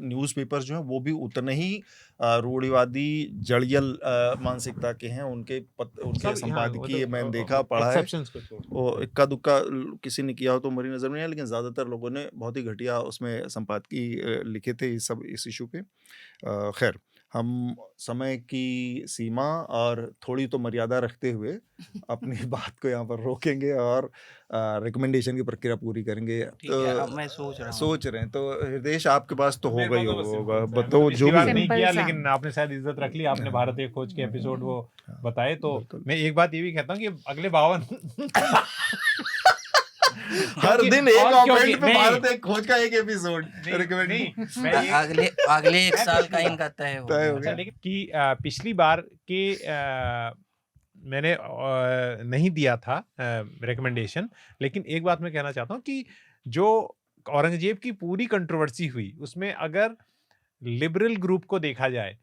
न्यूज़पेपर्स जो हैं वो भी उतने ही रूढ़िवादी जड़ियल मानसिकता के हैं। उनके संपादकीय मैंने देखा पढ़ा है, वो इक्का दुक्का किसी ने किया हो तो मेरी नज़र में है, लेकिन ज़्यादातर लोगों ने बहुत ही घटिया उसमें संपादकीय लिखे थे इस इशू पे। खैर, हम समय की सीमा और थोड़ी तो मर्यादा रखते हुए अपनी बात को यहाँ पर रोकेंगे और रिकमेंडेशन की प्रक्रिया पूरी करेंगे। तो मैं सोच रहे हैं तो हृदय आपके पास तो होगा ही होगा, तो जो भी नहीं किया, लेकिन आपने शायद इज्जत रख ली, आपने भारत एक खोज के एपिसोड वो बताए। तो मैं एक बात ये भी कहता हूँ कि अगले 52 हर दिन एक ऑपरेंट पे भारत एक खोज का एक एपिसोड अगले एक साल का इनका तय हो गया। लेकिन कि पिछली बार के मैंने नहीं दिया था रिकमेंडेशन, लेकिन एक बात मैं कहना चाहता हूँ कि जो औरंगजेब की पूरी कंट्रोवर्सी हुई उसमें अगर लिबरल ग्रुप को देखा जाए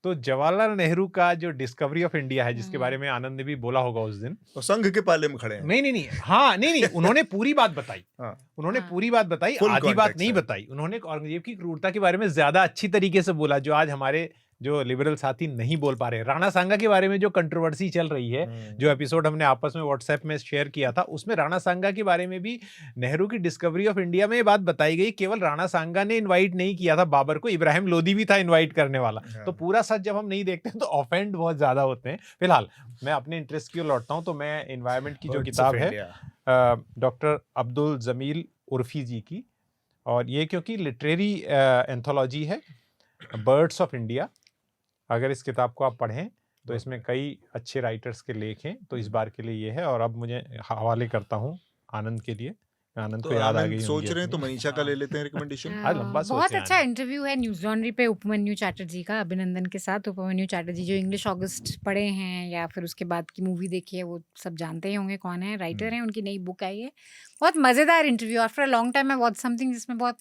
तो जवाहरलाल नेहरू का जो डिस्कवरी ऑफ इंडिया है, जिसके बारे में आनंद ने भी बोला होगा उस दिन, तो संघ के पाले में खड़े हैं। नहीं हाँ नहीं उन्होंने पूरी बात बताई। उन्होंने पूरी बात बताई, आधी बात नहीं बताई। उन्होंने औरंगजेब की क्रूरता के बारे में ज्यादा अच्छी तरीके से बोला, जो आज हमारे जो लिबरल साथी नहीं बोल पा रहे। राणा सांगा के बारे में जो कंट्रोवर्सी चल रही है, जो एपिसोड हमने आपस में व्हाट्सएप में शेयर किया था, उसमें राणा सांगा के बारे में भी नेहरू की डिस्कवरी ऑफ इंडिया में ये बात बताई गई। केवल राणा सांगा ने इनवाइट नहीं किया था बाबर को, इब्राहिम लोदी भी था इनवाइट करने वाला। तो पूरा सच जब हम नहीं देखते हैं तो ऑफेंड बहुत ज्यादा होते हैं। फिलहाल मैं अपने इंटरेस्ट की ओर लौटता हूँ, तो मैं एनवायरमेंट की जो किताब है डॉक्टर अब्दुल जमील उर्फी जी की, और ये क्योंकि लिटरेरी एंथोलॉजी है, बर्ड्स ऑफ इंडिया। अगर इस किताब को आप पढ़ें तो इसमें कई अच्छे राइटर्स के लेख हैं, तो इस बार के लिए ये है। और अब मुझे हवाले करता हूँ आनंद के लिए आनंद तो को याद आ आनंद गई सोच होंगी रहे हैं तो अपनी। मनीषा का ले लेते हैं रिकमेंडेशन। आज लंबा बहुत सोचे अच्छा आनंद। इंटरव्यू है न्यूज लॉन्ड्री पे उपमन्यु चैटर्जी का, अभिनंदन के साथ। उपमन्यु चैटर्जी जो इंग्लिश ऑगस्ट पढ़े हैं या फिर उसके बाद की मूवी देखी है, वो सब जानते ही होंगे कौन है। राइटर हैं, उनकी नई बुक आई है। बहुत मज़ेदार interview, after a long time I watch something जिसमें बहुत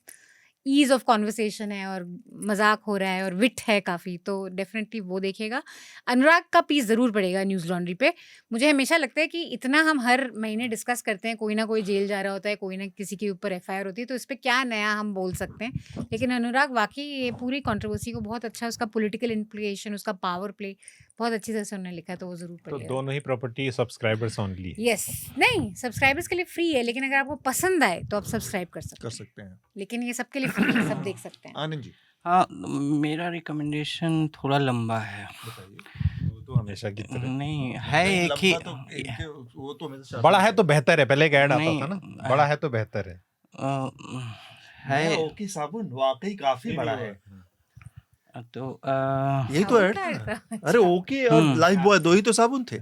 ईज ऑफ कॉन्वर्सेशन है और मजाक हो रहा है और विट है काफ़ी, तो डेफिनेटली वो देखिएगा। अनुराग का पीस ज़रूर पड़ेगा न्यूज़ लॉन्ड्री पे। मुझे हमेशा लगता है कि इतना हम हर महीने डिस्कस करते हैं, कोई ना कोई जेल जा रहा होता है, कोई ना किसी के ऊपर एफआईआर होती है, तो इस पे क्या नया हम बोल सकते हैं। लेकिन अनुराग वाकई ये पूरी कंट्रोवर्सी को बहुत अच्छा, उसका पॉलिटिकल इम्प्लिकेशन, उसका पावर प्ले बहुत अच्छी तरह से उन्होंने लिखा है, तो वो ज़रूर तो पड़ेगा। दोनों ही प्रॉपर्टी सब्सक्राइबर्स ओनली है। यस, नहीं सब्सक्राइबर्स के लिए फ्री है, लेकिन अगर आपको पसंद आए तो आप सब्सक्राइब कर सकते कर हैं, सकते हैं। लेकिन ये सबके लिए फ्री है, सब देख सकते हैं। आनंद जी हाँ, मेरा रिकमेंडेशन थोड़ा लंबा है। बताइए। वो तो हमेशा की तरह। नहीं, है नहीं, एक ही। लंबा तो इनके वो तो हमेशा शासन बड़ा है है। तो बेहतर है, पहले एक ऐड आता नहीं, था ना, बड़ा है तो बेहतर है। अ, नया है ओके साबुन वाकई काफी बड़ा है। तो यही तो ऐड साबुन का था। ऐड था। अरे ओके और लाइफ बॉय दो ही तो साबुन थे।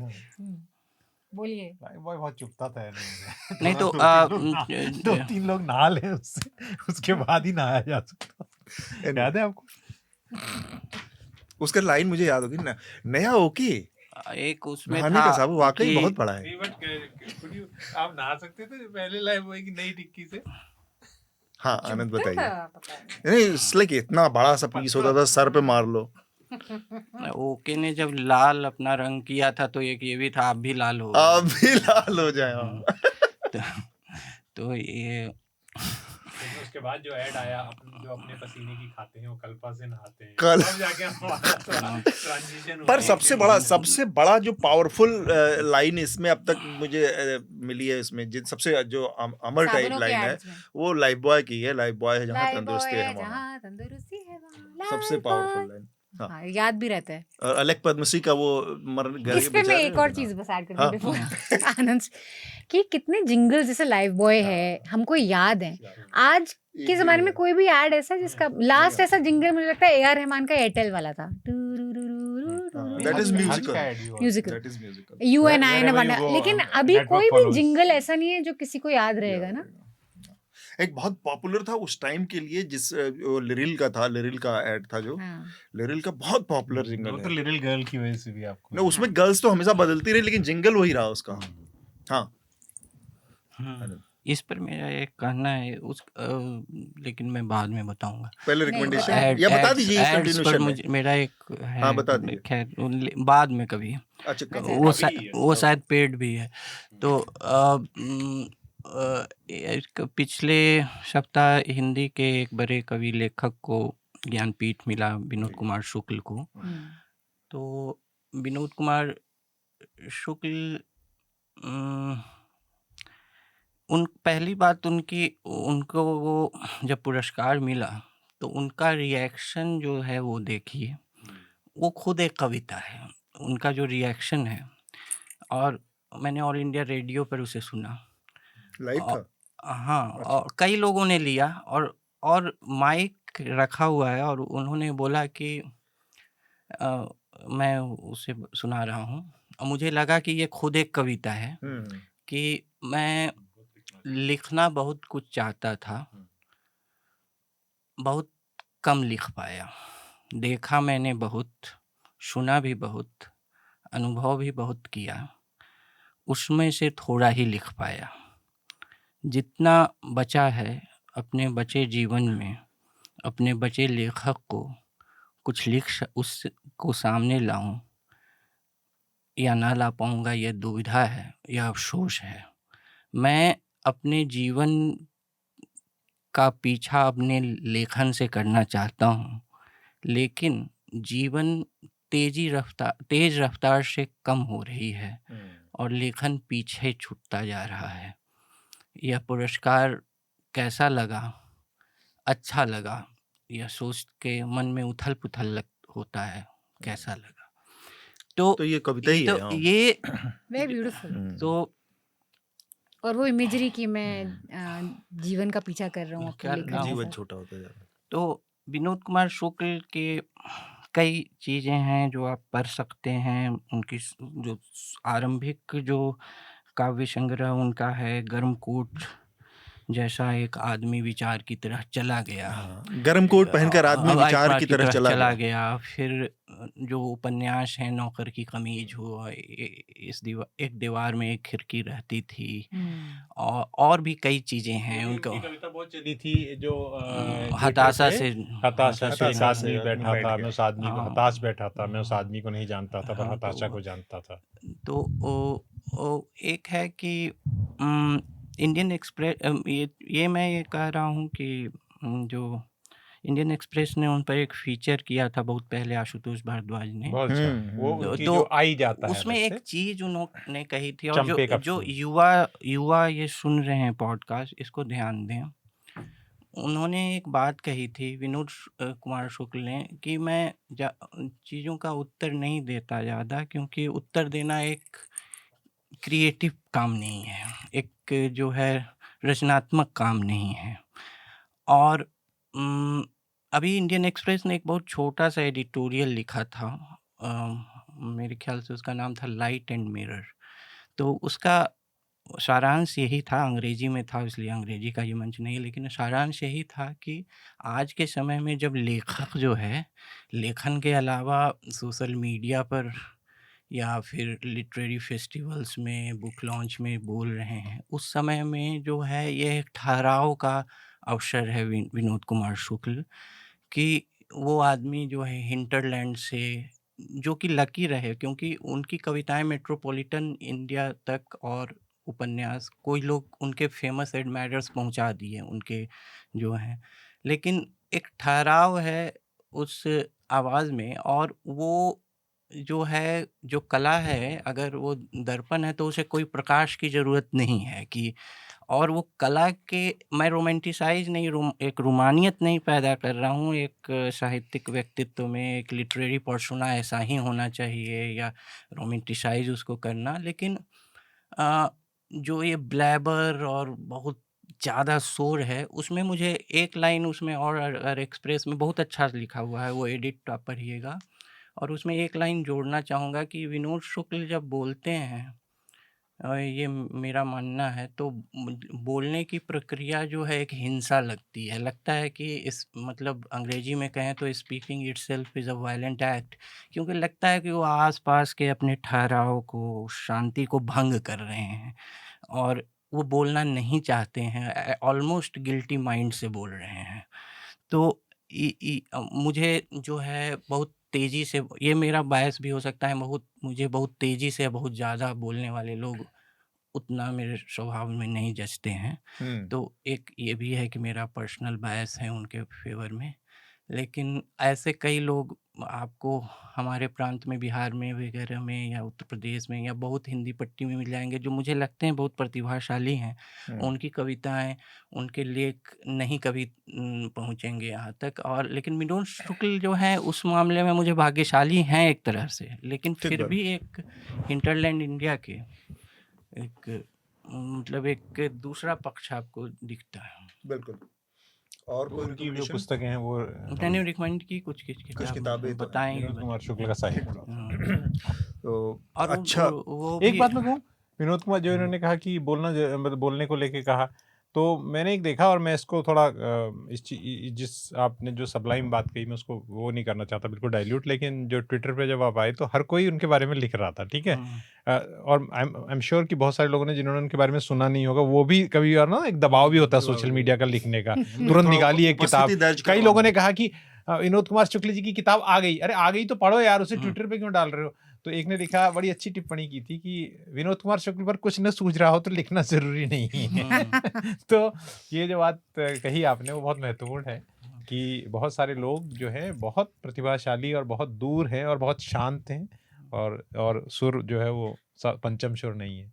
बोलिए। बॉय बहुत चुपता था यार। नहीं तो दो तीन लोग नहा ले उससे, उसके बाद ही नहाया जा सकता। याद है आपको? उसका लाइन मुझे याद होगी ना, नया ओके एक उसमें नहाने था का साबुन वाकई कि बहुत बड़ा है। आप नहा सकते थे पहले लाइफ बॉय की नई टिक्की से। हाँ आनंद बताइए। पता नहीं। नहीं इसलिए इतना बड़ा सा पीस होता था, सर पे मार लो। ओके ने जब लाल अपना रंग किया था तो एक ये भी था, आप भी लाल हो आप गए। भी लाल हो जाए। तो, तो ये लेकिन उसके बाद जो ऐड आया, जो अपने पसीने की खाते हैं वो कल्पा से नहाते हैं, कल- तब जाके हमारा ट्रांजिशन पर सबसे बड़ा जो पावरफुल लाइन इसमें अब तक मुझे मिली है, इसमें जिन सबसे जो अमर टाइप साबुनों के लाइन है ads में। वो लाइफ बॉय की है। लाइफ बॉय है जहाँ लाइफ तंदुरुस्ती बॉय है है वहाँ। जहाँ तंदुरुस्ती है वहाँ, सबसे लाइफ पावरफुल बॉय। लाइन। हाँ। हाँ, याद भी रहता है। और अलग पद्मश्री का वो मर गए इस पे मैं बेचारे, एक और लेकिन चीज बस ऐड कर हाँ। दूं बिफोर आनंद, कि कितने जिंगल जैसे लाइफ बॉय है हमको याद है। आज के जमाने में कोई भी ऐड ऐसा जिसका लास्ट ऐसा जिंगल मुझे लगता है ए आर रहमान का एयरटेल वाला था। That is musical. Musical That is musical. You and I Wherever and you go, लेकिन अभी network कोई भी follows. जिंगल ऐसा नहीं है जो किसी को याद रहेगा ना। एक बहुत पॉपुलर था उस टाइम के लिए, जिस वो लिरिल का था, लिरिल का ऐड था जो, हाँ। लिरिल का बहुत पॉपुलर वो जिंगल तो है। लिटिल गर्ल की वजह से भी आपको ना उसमें गर्ल्स तो हमेशा बदलती रही, लेकिन जिंगल वही रहा उसका। हाँ इस पर मेरा एक कहना है लेकिन मैं बाद में बताऊंगा। पहले नहीं, रिकमेंडेशन बताइए। या बता दीजिए, इस एड्स पर कंटिन्यूशन में। मुझे मेरा एक है। हाँ, बता दीजिए। खैर बाद में कभी। अच्छा करो। वो शायद पेड भी है। तो पिछले सप्ताह हिंदी के एक बड़े कवि लेखक को ज्ञानपीठ मिला, विनोद कुमार शुक्ल को। तो विनोद कुमार शुक्ल पहली बात उनको वो जब पुरस्कार मिला तो उनका रिएक्शन जो है वो देखिए, वो खुद एक कविता है उनका जो रिएक्शन है। और मैंने ऑल इंडिया रेडियो पर उसे सुना, लाइव था। हाँ, और कई लोगों ने लिया और माइक रखा हुआ है और उन्होंने बोला कि मैं उसे सुना रहा हूँ। और मुझे लगा कि ये खुद एक कविता है कि मैं लिखना बहुत कुछ चाहता था, बहुत कम लिख पाया। देखा मैंने बहुत, सुना भी बहुत, अनुभव भी बहुत किया, उसमें से थोड़ा ही लिख पाया। जितना बचा है अपने बचे जीवन में, अपने बचे लेखक को कुछ उसको सामने लाऊं या ना ला पाऊंगा, यह दुविधा है, यह अफसोस है। मैं अपने जीवन का पीछा अपने लेखन से करना चाहता हूँ, लेकिन जीवन तेज रफ्तार से कम हो रही है और लेखन पीछे छूटता जा रहा है। यह पुरस्कार कैसा लगा? अच्छा लगा। यह सोच के मन में उथल पुथल होता है, कैसा लगा। तो ये कविता ही है। तो ये वेरी ब्यूटीफुल। तो और वो इमेजरी की मैं जीवन का पीछा कर रहा हूँ अपने लेखन के जीवन साथ। छोटा होता जा रहा है। तो विनोद कुमार शुक्ल के कई चीज़ें हैं जो आप पढ़ सकते हैं। उनकी जो आरंभिक जो काव्य संग्रह उनका है गर्मकूट, जैसा एक आदमी विचार की तरह चला गया, गर्म कोट पहनकर आदमी विचार की तरह चला गया। फिर जो उपन्यास है नौकर की कमीज हुआ, एक दीवार में एक खिड़की रहती थी, और भी कई चीजें हैं। उनका कविता बहुत चली थी जो हताशा से एक आदमी बैठा था, मैं उस आदमी को हताश बैठा था, मैं उस आदमी को नहीं जानता था पर हताशा को जानता था। तो एक है कि इंडियन एक्सप्रेस, ये मैं ये कह रहा हूँ कि जो इंडियन एक्सप्रेस ने उन पर एक फीचर किया था बहुत पहले, आशुतोष भारद्वाज ने। बहुत अच्छा, वो उनकी तो जो आई जाता है उसमें एक वैसे। चीज उन्होंने कही थी, और चंपे का जो फूल। युवा ये सुन रहे हैं पॉडकास्ट, इसको ध्यान दें। उन्होंने एक बात कही थी, विनोद कुमार शुक्ल ने, कि मैं चीज़ों का उत्तर नहीं देता ज़्यादा, क्योंकि उत्तर देना एक क्रिएटिव काम नहीं है, एक जो है रचनात्मक काम नहीं है। और अभी इंडियन एक्सप्रेस ने एक बहुत छोटा सा एडिटोरियल लिखा था, मेरे ख्याल से उसका नाम था लाइट एंड मिरर। तो उसका सारांश यही था, अंग्रेजी में था इसलिए अंग्रेजी का ये मंच नहीं, लेकिन सारांश यही था कि आज के समय में जब लेखक जो है लेखन के अलावा सोशल मीडिया पर या फिर लिटरेरी फेस्टिवल्स में, बुक लॉन्च में बोल रहे हैं, उस समय में जो है ये एक ठहराव का अवसर है विनोद कुमार शुक्ल, कि वो आदमी जो है हिंटरलैंड से, जो कि लकी रहे, क्योंकि उनकी कविताएं मेट्रोपॉलिटन इंडिया तक, और उपन्यास कोई लोग उनके फेमस एडमायरर्स पहुंचा दिए उनके जो हैं, लेकिन एक ठहराव है उस आवाज़ में। और वो जो है, जो कला है, अगर वो दर्पण है तो उसे कोई प्रकाश की ज़रूरत नहीं है कि, और वो कला के, मैं रोमांटिसाइज नहीं, एक रोमानियत नहीं पैदा कर रहा हूँ, एक साहित्यिक व्यक्तित्व में एक लिटरेरी पर्सोना ऐसा ही होना चाहिए, या रोमांटिसाइज उसको करना। लेकिन जो ये ब्लैबर और बहुत ज़्यादा शोर है, उसमें मुझे एक लाइन उसमें, और एक्सप्रेस में बहुत अच्छा लिखा हुआ है, वो एडिट आप पढ़िएगा, और उसमें एक लाइन जोड़ना चाहूँगा कि विनोद शुक्ल जब बोलते हैं, ये मेरा मानना है, तो बोलने की प्रक्रिया जो है एक हिंसा लगती है, लगता है कि इस, मतलब अंग्रेजी में कहें तो speaking itself is a violent act, क्योंकि लगता है कि वो आसपास के अपने ठहराव को, शांति को भंग कर रहे हैं, और वो बोलना नहीं चाहते हैं, ऑलमोस्ट गिल्टी माइंड से बोल रहे हैं। तो मुझे जो है बहुत तेज़ी से, ये मेरा बायस भी हो सकता है, मुझे बहुत तेज़ी से बहुत ज़्यादा बोलने वाले लोग उतना मेरे स्वभाव में नहीं जचते हैं। तो एक ये भी है कि मेरा पर्सनल बायस है उनके फेवर में। लेकिन ऐसे कई लोग आपको हमारे प्रांत में, बिहार में वगैरह में, या उत्तर प्रदेश में, या बहुत हिंदी पट्टी में मिल जाएंगे, जो मुझे लगते हैं बहुत प्रतिभाशाली हैं। उनकी कविताएं, उनके लेख नहीं कभी पहुंचेंगे यहाँ तक। और लेकिन विनोद शुक्ल जो हैं उस मामले में मुझे भाग्यशाली हैं एक तरह से, लेकिन फिर भी एक हिंटरलैंड इंडिया के एक मतलब एक दूसरा पक्ष आपको दिखता है। बिल्कुल। और कोई उनकी जो recommendation? पुस्तकें हैं वो मैंने रिकमेंड की कुछ किताबें तो बताएं। विनोद कुमार शुक्ल का साहित्य। तो और अच्छा, वो एक भी, बात मैं कहूँ, विनोद कुमार जो इन्होंने कहा कि मतलब बोलने को लेके कहा, तो मैंने एक देखा, और मैं इसको थोड़ा जिस आपने जो सबलाइम बात कही, मैं उसको वो नहीं करना चाहता बिल्कुल डाइल्यूट, लेकिन जो ट्विटर पे जब आप आए तो हर कोई उनके बारे में लिख रहा था, ठीक है। और आई एम श्योर कि बहुत सारे लोगों ने, जिन्होंने उनके बारे में सुना नहीं होगा, वो भी कभी और ना एक दबाव भी होता है सोशल मीडिया का लिखने का, तुरंत निकाली एक किताब। कई लोगों ने कहा कि विनोद कुमार शुक्ल जी की किताब आ गई, अरे आ गई तो पढ़ो यार, उसे ट्विटर पे क्यों डाल रहे हो। तो एक ने लिखा, बड़ी अच्छी टिप्पणी की थी कि विनोद कुमार शुक्ल पर कुछ न सूझ रहा हो तो लिखना जरूरी नहीं है। तो ये जो बात कही आपने वो बहुत महत्वपूर्ण है, कि बहुत सारे लोग जो है बहुत प्रतिभाशाली और बहुत दूर हैं और बहुत शांत हैं, और सुर जो है वो पंचम सुर नहीं है।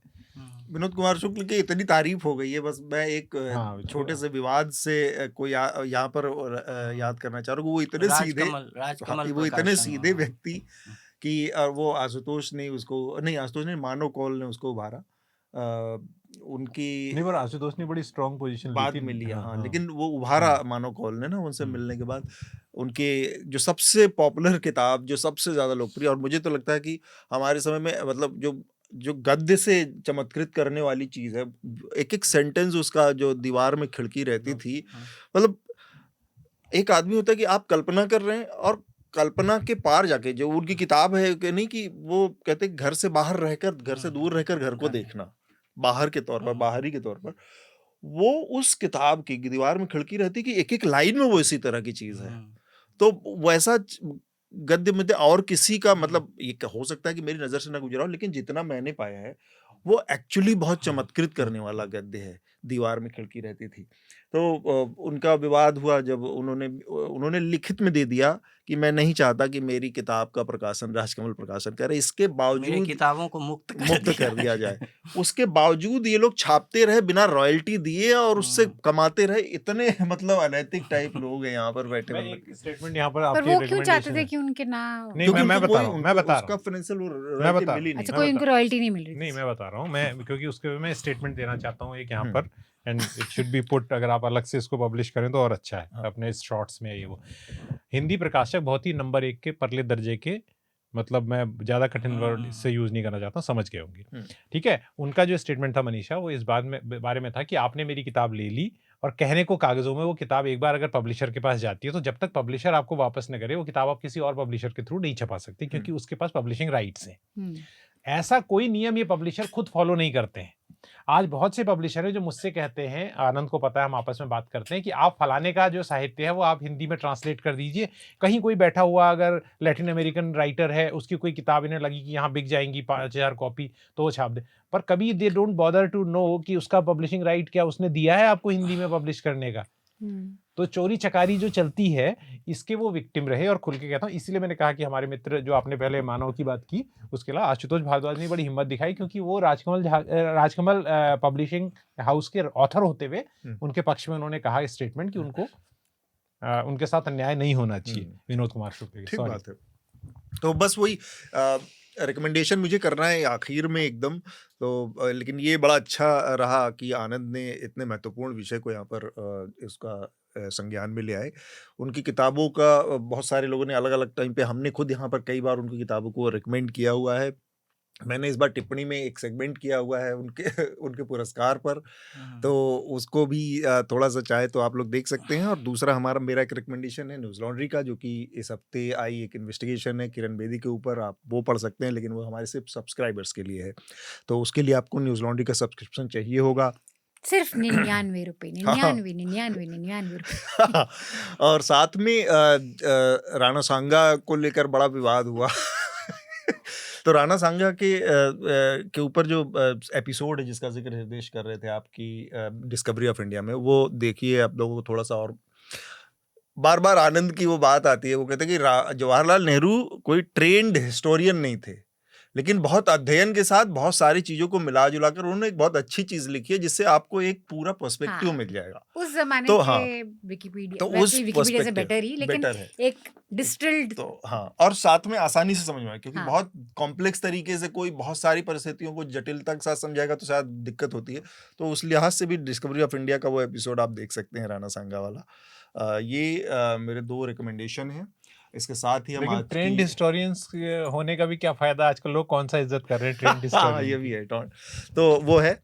विनोद कुमार शुक्ल की इतनी तारीफ हो गई है, बस मैं एक छोटे से विवाद से कोई यहाँ पर याद करना चाह रहा हूँ। वो इतने सीधे व्यक्ति कि वो आशुतोष ने मानव कौल ने उसको उभारा। उनकी नहीं, पर आशुतोष ने बड़ी स्ट्रॉन्ग पोजीशन बाद में लिया, हाँ, लेकिन वो उभारा मानव कौल ने ना, उनसे मिलने के बाद। उनके जो सबसे पॉपुलर किताब, जो सबसे ज़्यादा लोकप्रिय, और मुझे तो लगता है कि हमारे समय में, मतलब जो जो गद्य से चमत्कृत करने वाली चीज है, एक एक सेंटेंस उसका जो दीवार में खिड़की रहती थी, मतलब एक आदमी होता है कि आप कल्पना कर रहे हैं और कल्पना के पार जाके, जो उनकी किताब है कि नहीं, कि वो कहते घर से बाहर रहकर, घर से दूर रहकर घर को देखना, बाहर के तौर पर, बाहरी के तौर पर, वो उस किताब की दीवार में खिड़की रहती कि एक एक लाइन में वो इसी तरह की चीज है। तो वैसा गद्य में और किसी का, मतलब ये हो सकता है कि मेरी नजर से ना गुजरा हो, लेकिन जितना मैंने पाया है वो एक्चुअली बहुत चमत्कृत करने वाला गद्य है। दीवार में खिड़की रहती थी, तो उनका विवाद हुआ जब उन्होंने लिखित में दे दिया कि मैं नहीं चाहता कि मेरी किताब का प्रकाशन राजकमल प्रकाशन करे, इसके मेरी बावजूद किताबों को मुक्त कर दिया जाए। उसके बावजूद ये लोग छापते रहे बिना रॉयल्टी दिए और उससे कमाते रहे। इतने मतलब अनैतिक टाइप लोग हैं यहाँ पर बैठे। मैं मतलब एक स्टेटमेंट यहाँ पर पर आपकी वो क्यों चाहते recommendation थे है। कि उनके ना नहीं, मैं बता रहा हूँ, मैं बता रहा उसका हूँ, फाइनेंशियल मैं रॉयल्टी बता मिली अच्छा, नहीं। कोई उनको रॉयल्टी नहीं मिल रही नहीं, थी। मैं बता रहा हूँ, मैं क्योंकि उसके मैं स्टेटमेंट देना चाहता हूँ एक यहाँ पर, and it should be put, अगर आप अलग से इसको पब्लिश करें तो और अच्छा है, अपने इस शॉर्ट्स में। ये वो हिंदी प्रकाशक बहुत ही नंबर 1 के परले दर्जे के, मतलब मैं ज़्यादा कठिन वर्ड इससे यूज़ नहीं करना चाहता, समझ गए होंगे, ठीक है। उनका जो स्टेटमेंट था मनीषा, वो इस बारे में था कि आपने मेरी किताब ले ली और कहने को कागज़ों में, वो किताब एक बार अगर पब्लिशर के पास जाती है तो जब तक पब्लिशर आपको वापस न करे, वो किताब आप किसी और पब्लिशर के थ्रू नहीं छपा सकती, क्योंकि उसके पास पब्लिशिंग राइट्स हैं। ऐसा कोई नियम ये पब्लिशर खुद फॉलो नहीं करते हैं। आज बहुत से पब्लिशर हैं जो मुझसे कहते हैं, आनंद को पता है, हम आपस में बात करते हैं कि आप फलाने का जो साहित्य है वो आप हिंदी में ट्रांसलेट कर दीजिए। कहीं कोई बैठा हुआ अगर लैटिन अमेरिकन राइटर है, उसकी कोई किताब इन्हें लगी कि यहाँ बिक जाएंगी 5000 कॉपी, तो वो छाप दे। पर कभी they don't bother to know कि उसका पब्लिशिंग राइट क्या उसने दिया है आपको हिंदी में पब्लिश करने का। तो चोरी चकारी जो चलती है, इसके वो विक्टिम रहे। और खुल के कहता हूँ, इसीलिए मैंने कहा कि हमारे मित्र, जो आपने पहले मानव की बात की, उसके अलावा आशुतोष भारद्वाज ने बड़ी हिम्मत दिखाई, क्योंकि वो राजकमल पब्लिशिंग हाउस के ऑथर होते हुए उनके पक्ष में उन्होंने कहा स्टेटमेंट कि उनको उनके साथ अन्याय नहीं होना चाहिए। विनोद कुमार शुक्ल, ठीक बात है। तो बस वही रिकमेंडेशन मुझे करना है आखिर में एकदम। तो लेकिन ये बड़ा अच्छा रहा कि आनंद ने इतने महत्वपूर्ण विषय को यहाँ पर इसका संज्ञान में ले आए। उनकी किताबों का बहुत सारे लोगों ने अलग अलग टाइम पे, हमने खुद यहाँ पर कई बार उनकी किताबों को रिकमेंड किया हुआ है। मैंने इस बार टिप्पणी में एक सेगमेंट किया हुआ है उनके पुरस्कार पर, तो उसको भी थोड़ा सा चाहे तो आप लोग देख सकते हैं। और दूसरा मेरा एक रिकमेंडेशन है न्यूज़ लॉन्ड्री का, जो कि इस हफ्ते आई एक इन्वेस्टिगेशन है किरण बेदी के ऊपर, आप वो पढ़ सकते हैं, लेकिन वो हमारे सिर्फ सब्सक्राइबर्स के लिए है। तो उसके लिए आपको न्यूज़ लॉन्ड्री का सब्सक्रिप्शन चाहिए होगा, सिर्फ 99 रुपए, 99 रुपए। और साथ में राणा सांगा को लेकर बड़ा विवाद हुआ। तो राणा सांगा के ऊपर जो एपिसोड है जिसका जिक्र निर्देश कर रहे थे आपकी डिस्कवरी ऑफ इंडिया में, वो देखिए आप लोगों को थोड़ा सा। और बार बार आनंद की वो बात आती है, वो कहते हैं कि जवाहरलाल नेहरू कोई ट्रेंड हिस्टोरियन नहीं थे, लेकिन बहुत अध्ययन के साथ बहुत सारी चीजों को मिला जुला कर उन्होंने एक बहुत अच्छी चीज लिखी है, जिससे आपको एक पूरा पर्सपेक्टिव मिल जाएगा। उस जमाने तो के विकिपीडिया, तो वैसे उस विकिपीडिया से perspective बेटर ही, लेकिन बेटर है। एक डिस्टिल्ड, तो और साथ में आसानी से समझ में आए, क्योंकि हाँ। बहुत कॉम्प्लेक्स तरीके से कोई बहुत सारी परिस्थितियों को जटिलता के साथ समझाएगा तो शायद दिक्कत होती है। तो उस लिहाज से भी डिस्कवरी ऑफ इंडिया का वो एपिसोड आप देख सकते हैं, राणा सांगा वाला। ये मेरे 2 रिकमेंडेशन हैं। इसके साथ ही हम लेकिन आज ट्रेंड की हिस्टोरियंस होने का भी क्या फायदा, आजकल लोग कौन सा इज्जत कर रहे हैं ट्रेंड हाँ, हिस्टोरियन ये भी है तो वो है।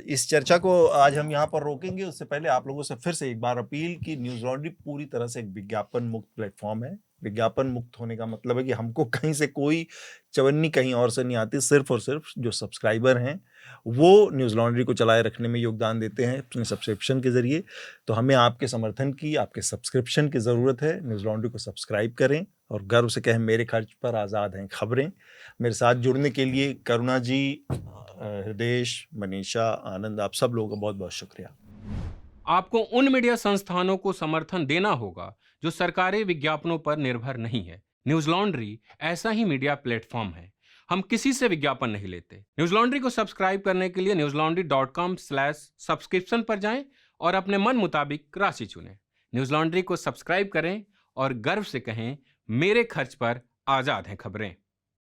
इस चर्चा को आज हम यहाँ पर रोकेंगे। उससे पहले आप लोगों से फिर से एक बार अपील कि न्यूज़ लॉन्ड्री पूरी तरह से एक विज्ञापन मुक्त प्लेटफॉर्म है। विज्ञापन मुक्त होने का मतलब है कि हमको कहीं से कोई चवन्नी कहीं और से नहीं आती, सिर्फ और सिर्फ जो सब्सक्राइबर हैं वो न्यूज़ लॉन्ड्री को चलाए रखने में योगदान देते हैं अपने सब्सक्रिप्शन के जरिए। तो हमें आपके समर्थन की, आपके सब्सक्रिप्शन की ज़रूरत है। न्यूज़ लॉन्ड्री को सब्सक्राइब करें और गर्व से कहें, मेरे खर्च पर आज़ाद हैं खबरें। मेरे साथ जुड़ने के लिए करुणा जी, हृदय, मनीषा, आनंद, आप सब लोगों का बहुत बहुत शुक्रिया। आपको उन मीडिया संस्थानों को समर्थन देना होगा जो सरकारी विज्ञापनों पर निर्भर नहीं है। न्यूज़ लॉन्ड्री ऐसा ही मीडिया प्लेटफॉर्म है। हम किसी से विज्ञापन नहीं लेते। न्यूज़ लॉन्ड्री को सब्सक्राइब करने के लिए newslaundry.com/सब्सक्रिप्शन पर जाएं और अपने मन मुताबिक राशि चुनें। न्यूज़ लॉन्ड्री को सब्सक्राइब करें और गर्व से कहें, मेरे खर्च पर आज़ाद हैं खबरें।